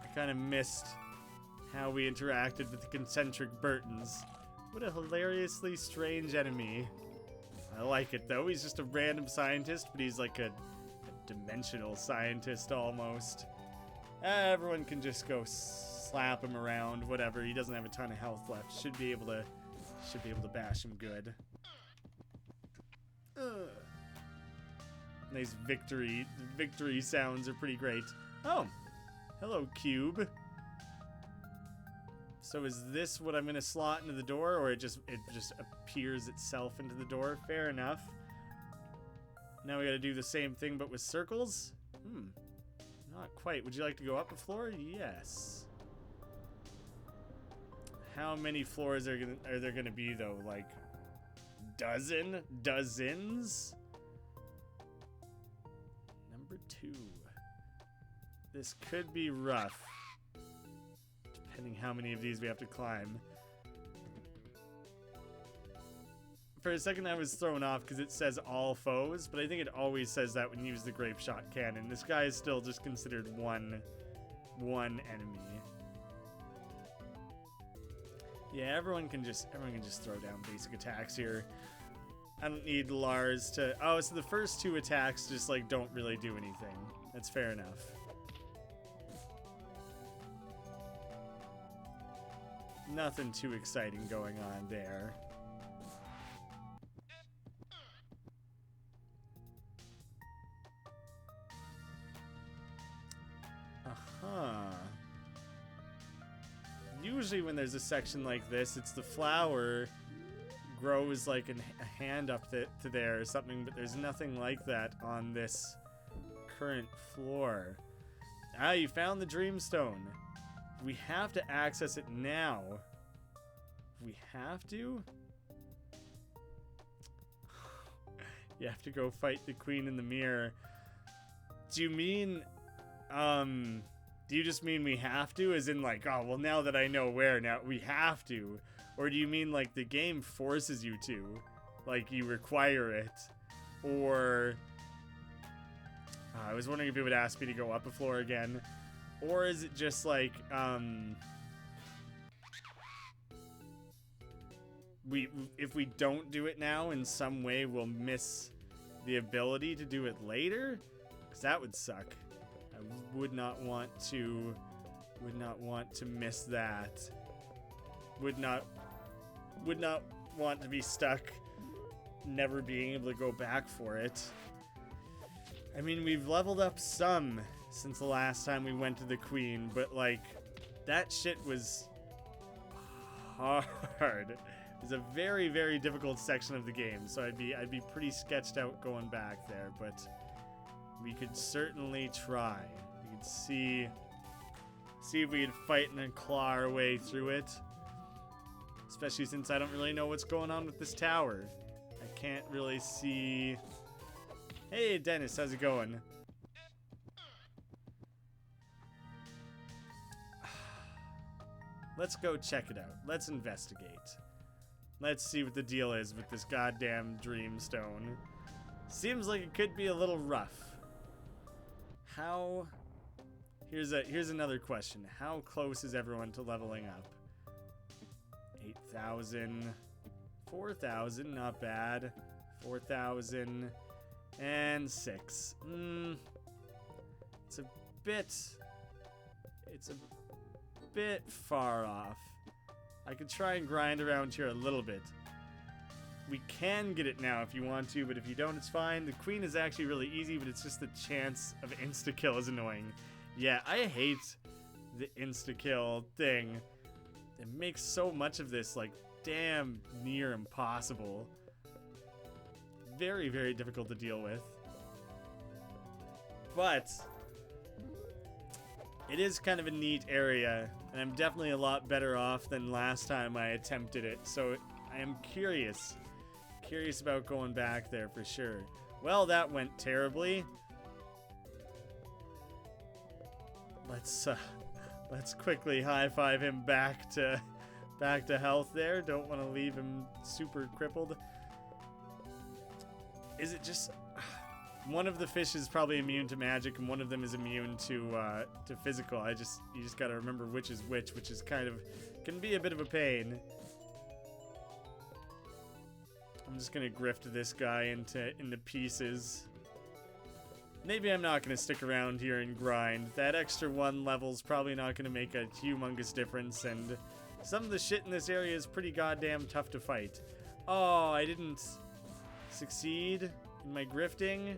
I kind of missed how we interacted with the concentric Burtons. What a hilariously strange enemy. I like it though. He's just a random scientist, but he's like a dimensional scientist almost. Everyone can just go slap him around, whatever. He doesn't have a ton of health left. Should be able to bash him good. Nice victory. The victory sounds are pretty great. Oh, hello, cube. So is this what I'm gonna slot into the door, or it just appears itself into the door? Fair enough. Now we gotta do the same thing but with circles? Not quite. Would you like to go up a floor? Yes. How many floors are there gonna be though? Like dozens? Number 2. This could be rough. Depending how many of these we have to climb. For a second I was thrown off because it says all foes, but I think it always says that when you use the grape shot cannon. This guy is still just considered one enemy. Yeah, everyone can just throw down basic attacks here. I don't need Lars to... Oh, so the first 2 attacks just like don't really do anything. That's fair enough. Nothing too exciting going on there. Usually when there's a section like this, it's the flower grows like a hand up to there or something, but there's nothing like that on this current floor. Ah, you found the Dreamstone. We have to access it now. We have to? You have to go fight the queen in the mirror. Do you mean, do you just mean we have to? As in like, oh, well, now that I know where, now we have to. Or do you mean like the game forces you to? Like you require it? Or, I was wondering if it would ask me to go up a floor again. Or is it just like, if we don't do it now, in some way we'll miss the ability to do it later? Because that would suck. I would not want to miss that. Would not want to be stuck never being able to go back for it. I mean, we've leveled up some since the last time we went to the queen, but like that shit was hard. It was a very, very difficult section of the game, so I'd be pretty sketched out going back there, but we could certainly try. We could see if we could fight and claw our way through it. Especially since I don't really know what's going on with this tower. I can't really see... Hey, Dennis, how's it going? Let's go check it out. Let's investigate. Let's see what the deal is with this goddamn Dreamstone. Seems like it could be a little rough. How... Here's another question. How close is everyone to leveling up? 8,000. 4,000, not bad. 4,000. And 6. It's a bit far off. I could try and grind around here a little bit. We can get it now if you want to, but if you don't, it's fine. The queen is actually really easy, but it's just the chance of insta-kill is annoying. Yeah, I hate the insta-kill thing. It makes so much of this, like, damn near impossible. Very, very difficult to deal with. But it is kind of a neat area, and I'm definitely a lot better off than last time I attempted it, so I am curious about going back there for sure. Well, that went terribly. Let's quickly high-five him back to health there. Don't want to leave him super crippled. Is it just... One of the fish is probably immune to magic, and one of them is immune to physical. You just gotta remember which is which is kind of... can be a bit of a pain. I'm just gonna grift this guy into pieces. Maybe I'm not gonna stick around here and grind. That extra 1 level's probably not gonna make a humongous difference, and some of the shit in this area is pretty goddamn tough to fight. Oh, I didn't succeed in my grifting.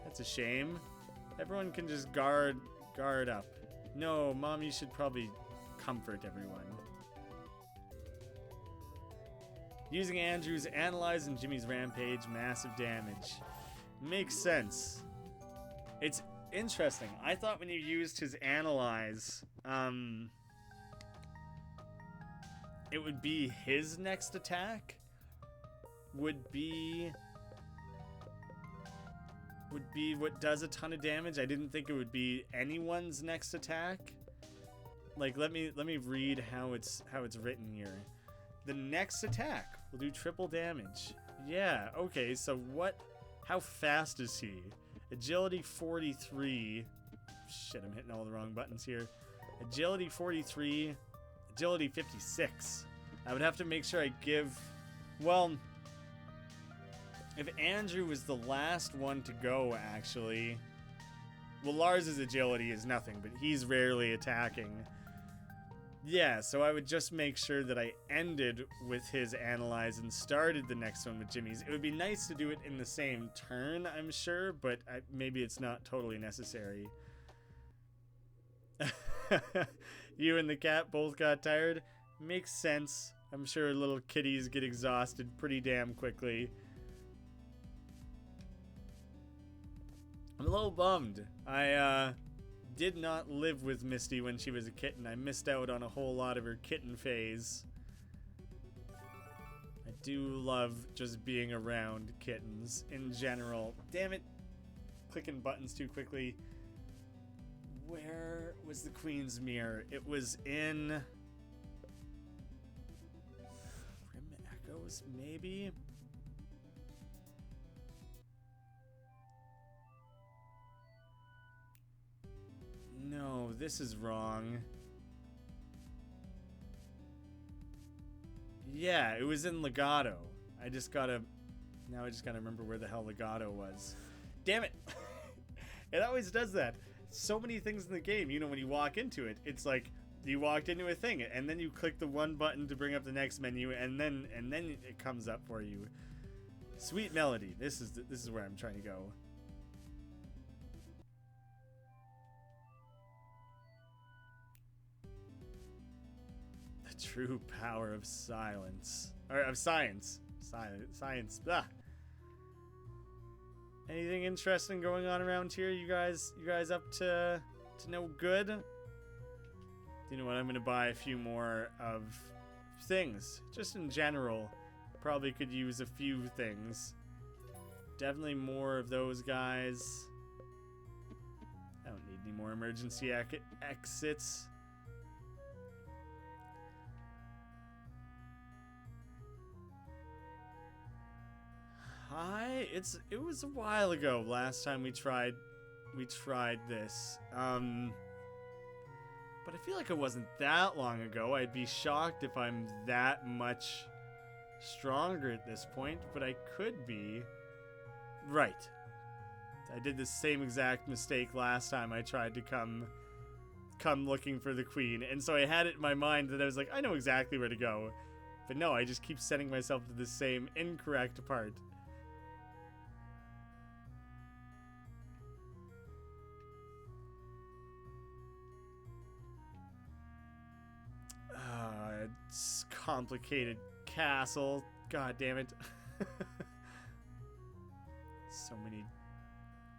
That's a shame. Everyone can just guard up. No, Mom, you should probably comfort everyone. Using Andrew's Analyze and Jimmy's Rampage, massive damage. Makes sense. It's interesting. I thought when you used his Analyze, it would be his next attack would be what does a ton of damage. I didn't think it would be anyone's next attack. Like, let me read how it's written here. The next attack will do triple damage. Yeah, okay, so how fast is he? Agility 43. Shit, I'm hitting all the wrong buttons here. Agility 43, agility 56. I would have to make sure I give... Well, if Andrew was the last one to go, actually... Well, Lars's agility is nothing, but he's rarely attacking. Yeah, so I would just make sure that I ended with his Analyze and started the next one with Jimmy's. It would be nice to do it in the same turn, I'm sure, but maybe it's not totally necessary. You and the cat both got tired? Makes sense. I'm sure little kitties get exhausted pretty damn quickly. I'm a little bummed. I did not live with Misty when she was a kitten. I missed out on a whole lot of her kitten phase. I do love just being around kittens in general. Damn it. Clicking buttons too quickly. Where was the Queen's Mirror? It was in Grim Echoes, maybe? No, this is wrong. Yeah, it was in Legato. Now I just gotta remember where the hell Legato was. Damn it! It always does that. So many things in the game, you know, when you walk into it, it's like you walked into a thing, and then you click the one button to bring up the next menu, and then it comes up for you. Sweet Melody. This is where I'm trying to go. The true power of silence, or of science. Science. Blah. Anything interesting going on around here? You guys up to no good? You know what? I'm gonna buy a few more of things, just in general. Probably could use a few things. Definitely more of those guys. I don't need any more emergency exits. It was a while ago last time we tried this. But I feel like it wasn't that long ago. I'd be shocked if I'm that much stronger at this point, but I could be. Right. I did the same exact mistake last time I tried to come looking for the Queen, and so I had it in my mind that I was like, I know exactly where to go. But no, I just keep sending myself to the same incorrect part. It's complicated castle. God damn it. So many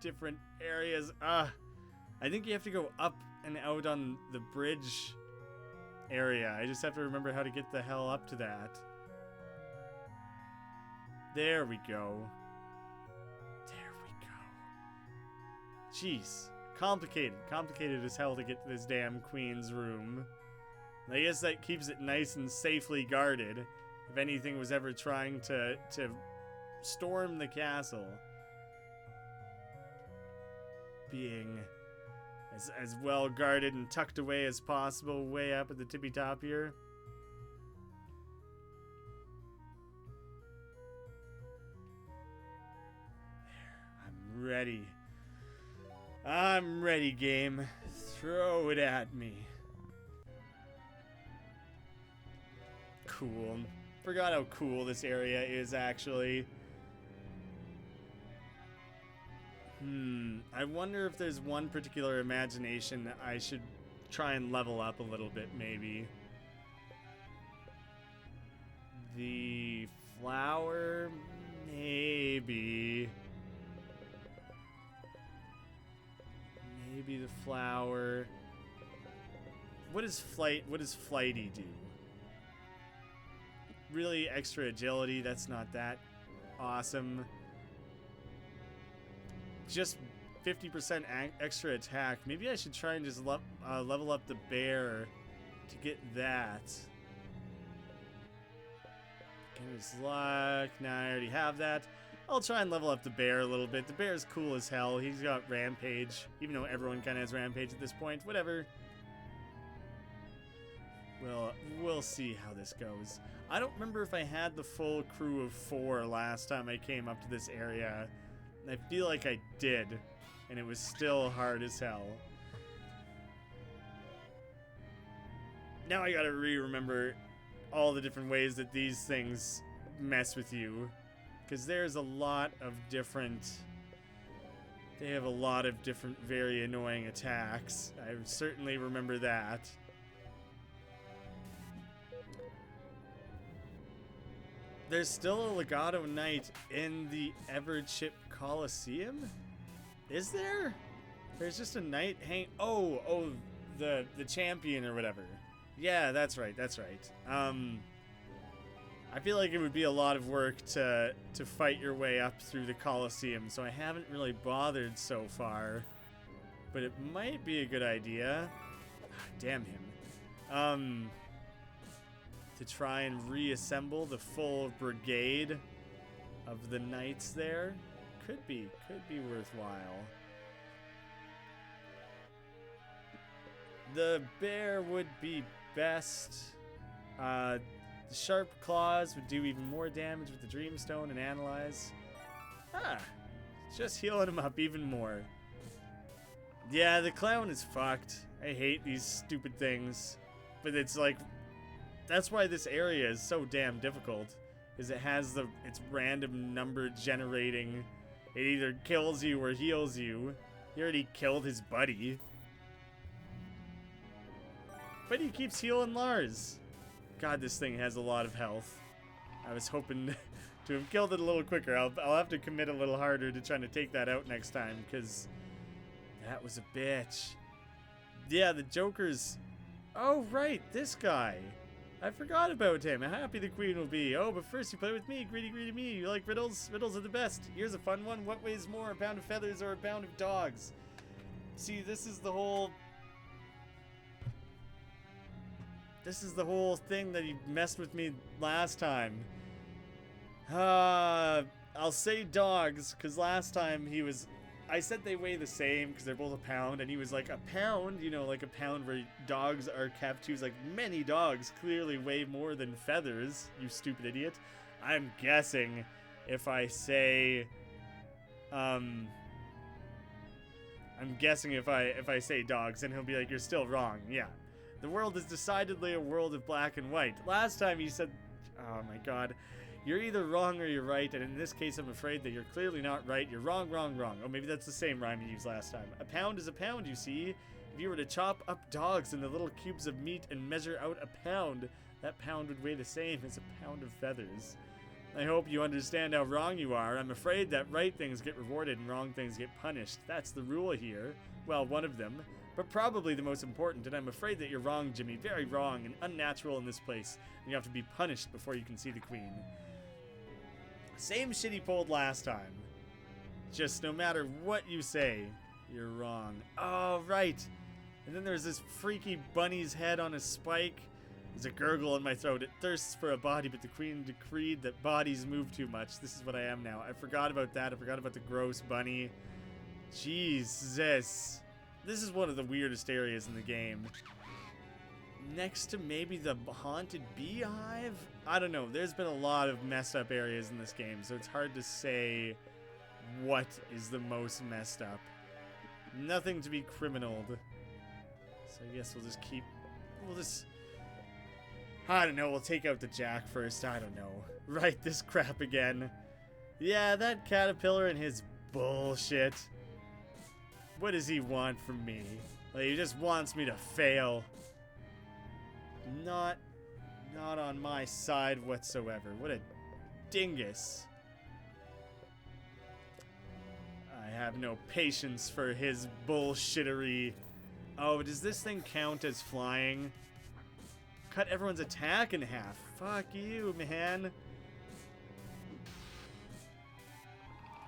different areas. I think you have to go up and out on the bridge area. I just have to remember how to get the hell up to that. There we go. There we go. Jeez. Complicated as hell to get to this damn Queen's room. I guess that keeps it nice and safely guarded if anything was ever trying to storm the castle. Being as well guarded and tucked away as possible way up at the tippy top here. There, I'm ready. I'm ready, game. Throw it at me. Cool. Forgot how cool this area is, actually. I wonder if there's one particular imagination that I should try and level up a little bit, maybe. The flower? Maybe. Maybe the flower. What does Flighty do? Really extra agility, that's not that awesome. Just 50% extra attack. Maybe I should try and just level up the bear to get that. Beginner's luck. Nah, I already have that. I'll try and level up the bear a little bit. The bear's cool as hell. He's got rampage, even though everyone kind of has rampage at this point. Whatever. Well, we'll see how this goes. I don't remember if I had the full crew of 4 last time I came up to this area. I feel like I did, and it was still hard as hell. Now I gotta remember all the different ways that these things mess with you. Because there's a lot of different... They have a lot of different very annoying attacks. I certainly remember that. There's still a Legato Knight in the Everchip Coliseum? Is there? There's just a knight Oh, the champion or whatever. Yeah, that's right. I feel like it would be a lot of work to fight your way up through the Colosseum, so I haven't really bothered so far. But it might be a good idea. Damn him. To try and reassemble the full brigade of the knights there. Could be worthwhile. The bear would be best. The sharp claws would do even more damage with the Dreamstone and Analyze. Just healing him up even more. Yeah, the clown is fucked. I hate these stupid things. But it's like, that's why this area is so damn difficult. Is it has its random number generating. It either kills you or heals you. He already killed his buddy. But he keeps healing Lars. God, this thing has a lot of health. I was hoping to have killed it a little quicker. I'll have to commit a little harder to trying to take that out next time, because that was a bitch. Yeah, the Joker's... Oh, right, this guy. I forgot about him. How happy the queen will be. Oh, but first you play with me. Greedy, greedy me. You like riddles? Riddles are the best. Here's a fun one. What weighs more, a pound of feathers or a pound of dogs? See, this is the whole thing that he messed with me last time. I'll say dogs, because last time I said they weigh the same because they're both a pound, and he was like, a pound? You know, like a pound where dogs are kept. He was like, many dogs clearly weigh more than feathers, you stupid idiot. I'm guessing if I say, if I say dogs, then he'll be like, you're still wrong. Yeah. The world is decidedly a world of black and white. Last time he said, oh my god, you're either wrong or you're right, and in this case I'm afraid that you're clearly not right. You're wrong, wrong, wrong. Oh, maybe that's the same rhyme you used last time. A pound is a pound, you see. If you were to chop up dogs into little cubes of meat and measure out a pound, that pound would weigh the same as a pound of feathers. I hope you understand how wrong you are. I'm afraid that right things get rewarded and wrong things get punished. That's the rule here. Well, one of them. But probably the most important, and I'm afraid that you're wrong, Jimmy. Very wrong and unnatural in this place. And you have to be punished before you can see the queen. Same shit he pulled last time. Just no matter what you say, you're wrong. Oh, right. And then there's this freaky bunny's head on a spike. There's a gurgle in my throat. It thirsts for a body, but the queen decreed that bodies move too much. This is what I am now. I forgot about that. I forgot about the gross bunny. Jesus. This is one of the weirdest areas in the game. Next to maybe the haunted beehive? I don't know. There's been a lot of messed up areas in this game, so it's hard to say what is the most messed up. Nothing to be criminaled. So I guess we'll just... I don't know, we'll take out the jack first. I don't know. Right, this crap again. Yeah, that caterpillar and his bullshit. What does he want from me? Like, he just wants me to fail. Not on my side whatsoever. What a dingus. I have no patience for his bullshittery. Oh, does this thing count as flying? Cut everyone's attack in half. Fuck you, man.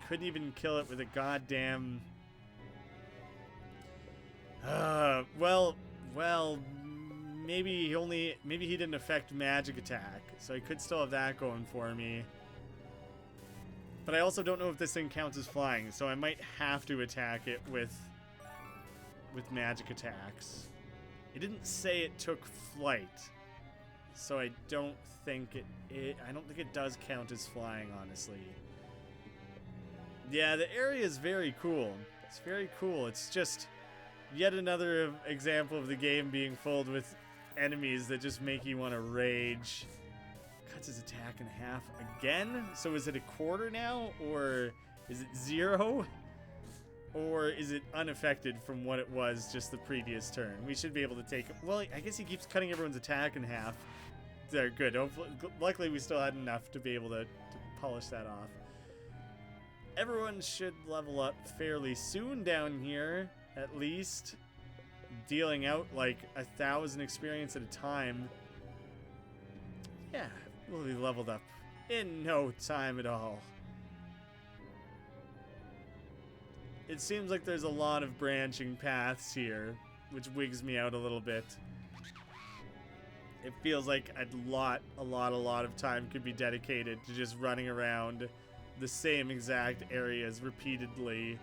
Couldn't even kill it with a goddamn... well, maybe he didn't affect magic attack, so I could still have that going for me. But I also don't know if this thing counts as flying, so I might have to attack it with magic attacks. It didn't say it took flight, so I don't think it does count as flying, honestly. Yeah, the area is very cool. It's very cool. It's just yet another example of the game being filled with enemies that just make you want to rage. Cuts his attack in half again? So is it a quarter now? Or is it 0? Or is it unaffected from what it was just the previous turn? We should be able to take... Well, I guess he keeps cutting everyone's attack in half. They're good. Hopefully, luckily, we still had enough to be able to polish that off. Everyone should level up fairly soon down here, at least. Dealing out like 1,000 experience at a time. Yeah, We'll be leveled up in no time at all. It seems like there's a lot of branching paths here, which wigs me out a little bit. It feels like a lot of time could be dedicated to just running around the same exact areas repeatedly,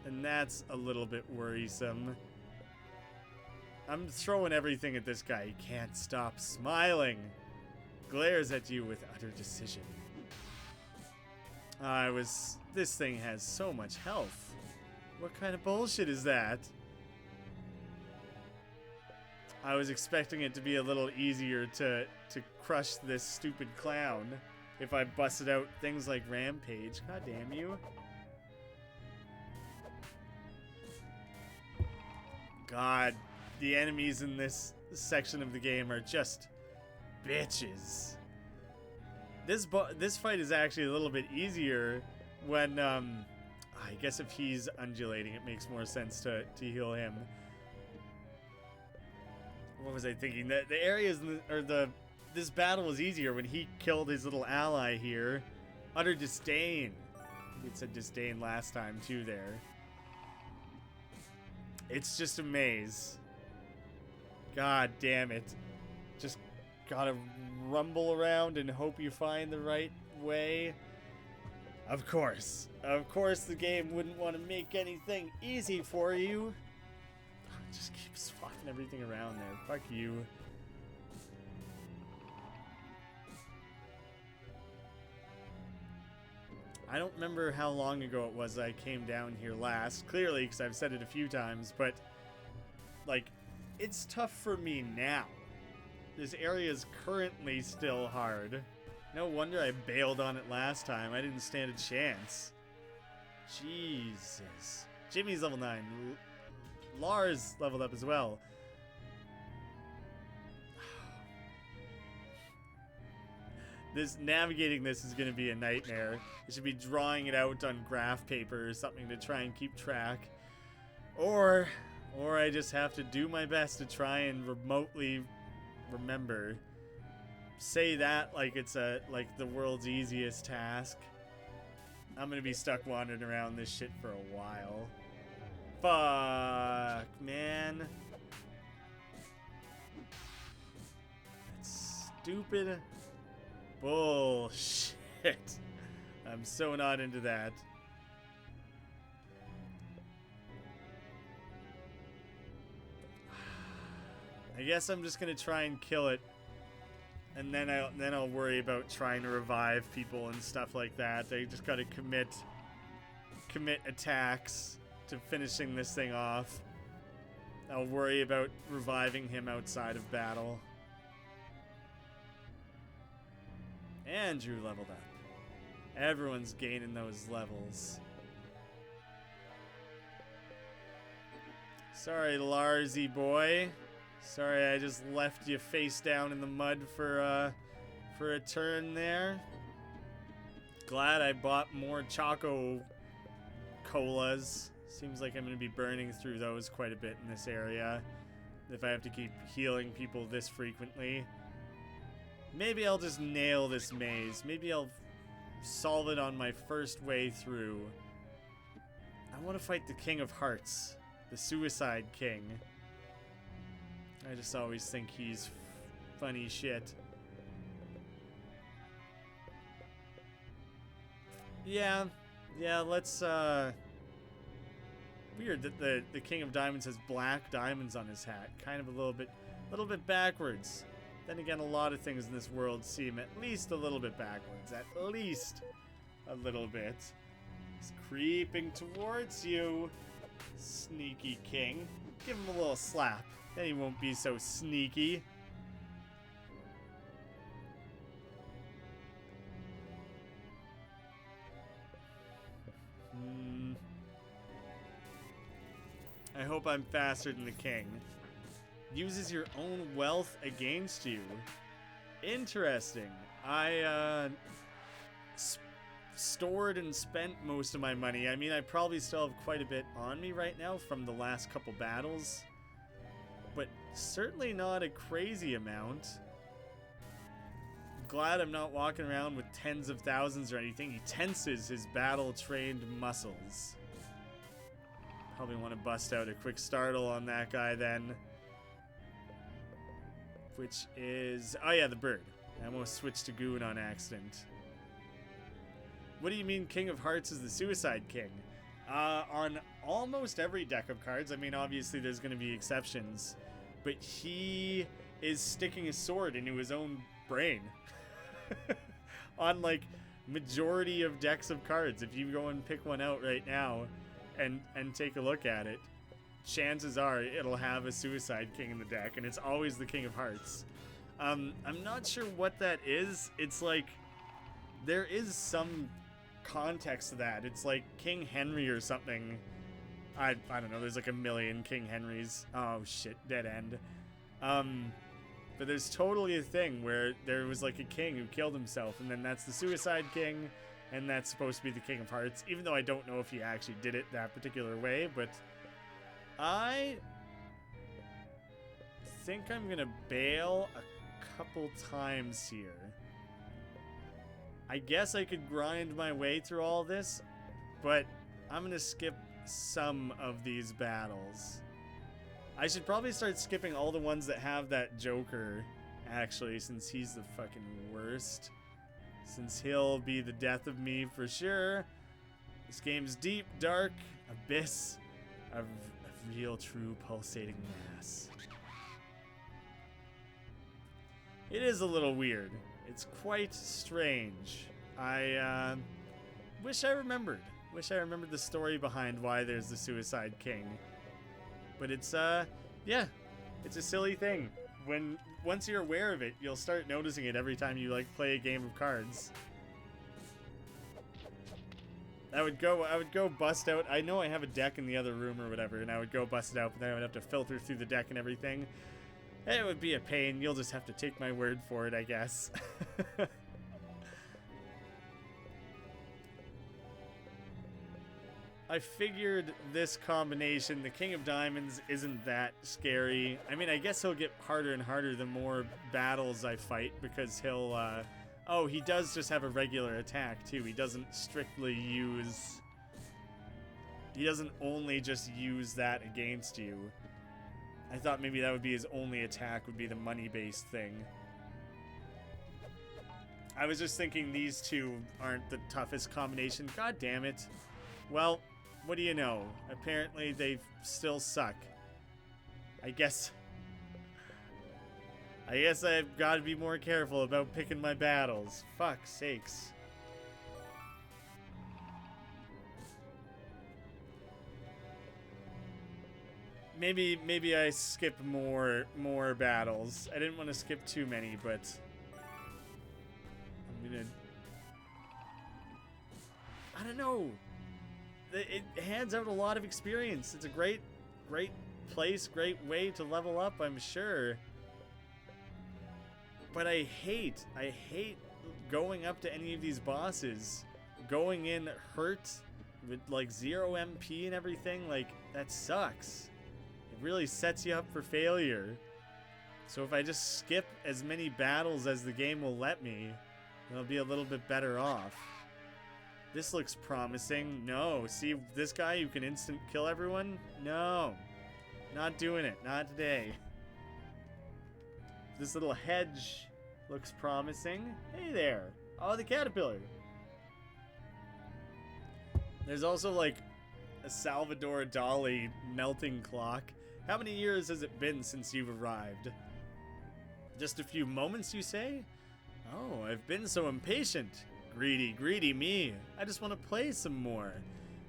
and that's a little bit worrisome. I'm throwing everything at this guy. He can't stop smiling. Glares at you with utter decision. This thing has so much health. What kind of bullshit is that? I was expecting it to be a little easier to crush this stupid clown if I busted out things like Rampage. God damn you. God, the enemies in this section of the game are just bitches. This fight is actually a little bit easier when, I guess if he's undulating, it makes more sense to heal him. What was I thinking? The areas, this battle was easier when he killed his little ally here. Utter disdain. It said disdain last time too there. It's just a maze. God damn it. Just gotta rumble around and hope you find the right way. Of course the game wouldn't want to make anything easy for you. Just keep swapping everything around there. Fuck you. I don't remember how long ago it was I came down here last. Clearly, because I've said it a few times, but like, it's tough for me now. This area is currently still hard. No wonder I bailed on it last time. I didn't stand a chance. Jesus. Jimmy's level 9. Lars leveled up as well. Navigating this is going to be a nightmare. I should be drawing it out on graph paper or something to try and keep track. Or I just have to do my best to try and remotely remember. Say that like it's like the world's easiest task. I'm going to be stuck wandering around this shit for a while. Fuck, man. That's stupid bullshit. I'm so not into that. I guess I'm just gonna try and kill it, and then I'll worry about trying to revive people and stuff like that. I just gotta commit attacks to finishing this thing off. I'll worry about reviving him outside of battle. Andrew leveled up. Everyone's gaining those levels. Sorry, Larsy boy. Sorry, I just left you face down in the mud for a turn there. Glad I bought more Choco Colas. Seems like I'm going to be burning through those quite a bit in this area if I have to keep healing people this frequently. Maybe I'll just nail this maze. Maybe I'll solve it on my first way through. I want to fight the King of Hearts, the Suicide King. I just always think he's funny shit. Yeah, let's, weird that the King of Diamonds has black diamonds on his hat. Kind of a little bit backwards. Then again, a lot of things in this world seem at least a little bit backwards. At least a little bit. He's creeping towards you, sneaky king. Give him a little slap. Then he won't be so sneaky. I hope I'm faster than the king. Uses your own wealth against you. Interesting. I stored and spent most of my money. I mean, I probably still have quite a bit on me right now from the last couple battles, but certainly not a crazy amount. glad I'm not walking around with tens of thousands or anything. He tenses his battle-trained muscles. Probably want to bust out a quick startle on that guy then. Which is... oh yeah, the bird. I almost switched to Goon on accident. What do you mean King of Hearts is the Suicide King? On almost every deck of cards, I mean, obviously there's going to be exceptions, but he is sticking a sword into his own brain. On, like, majority of decks of cards. If you go and pick one out right now and take a look at it, chances are it'll have a Suicide King in the deck, and it's always the King of Hearts. I'm not sure what that is. It's like, there is some context to that. It's like King Henry or something. I don't know, there's like a million King Henrys. Oh shit, dead end. But there's totally a thing where there was like a king who killed himself, and then that's the Suicide King, and that's supposed to be the King of Hearts, even though I don't know if he actually did it that particular way. But I think I'm gonna bail a couple times here. I guess I could grind my way through all this, but I'm gonna skip some of these battles. I should probably start skipping all the ones that have that Joker, actually, since he's the fucking worst. Since he'll be the death of me for sure. This game's deep, dark, abyss of real, true, pulsating mass. It is a little weird. It's quite strange. I wish I remembered. Wish I remembered the story behind why there's the Suicide King. But it's, yeah, it's a silly thing. Once you're aware of it, you'll start noticing it every time you, like, play a game of cards. I would go bust out. I know I have a deck in the other room or whatever, and I would go bust it out, but then I would have to filter through the deck and everything. It would be a pain. You'll just have to take my word for it, I guess. I figured this combination, the King of Diamonds, isn't that scary. I mean, I guess he'll get harder and harder the more battles I fight, because he'll, oh, he does just have a regular attack, too. He doesn't strictly use... He doesn't only just use that against you. I thought maybe that would be his only attack, would be the money-based thing. I was just thinking these two aren't the toughest combination. God damn it. Well... what do you know? Apparently they still suck. I guess I've got to be more careful about picking my battles. Fuck's sakes. Maybe I skip more battles. I didn't want to skip too many, but I'm gonna... I don't know. It hands out a lot of experience. It's a great place, great way to level up, I'm sure. But I hate going up to any of these bosses. Going in hurt with like 0 MP and everything, like, that sucks. It really sets you up for failure. So if I just skip as many battles as the game will let me, I'll be a little bit better off. This looks promising. No. See this guy who can instant kill everyone? No. Not doing it. Not today. This little hedge looks promising. Hey there. Oh, the caterpillar. There's also like a Salvador Dali melting clock. How many years has it been since you've arrived? Just a few moments, you say? Oh, I've been so impatient. Greedy me. I just want to play some more.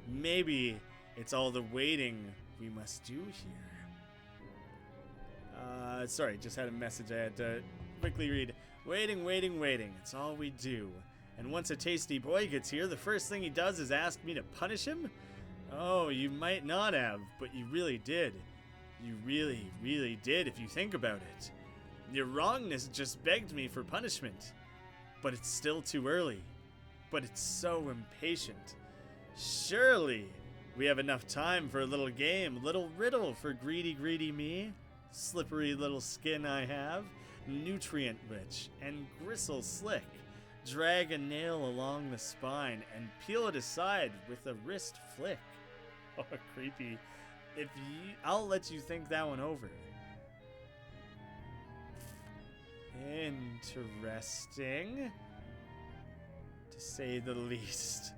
Maybe it's all the waiting we must do here. Sorry, just had a message I had to quickly read. Waiting. It's all we do. And once a tasty boy gets here, the first thing he does is ask me to punish him? Oh, you might not have, but you really did. You really did if you think about it. Your wrongness just begged me for punishment. But it's still too early. But it's so impatient. Surely we have enough time for a little game, little riddle for greedy me. Slippery little skin I have. nutrient rich, and gristle slick. Drag a nail along the spine and peel it aside with a wrist flick. Oh, creepy. I'll let you think that one over. Interesting, to say the least.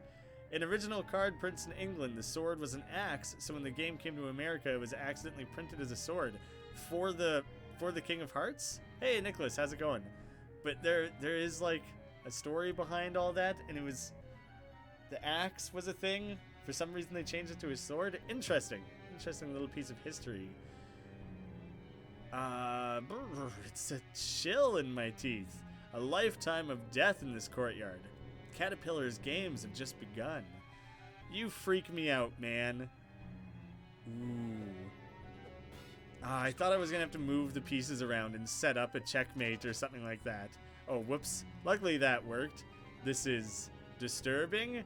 In original card prints in England, the sword was an axe, so when the game came to America, it was accidentally printed as a sword. For the King of Hearts? Hey, Nicholas, how's it going? But there is, like, a story behind all that, and it was... The axe was a thing. For some reason, they changed it to a sword. Interesting. Interesting little piece of history. It's a chill in my teeth. A lifetime of death in this courtyard. Caterpillar's games have just begun. You freak me out, man. Ooh. I thought I was gonna have to move the pieces around and set up a checkmate or something like that. Oh, whoops. Luckily that worked. This is disturbing.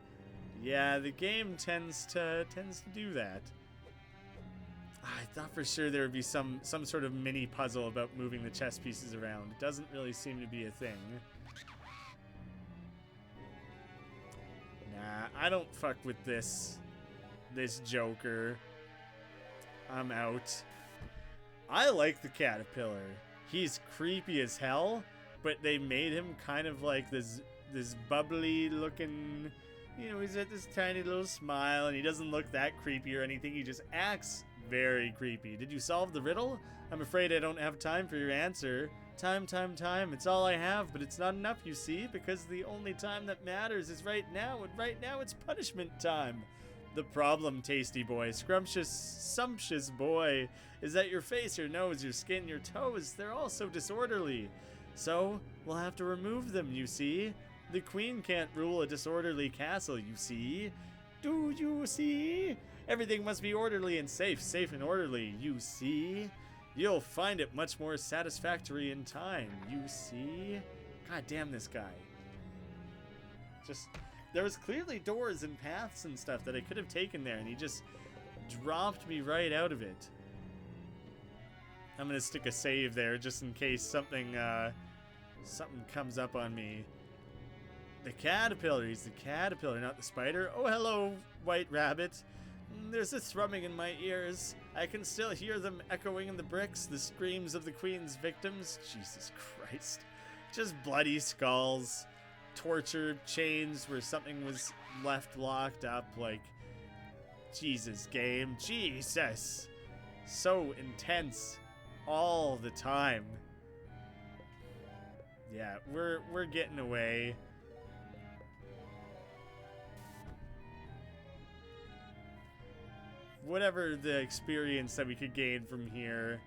Yeah, the game tends to do that. I thought for sure there would be some sort of mini puzzle about moving the chess pieces around. It doesn't really seem to be a thing. Nah, I don't fuck with this Joker. I'm out. I like the caterpillar. He's creepy as hell, but they made him kind of like this bubbly looking, you know, he's got this tiny little smile and he doesn't look that creepy or anything. He just acts very creepy. Did you solve the riddle? I'm afraid I don't have time for your answer. Time. It's all I have, but it's not enough, you see, because the only time that matters is right now, and right now it's punishment time. The problem, tasty boy, scrumptious, sumptuous boy, is that your face, your nose, your skin, your toes, they're all so disorderly. So, we'll have to remove them, you see. The queen can't rule a disorderly castle, you see. Do you see? Everything must be orderly and safe and orderly, you see. You'll find it much more satisfactory in time, you see. God damn this guy. There was clearly doors and paths and stuff that I could have taken there, and he just dropped me right out of it. I'm gonna stick a save there just in case something comes up on me. The caterpillar, he's the caterpillar, not the spider. Oh, hello, white rabbit. There's a thrumming in my ears. I can still hear them echoing in the bricks, the screams of the queen's victims. Jesus Christ. Just bloody skulls, tortured chains where something was left locked up. Like, Jesus, game. Jesus. So intense all the time. Yeah, we're getting away. Whatever the experience that we could gain from here,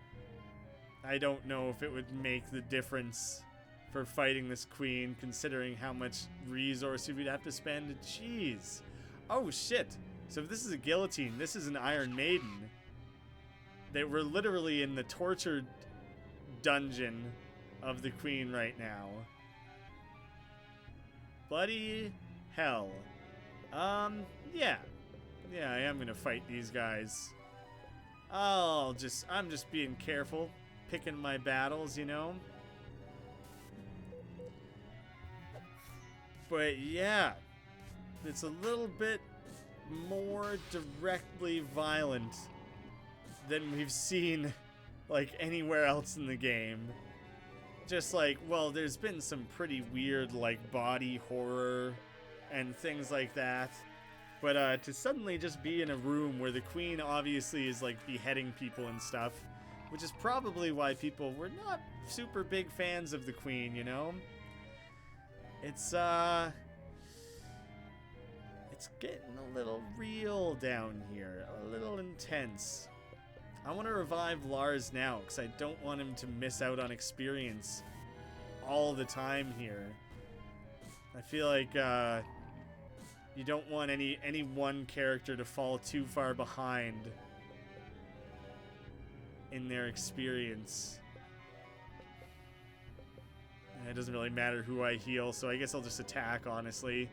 I don't know if it would make the difference for fighting this queen, considering how much resources we'd have to spend. Jeez. Oh, shit. So if this is a guillotine, this is an Iron Maiden. We're literally in the tortured dungeon of the queen right now. Bloody hell. Yeah. Yeah, I am gonna fight these guys. I'm just being careful, picking my battles, you know? But yeah, it's a little bit more directly violent than we've seen, like, anywhere else in the game. Just like, well, there's been some pretty weird, like, body horror and things like that. But to suddenly just be in a room where the queen obviously is, like, beheading people and stuff, which is probably why people were not super big fans of the queen, you know? It's getting a little real down here, a little intense. I want to revive Lars now, because I don't want him to miss out on experience all the time here. I feel like, you don't want any one character to fall too far behind in their experience. And it doesn't really matter who I heal, so I guess I'll just attack, honestly.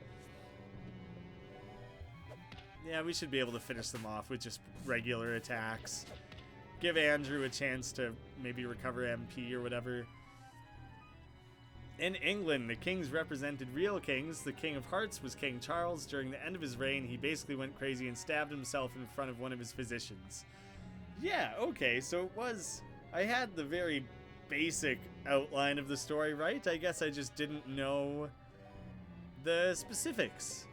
Yeah, we should be able to finish them off with just regular attacks. Give Andrew a chance to maybe recover MP or whatever. In England, the kings represented real kings. The King of Hearts was King Charles. During the end of his reign, he basically went crazy and stabbed himself in front of one of his physicians. Yeah, okay, so it was... I had the very basic outline of the story right. I guess I just didn't know the specifics.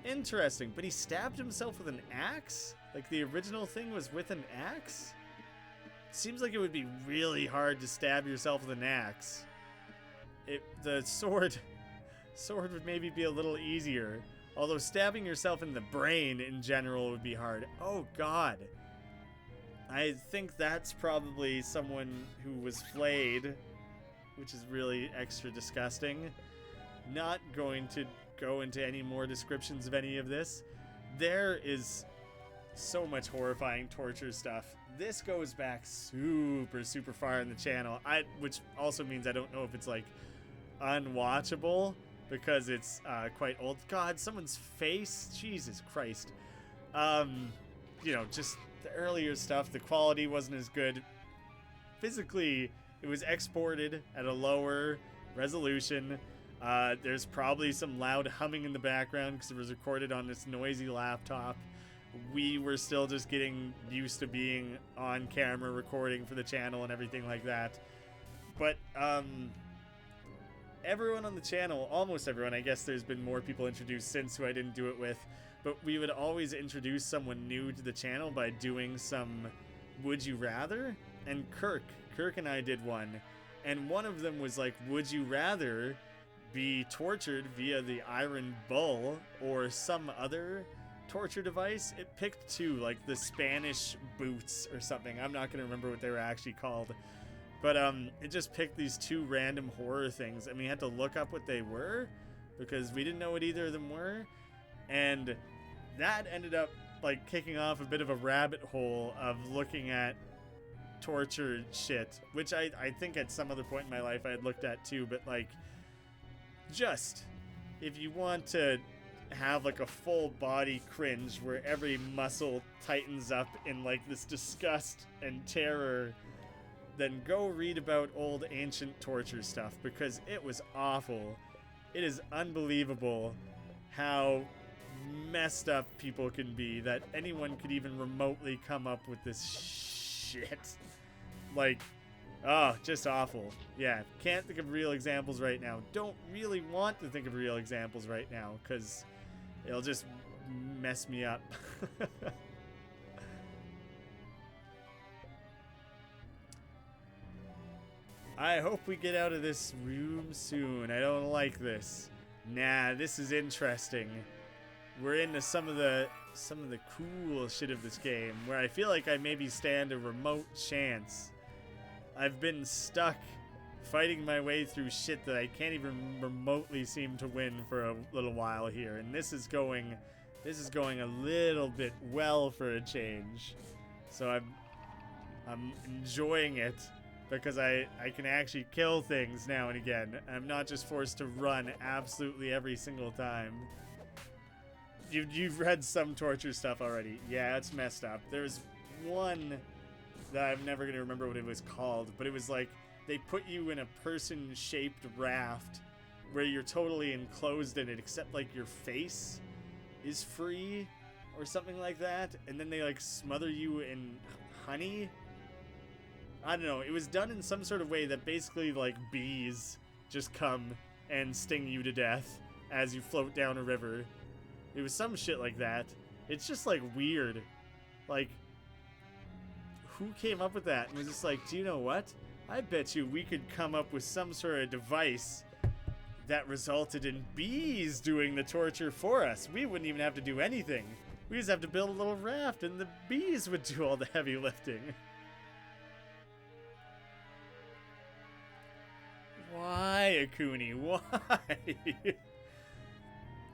Interesting, but he stabbed himself with an axe? Like the original thing was with an axe? Seems like it would be really hard to stab yourself with an axe. The sword would maybe be a little easier. Although stabbing yourself in the brain in general would be hard. Oh god. I think that's probably someone who was flayed, which is really extra disgusting. Not going to go into any more descriptions of any of this. There is so much horrifying torture stuff. This goes back super far in the channel. Which also means I don't know if it's like unwatchable because it's quite old. God, someone's face? Jesus Christ. You know, just the earlier stuff, the quality wasn't as good. Physically, it was exported at a lower resolution. There's probably some loud humming in the background because it was recorded on this noisy laptop. We were still just getting used to being on camera recording for the channel and everything like that. But everyone on the channel, almost everyone, I guess there's been more people introduced since who I didn't do it with, but we would always introduce someone new to the channel by doing some Would You Rather? And Kirk and I did one, and one of them was like, would you rather be tortured via the Iron Bull or some other torture device? It picked two, like the Spanish boots or something. I'm not going to remember what they were actually called. But it just picked these two random horror things, and we had to look up what they were because we didn't know what either of them were. And that ended up like kicking off a bit of a rabbit hole of looking at torture shit, which I think at some other point in my life I had looked at too. But like, just if you want to have like a full body cringe where every muscle tightens up in like this disgust and terror, then go read about old ancient torture stuff because it was awful. It is unbelievable how messed up people can be that anyone could even remotely come up with this shit. Like, oh, just awful. Yeah, can't think of real examples right now. Don't really want to think of real examples right now because it'll just mess me up. I hope we get out of this room soon. I don't like this. Nah, this is interesting. We're into some of the cool shit of this game where I feel like I maybe stand a remote chance. I've been stuck fighting my way through shit that I can't even remotely seem to win for a little while here, and this is going a little bit well for a change. So I'm enjoying it. Because I can actually kill things now and again. I'm not just forced to run absolutely every single time. You've read some torture stuff already. Yeah, it's messed up. There's one that I'm never going to remember what it was called, but it was like they put you in a person-shaped raft where you're totally enclosed in it except like your face is free or something like that, and then they like smother you in honey. I don't know, it was done in some sort of way that basically, like, bees just come and sting you to death as you float down a river. It was some shit like that. It's just, like, weird. Like, who came up with that and was just like, do you know what? I bet you we could come up with some sort of device that resulted in bees doing the torture for us. We wouldn't even have to do anything. We just have to build a little raft and the bees would do all the heavy lifting. Why, Akuni? Why?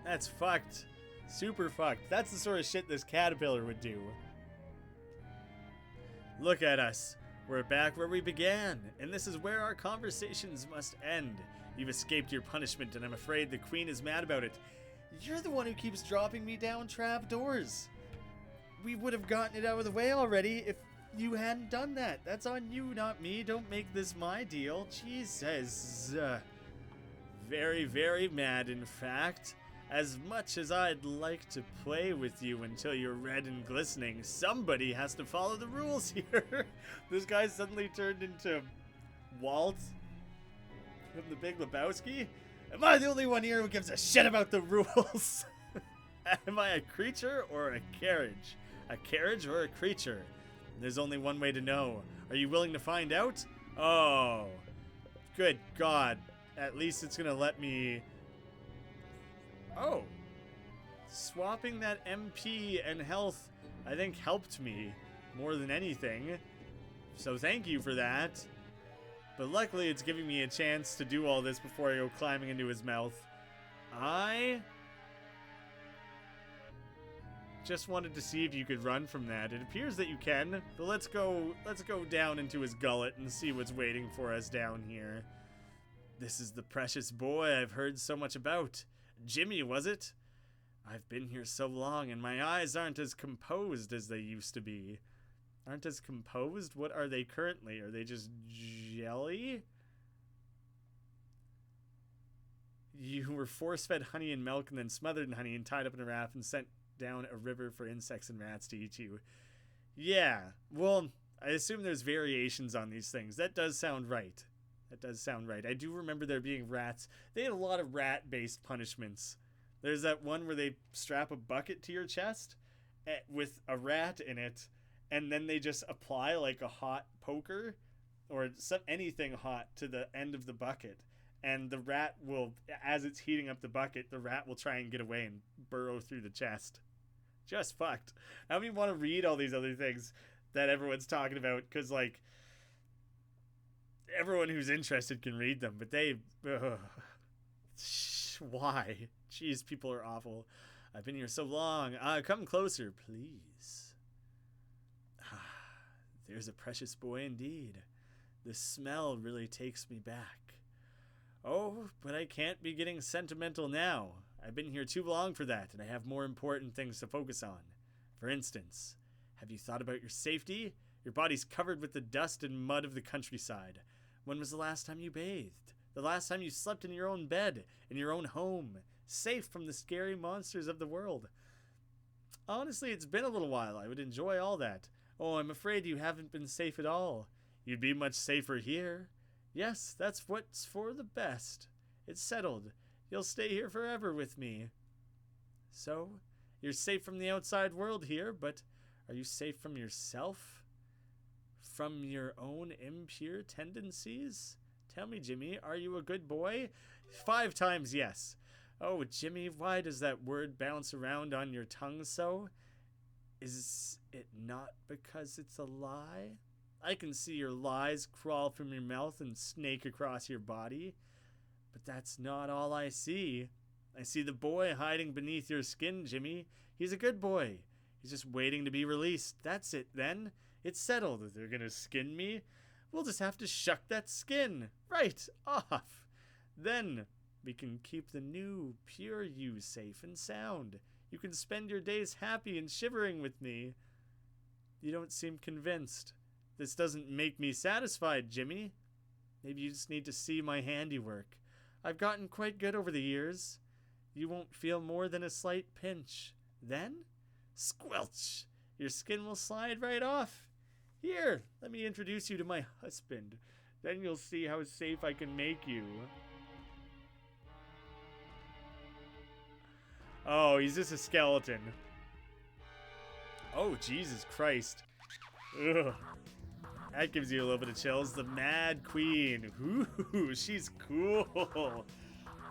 That's fucked. Super fucked. That's the sort of shit this caterpillar would do. Look at us. We're back where we began, and this is where our conversations must end. You've escaped your punishment, and I'm afraid the queen is mad about it. You're the one who keeps dropping me down trapdoors. We would have gotten it out of the way already if you hadn't done that. That's on you, not me. Don't make this my deal. Jesus. Very, very mad, in fact. As much as I'd like to play with you until you're red and glistening, somebody has to follow the rules here. This guy suddenly turned into Walt from The Big Lebowski. Am I the only one here who gives a shit about the rules? Am I a creature or a carriage? A carriage or a creature? There's only one way to know. Are you willing to find out? Oh, good God. At least it's gonna let me... Oh. Swapping that MP and health, I think, helped me more than anything. So thank you for that. But luckily, it's giving me a chance to do all this before I go climbing into his mouth. I just wanted to see if you could run from that. It appears that you can, but let's go down into his gullet and see what's waiting for us down here. This is the precious boy I've heard so much about. Jimmy, was it? I've been here so long and my eyes aren't as composed as they used to be. Aren't as composed? What are they currently? Are they just jelly? You were force-fed honey and milk and then smothered in honey and tied up in a raft and sent down a river for insects and rats to eat you. Yeah, well, I assume there's variations on these things. That does sound right. That does sound right. I do remember there being rats. They had a lot of rat-based punishments. There's that one where they strap a bucket to your chest with a rat in it, and then they just apply like a hot poker or anything hot to the end of the bucket. And the rat will, as it's heating up the bucket, the rat will try and get away and burrow through the chest. Just fucked. I don't even want to read all these other things that everyone's talking about, because, like, everyone who's interested can read them, but they... Why? Jeez, people are awful. I've been here so long. Come closer, please. There's a precious boy indeed. The smell really takes me back. Oh, but I can't be getting sentimental now. I've been here too long for that, and I have more important things to focus on. For instance, have you thought about your safety? Your body's covered with the dust and mud of the countryside. When was the last time you bathed? The last time you slept in your own bed, in your own home, safe from the scary monsters of the world? Honestly, it's been a little while. I would enjoy all that. Oh, I'm afraid you haven't been safe at all. You'd be much safer here. Yes, that's what's for the best. It's settled. You'll stay here forever with me. So, you're safe from the outside world here, but are you safe from yourself? From your own impure tendencies? Tell me, Jimmy, are you a good boy? 5 times yes. Oh, Jimmy, why does that word bounce around on your tongue so? Is it not because it's a lie? I can see your lies crawl from your mouth and snake across your body. But that's not all I see. I see the boy hiding beneath your skin, Jimmy. He's a good boy. He's just waiting to be released. That's it, then. It's settled. They're gonna skin me. We'll just have to shuck that skin right off. Then we can keep the new, pure you safe and sound. You can spend your days happy and shivering with me. You don't seem convinced. This doesn't make me satisfied, Jimmy. Maybe you just need to see my handiwork. I've gotten quite good over the years. You won't feel more than a slight pinch. Then, squelch! Your skin will slide right off. Here, let me introduce you to my husband. Then you'll see how safe I can make you. Oh, he's just a skeleton. Oh, Jesus Christ. Ugh. That gives you a little bit of chills. The Mad Queen. Ooh, she's cool.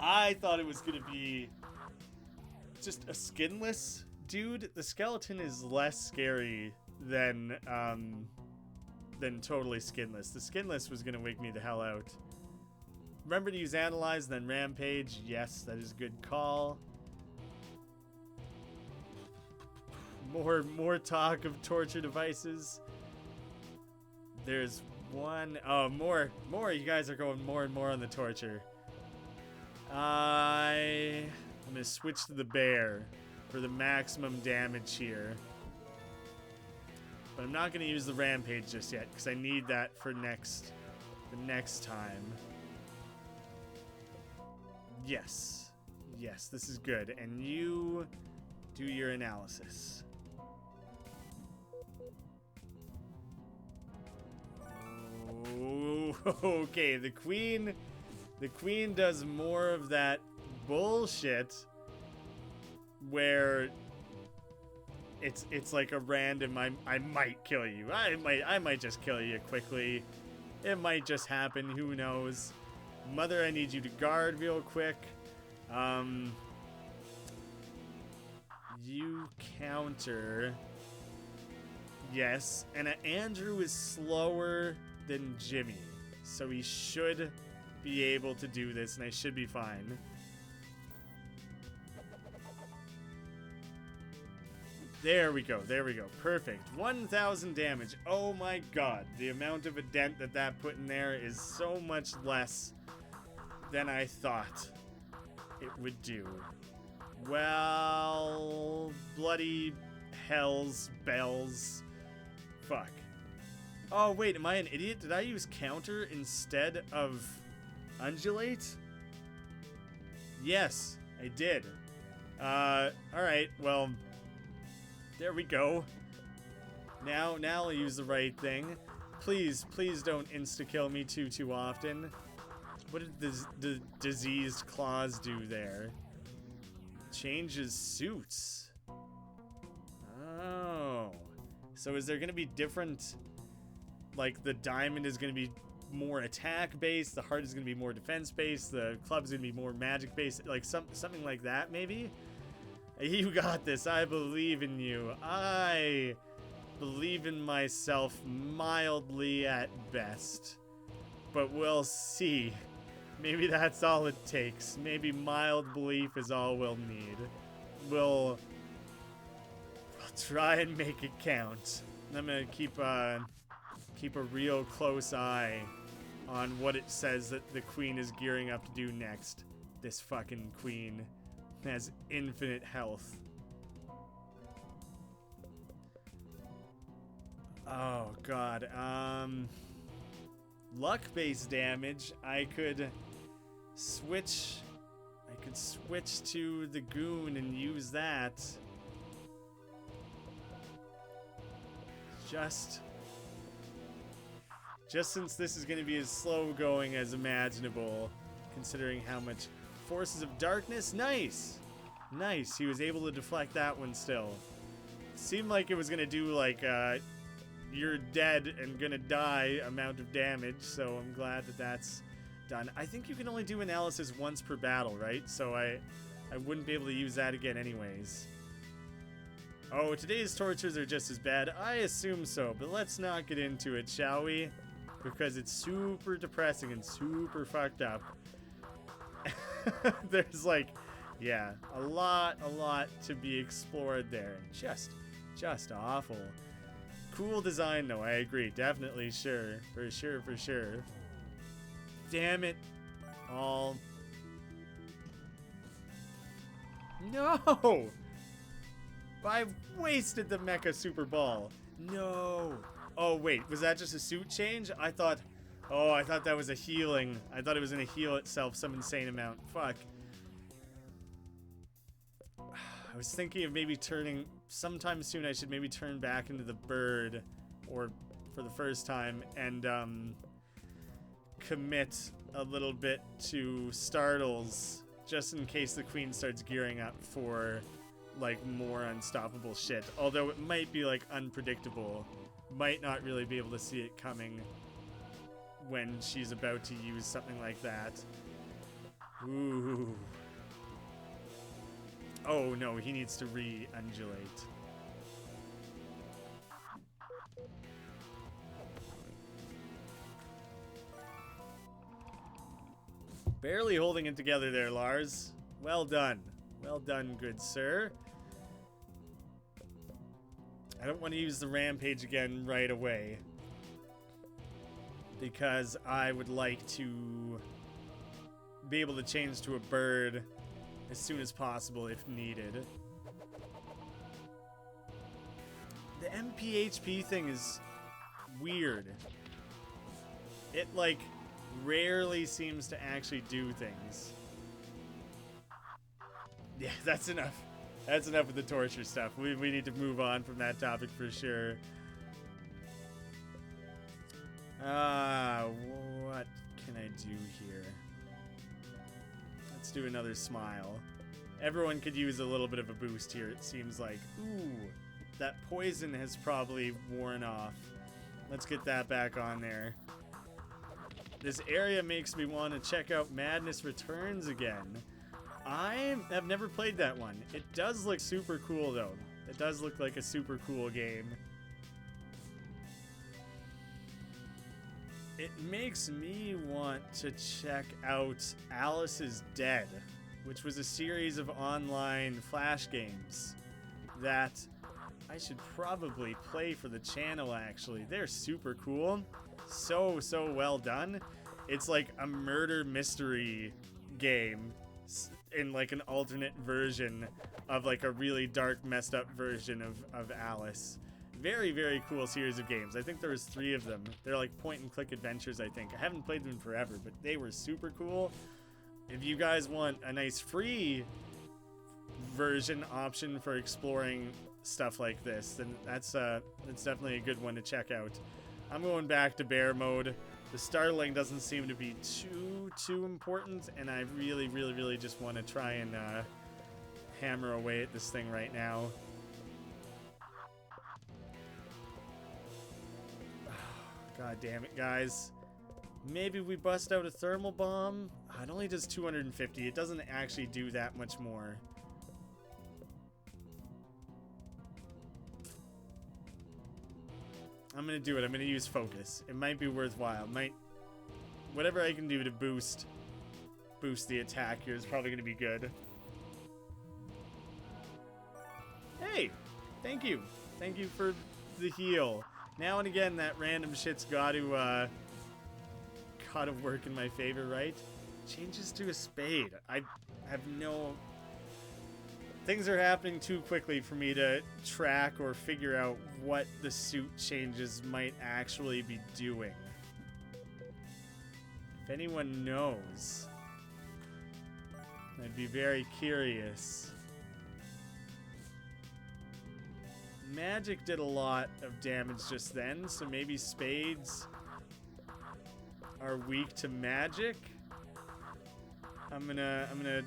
I thought it was going to be just a skinless dude. The skeleton is less scary than totally skinless. The skinless was going to wake me the hell out. Remember to use Analyze, then Rampage. Yes, that is a good call. More talk of torture devices. There's one. Oh, more. You guys are going more and more on the torture. I'm gonna switch to the bear for the maximum damage here. But I'm not gonna use the rampage just yet because I need that for the next time. Yes. Yes, this is good. And you do your analysis. Oh, okay, the queen does more of that bullshit where it's like a random I might kill you. I might just kill you quickly. It might just happen, who knows. Mother, I need you to guard real quick. You counter. Yes, and Andrew is slower than Jimmy, so he should be able to do this, and I should be fine. There we go, perfect. 1,000 damage. Oh my god, the amount of a dent that put in there is so much less than I thought it would do. Well, bloody hell's bells. Fuck. Oh wait, am I an idiot? Did I use counter instead of undulate? Yes, I did. Alright, well, there we go. Now I'll use the right thing. Please don't insta-kill me too often. What did the diseased claws do there? Changes suits. Oh. So is there going to be different... Like, the diamond is going to be more attack-based, the heart is going to be more defense-based, the club's going to be more magic-based, like something like that, maybe? You got this. I believe in you. I believe in myself mildly at best. But we'll see. Maybe that's all it takes. Maybe mild belief is all we'll need. We'll try and make it count. I'm gonna keep a real close eye on what it says that the queen is gearing up to do next. This fucking queen has infinite health. Oh god. Luck-based damage. I could switch to the goon and use that. Just since this is going to be as slow going as imaginable, considering how much forces of darkness. Nice. He was able to deflect that one still. Seemed like it was going to do like you're dead and gonna die amount of damage, so I'm glad that that's done. I think you can only do analysis once per battle, right? So I wouldn't be able to use that again anyways. Oh, today's tortures are just as bad. I assume so, but let's not get into it, shall we? Because it's super depressing and super fucked up. There's like, yeah, a lot to be explored there. Just awful. Cool design though, I agree. Definitely, for sure. Damn it. All. No! I've wasted the Mecha Super Ball. No. Oh, wait. Was that just a suit change? I thought that was a healing. I thought it was going to heal itself some insane amount. Fuck. I was thinking of maybe turning... Sometime soon I should maybe turn back into the bird. Or for the first time. And, commit a little bit to startles. Just in case the queen starts gearing up for... like more unstoppable shit, although it might be like unpredictable, might not really be able to see it coming when she's about to use something like that. Ooh. Oh no, he needs to re-undulate. Barely holding it together there, Lars. Well done. Well done, good sir. I don't want to use the rampage again right away, because I would like to be able to change to a bird as soon as possible if needed. The MPHP thing is weird. It, like, rarely seems to actually do things. Yeah, that's enough. That's enough of the torture stuff. We need to move on from that topic for sure. What can I do here? Let's do another smile. Everyone could use a little bit of a boost here, it seems like. Ooh, that poison has probably worn off. Let's get that back on there. This area makes me want to check out Madness Returns again. I have never played that one. It does look super cool, though. It does look like a super cool game. It makes me want to check out Alice is Dead, which was a series of online Flash games that I should probably play for the channel, actually. They're super cool. So well done. It's like a murder mystery game in like an alternate version of like a really dark, messed up version of Alice. Very cool series of games. I think there was 3 of them. They're like point and click adventures, I think. I haven't played them forever, but they were super cool. If you guys want a nice free version option for exploring stuff like this, then that's definitely a good one to check out. I'm going back to bear mode. The startling doesn't seem to be too important, and I really just want to try and hammer away at this thing right now. God damn it, guys. Maybe we bust out a thermal bomb? It only does 250. It doesn't actually do that much more. I'm gonna do it. I'm gonna use focus. It might be worthwhile. Whatever I can do to boost the attack here is probably gonna be good. Hey, thank you. Thank you for the heal. Now and again, that random shit's gotta work in my favor, right? Changes to a spade. I have no... Things are happening too quickly for me to track or figure out what the suit changes might actually be doing. If anyone knows, I'd be very curious. Magic did a lot of damage just then, so maybe spades are weak to magic. I'm gonna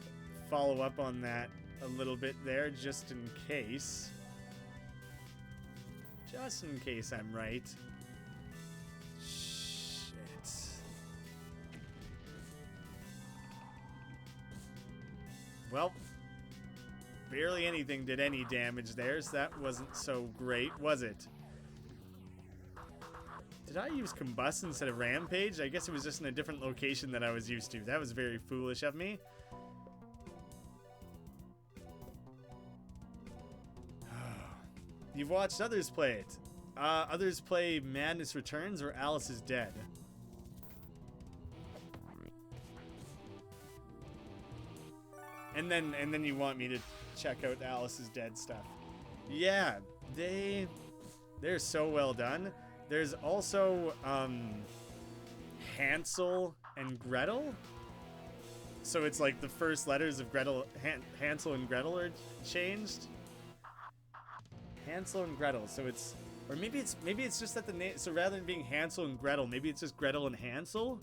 follow up on that a little bit there, just in case. Just in case I'm right. Shit. Well, barely anything did any damage there, so that wasn't so great, was it? Did I use Combust instead of Rampage? I guess it was just in a different location than I was used to. That was very foolish of me. You've watched others play it. Others play Madness Returns or Alice is Dead. And then you want me to check out Alice is Dead stuff. Yeah, they're so well done. There's also Hansel and Gretel. So it's like the first letters of Hansel and Gretel are changed. Hansel and Gretel. So it's, or maybe it's just that the name. So rather than being Hansel and Gretel, maybe it's just Gretel and Hansel.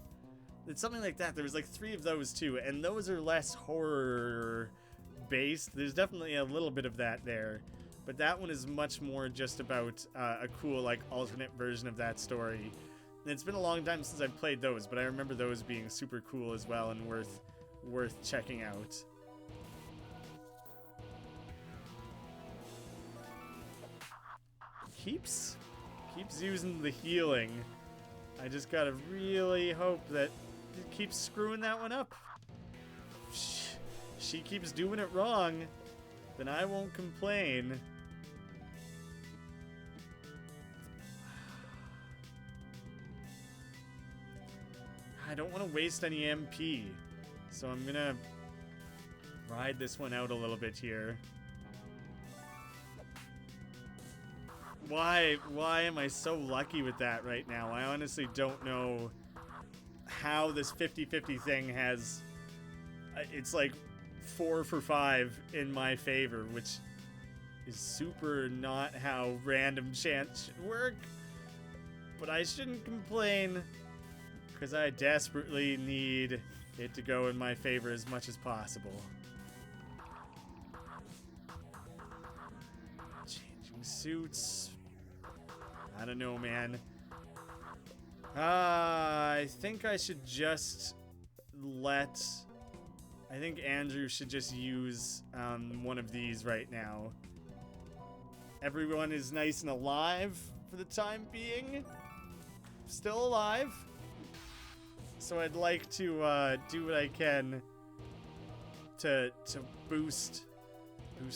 It's something like that. There was like 3 of those too, and those are less horror based. There's definitely a little bit of that there, but that one is much more just about a cool like alternate version of that story. And it's been a long time since I've played those, but I remember those being super cool as well and worth checking out. Keeps using the healing. I just gotta really hope that it keeps screwing that one up. She keeps doing it wrong, then I won't complain. I don't want to waste any MP, so I'm gonna ride this one out a little bit here. Why am I so lucky with that right now? I honestly don't know how this 50-50 thing has... It's like 4 for 5 in my favor, which is super not how random chance should work. But I shouldn't complain, because I desperately need it to go in my favor as much as possible. Changing suits. I don't know, man. I think I should just let... I think Andrew should just use one of these right now. Everyone is nice and alive for the time being. Still alive. So I'd like to do what I can to boost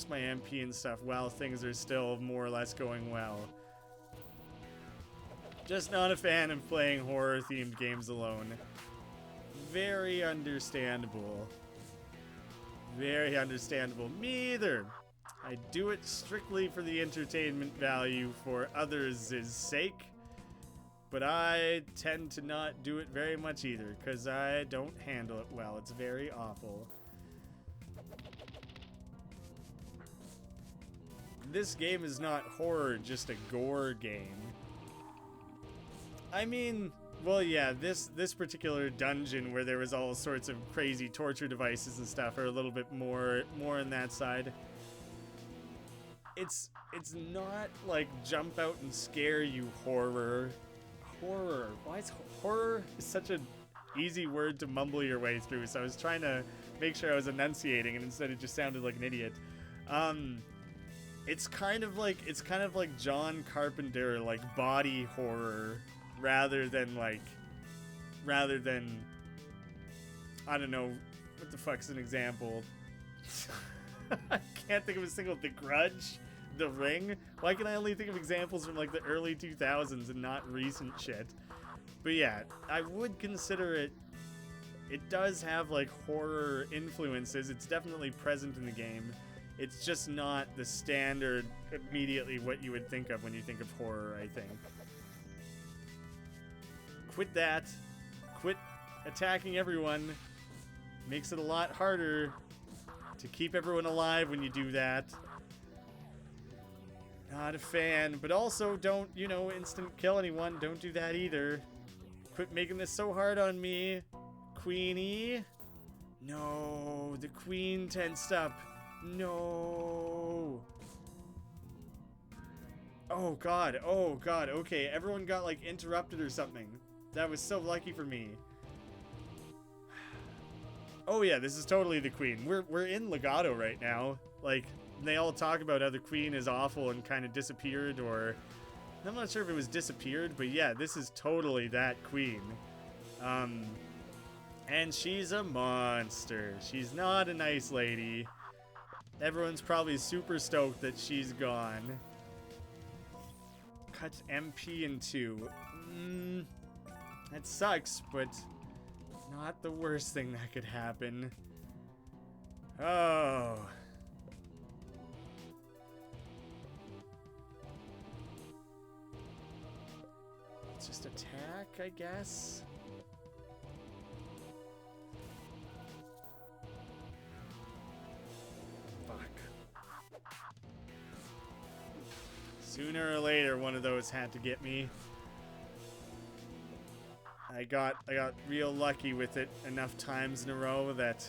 my MP and stuff while things are still more or less going well. Just not a fan of playing horror-themed games alone. Very understandable. Very understandable. Me either. I do it strictly for the entertainment value for others' sake. But I tend to not do it very much either, because I don't handle it well. It's very awful. This game is not horror, just a gore game. I mean, well, yeah, this particular dungeon where there was all sorts of crazy torture devices and stuff are a little bit more on that side. It's not like jump out and scare you horror. Horror. Why is horror is such an easy word to mumble your way through? So I was trying to make sure I was enunciating, and instead it just sounded like an idiot. It's kind of like John Carpenter, like body horror, rather than I don't know, what the fuck's an example? I can't think of a single. The Grudge, The Ring. Why can I only think of examples from like the early 2000s and not recent shit? But yeah, I would consider it. It does have like horror influences. It's definitely present in the game. It's just not the standard immediately what you would think of when you think of horror, I think. Quit that. Quit attacking everyone. Makes it a lot harder to keep everyone alive when you do that. Not a fan, but also don't, instant kill anyone. Don't do that either. Quit making this so hard on me, Queenie. No, the queen tensed up. No. Oh god, okay, everyone got like interrupted or something. That was so lucky for me. Oh yeah, this is totally the queen. We're in Legato right now. Like, they all talk about how the queen is awful and kind of disappeared, or... I'm not sure if it was disappeared, but yeah, this is totally that queen. And she's a monster. She's not a nice lady. Everyone's probably super stoked that she's gone. Cut MP in 2. That sucks, but not the worst thing that could happen. Oh. Let's just attack, I guess. Sooner or later, one of those had to get me. I got real lucky with it enough times in a row that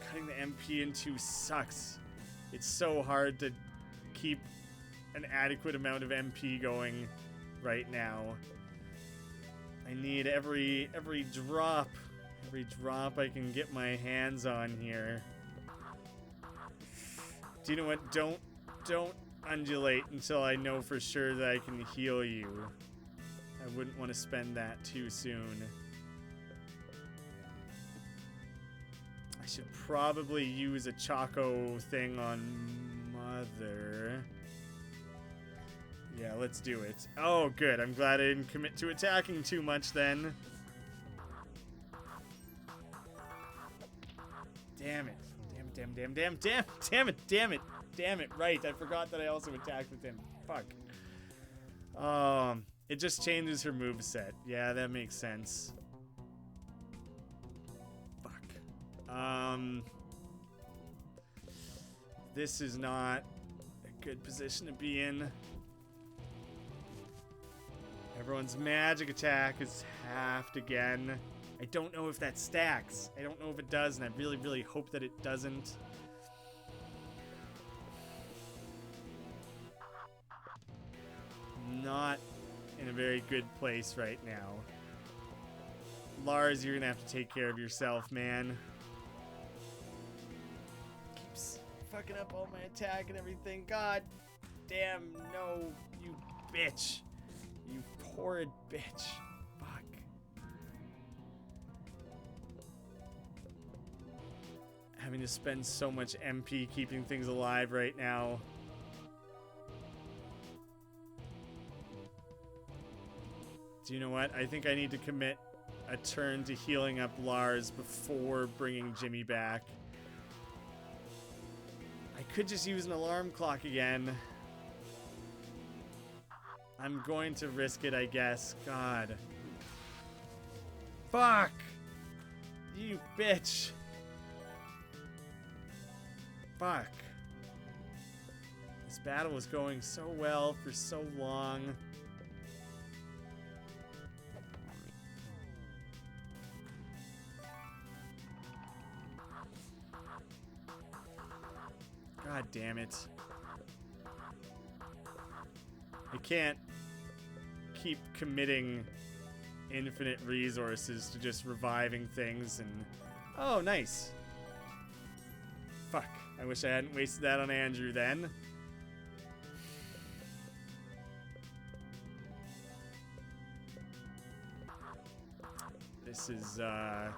cutting the MP in 2 sucks. It's so hard to keep an adequate amount of MP going right now. I need every drop I can get my hands on here. Do you know what? Don't undulate until I know for sure that I can heal you. I wouldn't want to spend that too soon. I should probably use a Choco thing on Mother. Yeah, let's do it. Oh, good. I'm glad I didn't commit to attacking too much then. Damn it. Damn it. Right, I forgot that I also attacked with him. Fuck. It just changes her moveset. Yeah, that makes sense. Fuck. This is not a good position to be in. Everyone's magic attack is halved again. I don't know if that stacks. I don't know if it does, and I really, really hope that it doesn't. Not in a very good place right now. Lars, you're gonna have to take care of yourself, man. Keeps fucking up all my attack and everything. God damn, no, you bitch. You horrid bitch. Fuck. Having to spend so much MP keeping things alive right now. Do you know what? I think I need to commit a turn to healing up Lars before bringing Jimmy back. I could just use an alarm clock again. I'm going to risk it, I guess. God. Fuck! You bitch! Fuck. This battle was going so well for so long. God damn it. I can't keep committing infinite resources to just reviving things and... Oh, nice. Fuck. I wish I hadn't wasted that on Andrew then. This is a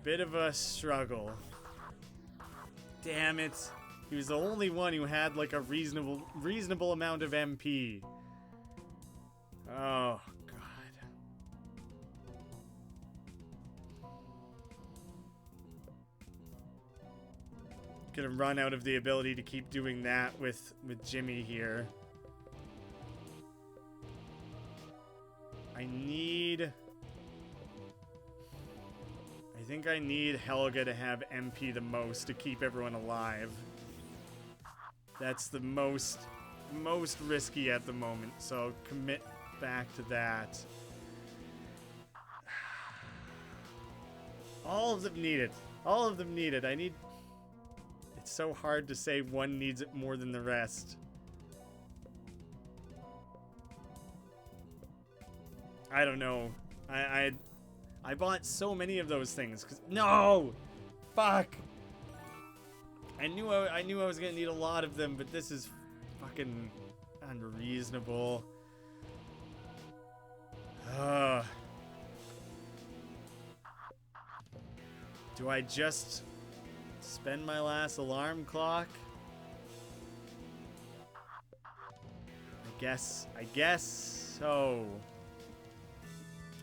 bit of a struggle. Damn it. He was the only one who had like a reasonable amount of MP. Oh, God. Gonna run out of the ability to keep doing that with Jimmy here. I think I need Helga to have MP the most to keep everyone alive. That's the most risky at the moment, so I'll commit back to that. All of them need it. All of them need it. It's so hard to say one needs it more than the rest. I don't know. I bought so many of those things. No! Fuck! I knew I was gonna need a lot of them, but this is fucking unreasonable. Do I just spend my last alarm clock? I guess so.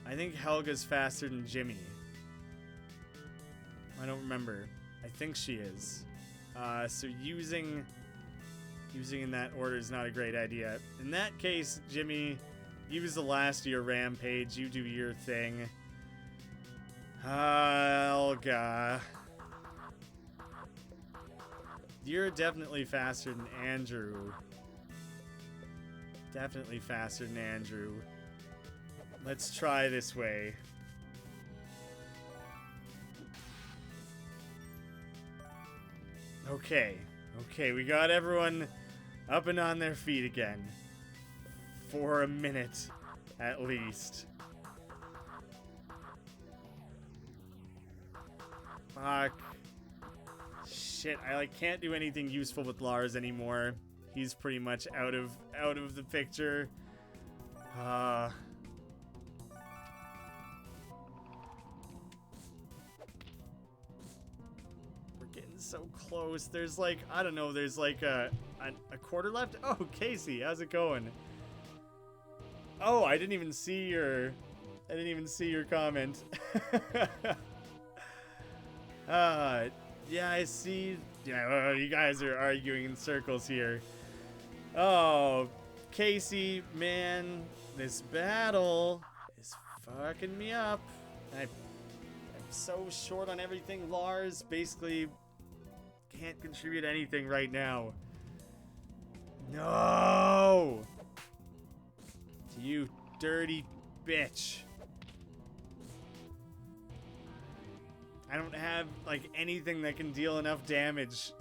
I think Helga's faster than Jimmy. I don't remember. I think she is. So using in that order is not a great idea. In that case, Jimmy, use the last of your rampage. You do your thing. Helga. You're definitely faster than Andrew. Definitely faster than Andrew. Let's try this way. Okay, we got everyone up and on their feet again. For a minute, at least. Fuck. Shit, I can't do anything useful with Lars anymore. He's pretty much out of the picture. We're getting so close. There's like, I don't know, there's like a quarter left. Oh, Casey, how's it going? Oh, I didn't even see your comment. Yeah, I see. Yeah, you guys are arguing in circles here. Oh, Casey, man, this battle is fucking me up. I so short on everything. Lars basically can't contribute anything right now. No! You dirty bitch. I don't have, like, anything that can deal enough damage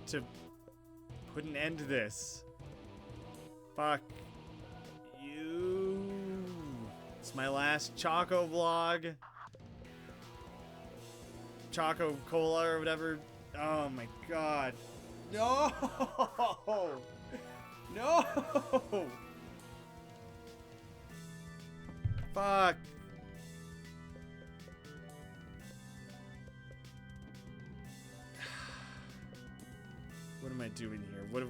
to put an end to this. Fuck you. It's my last Choco vlog. Choco Cola or whatever. Oh my god. No! No! Fuck. What am I doing here? What?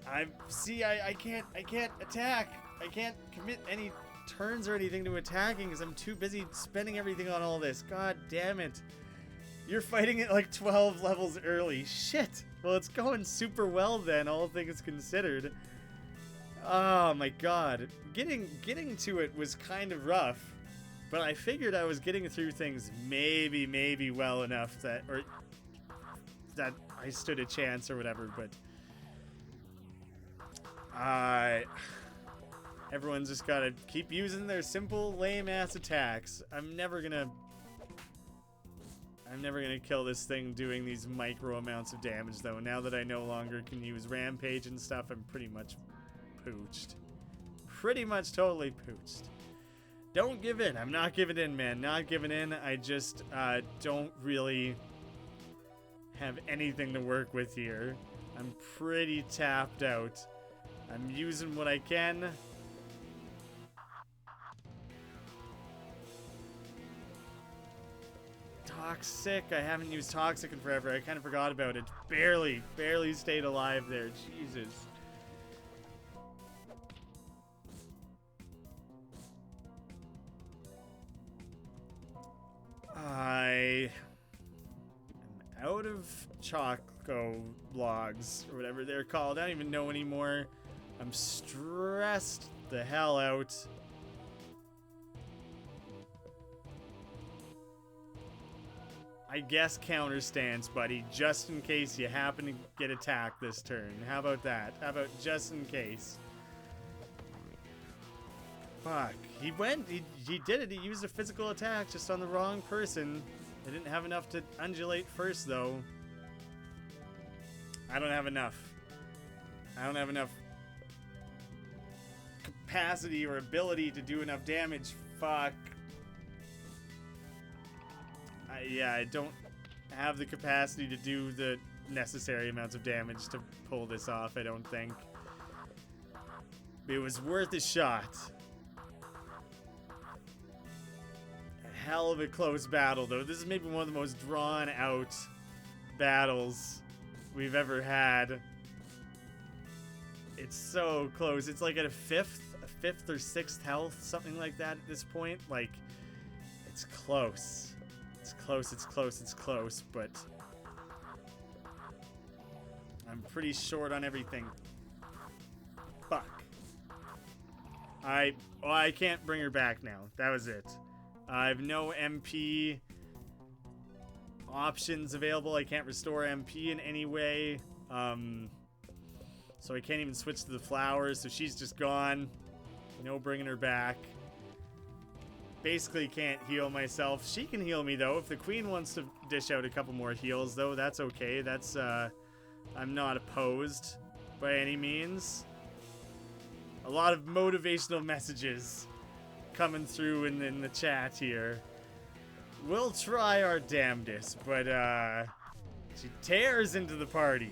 I can't attack. I can't commit any turns or anything to attacking because I'm too busy spending everything on all this. God damn it. You're fighting it like 12 levels early. Shit. Well, it's going super well then, all things considered. Oh my god. Getting to it was kind of rough, but I figured I was getting through things maybe well enough that I stood a chance or whatever, but everyone's just gotta keep using their simple lame-ass attacks. I'm never gonna kill this thing doing these micro amounts of damage, though. Now that I no longer can use Rampage and stuff, I'm pretty much pooched. Pretty much totally pooched. Don't give in. I'm not giving in, man. Not giving in. I just don't really have anything to work with here. I'm pretty tapped out. I'm using what I can. Toxic. I haven't used Toxic in forever. I kind of forgot about it. Barely stayed alive there. Jesus. I am out of Choco logs, or whatever they're called. I don't even know anymore. I'm stressed the hell out. I guess counter stance, buddy, just in case you happen to get attacked this turn. How about that? How about just in case? Fuck. He did it. He used a physical attack just on the wrong person. I didn't have enough to undulate first, though. I don't have enough. I don't have enough capacity or ability to do enough damage. Fuck. Yeah, I don't have the capacity to do the necessary amounts of damage to pull this off, I don't think. It was worth a shot. A hell of a close battle, though. This is maybe one of the most drawn out battles we've ever had. It's so close. It's like at a fifth or sixth health, something like that at this point. Like, it's close. It's close, but I'm pretty short on everything. Fuck. I can't bring her back now. That was it. I have no MP options available. I can't restore MP in any way. So I can't even switch to the flowers, so she's just gone. No bringing her back. Basically can't heal myself. She can heal me, though. If the queen wants to dish out a couple more heals, though, that's okay. That's, I'm not opposed by any means. A lot of motivational messages coming through in the chat here. We'll try our damnedest, but, she tears into the party.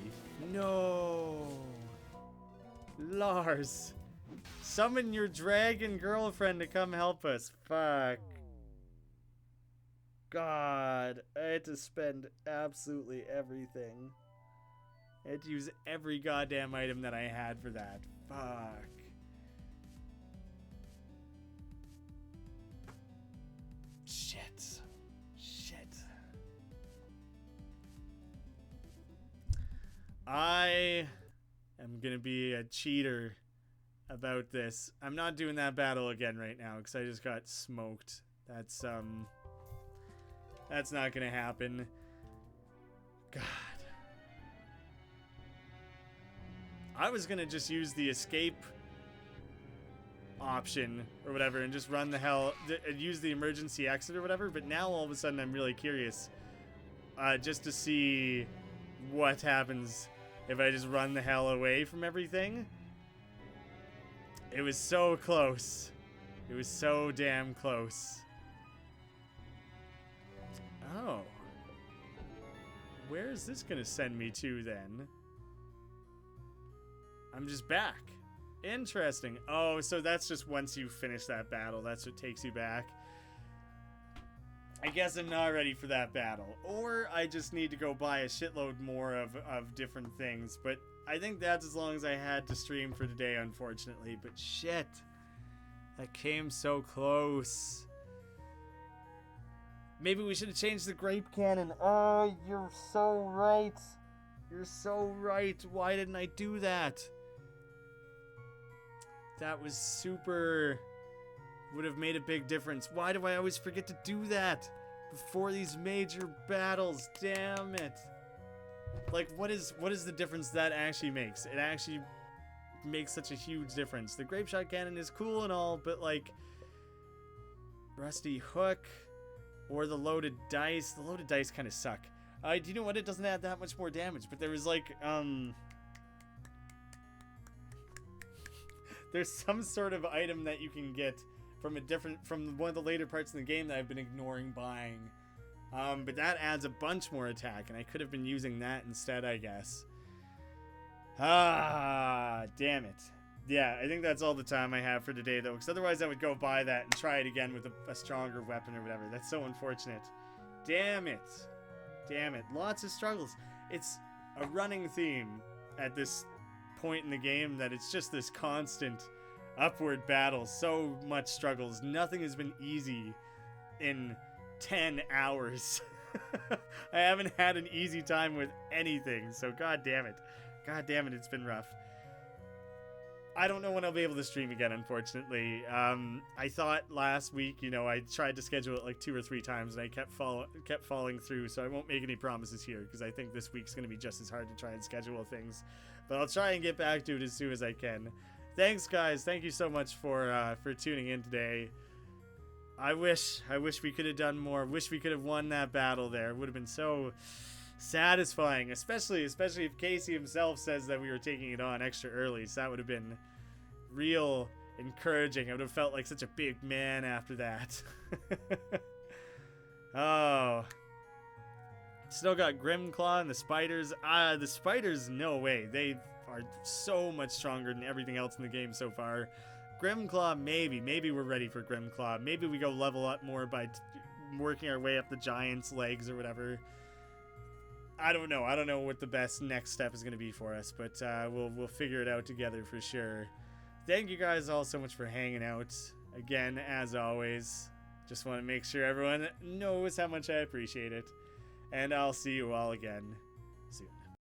No. Lars. Summon your dragon girlfriend to come help us. Fuck. God. I had to spend absolutely everything. I had to use every goddamn item that I had for that. Fuck. Shit. I am gonna be a cheater about this. I'm not doing that battle again right now because I just got smoked. That's not gonna happen. God. I was gonna just use the escape option or whatever and just run the hell, use the emergency exit or whatever, but now all of a sudden I'm really curious just to see what happens if I just run the hell away from everything. It was so close. It was so damn close. Oh. Where is this gonna send me to then? I'm just back. Interesting. Oh, so that's just once you finish that battle, that's what takes you back. I guess I'm not ready for that battle. Or I just need to go buy a shitload more of different things. But I think that's as long as I had to stream for today, unfortunately. But shit. That came so close. Maybe we should have changed the grape cannon. Oh, you're so right. You're so right. Why didn't I do that? That was super... would have made a big difference. Why do I always forget to do that before these major battles? Damn it. Like, what is the difference that actually makes? It actually makes such a huge difference. The grape shot cannon is cool and all, but like rusty hook or the loaded dice. The loaded dice kind of suck. Do you know what? It doesn't add that much more damage, but there was like there's some sort of item that you can get from one of the later parts in the game that I've been ignoring buying. But that adds a bunch more attack, and I could have been using that instead, I guess. Ah, damn it. Yeah, I think that's all the time I have for today, though, because otherwise I would go buy that and try it again with a stronger weapon or whatever. That's so unfortunate. Damn it. Damn it. Lots of struggles. It's a running theme at this point in the game that it's just this constant upward battle. So much struggles. Nothing has been easy in 10 hours. I haven't had an easy time with anything, so god damn it. God damn it, it's been rough. I don't know when I'll be able to stream again, unfortunately. I thought last week, you know, I tried to schedule it like 2 or 3 times, and I kept falling through, so I won't make any promises here, because I think this week's going to be just as hard to try and schedule things. But I'll try and get back to it as soon as I can. Thanks, guys. Thank you so much for tuning in today. I wish we could have done more. Wish we could have won that battle there. It would have been so satisfying, especially if Casey himself says that we were taking it on extra early. So that would have been real encouraging. I would have felt like such a big man after that. Oh. Still got Grimclaw and the spiders. The spiders, no way. They are so much stronger than everything else in the game so far. Grimclaw, maybe we're ready for Grimclaw. Maybe we go level up more by working our way up the giant's legs or whatever. I don't know. I don't know what the best next step is going to be for us, but we'll figure it out together for sure. Thank you guys all so much for hanging out. Again, as always, just want to make sure everyone knows how much I appreciate it. And I'll see you all again soon.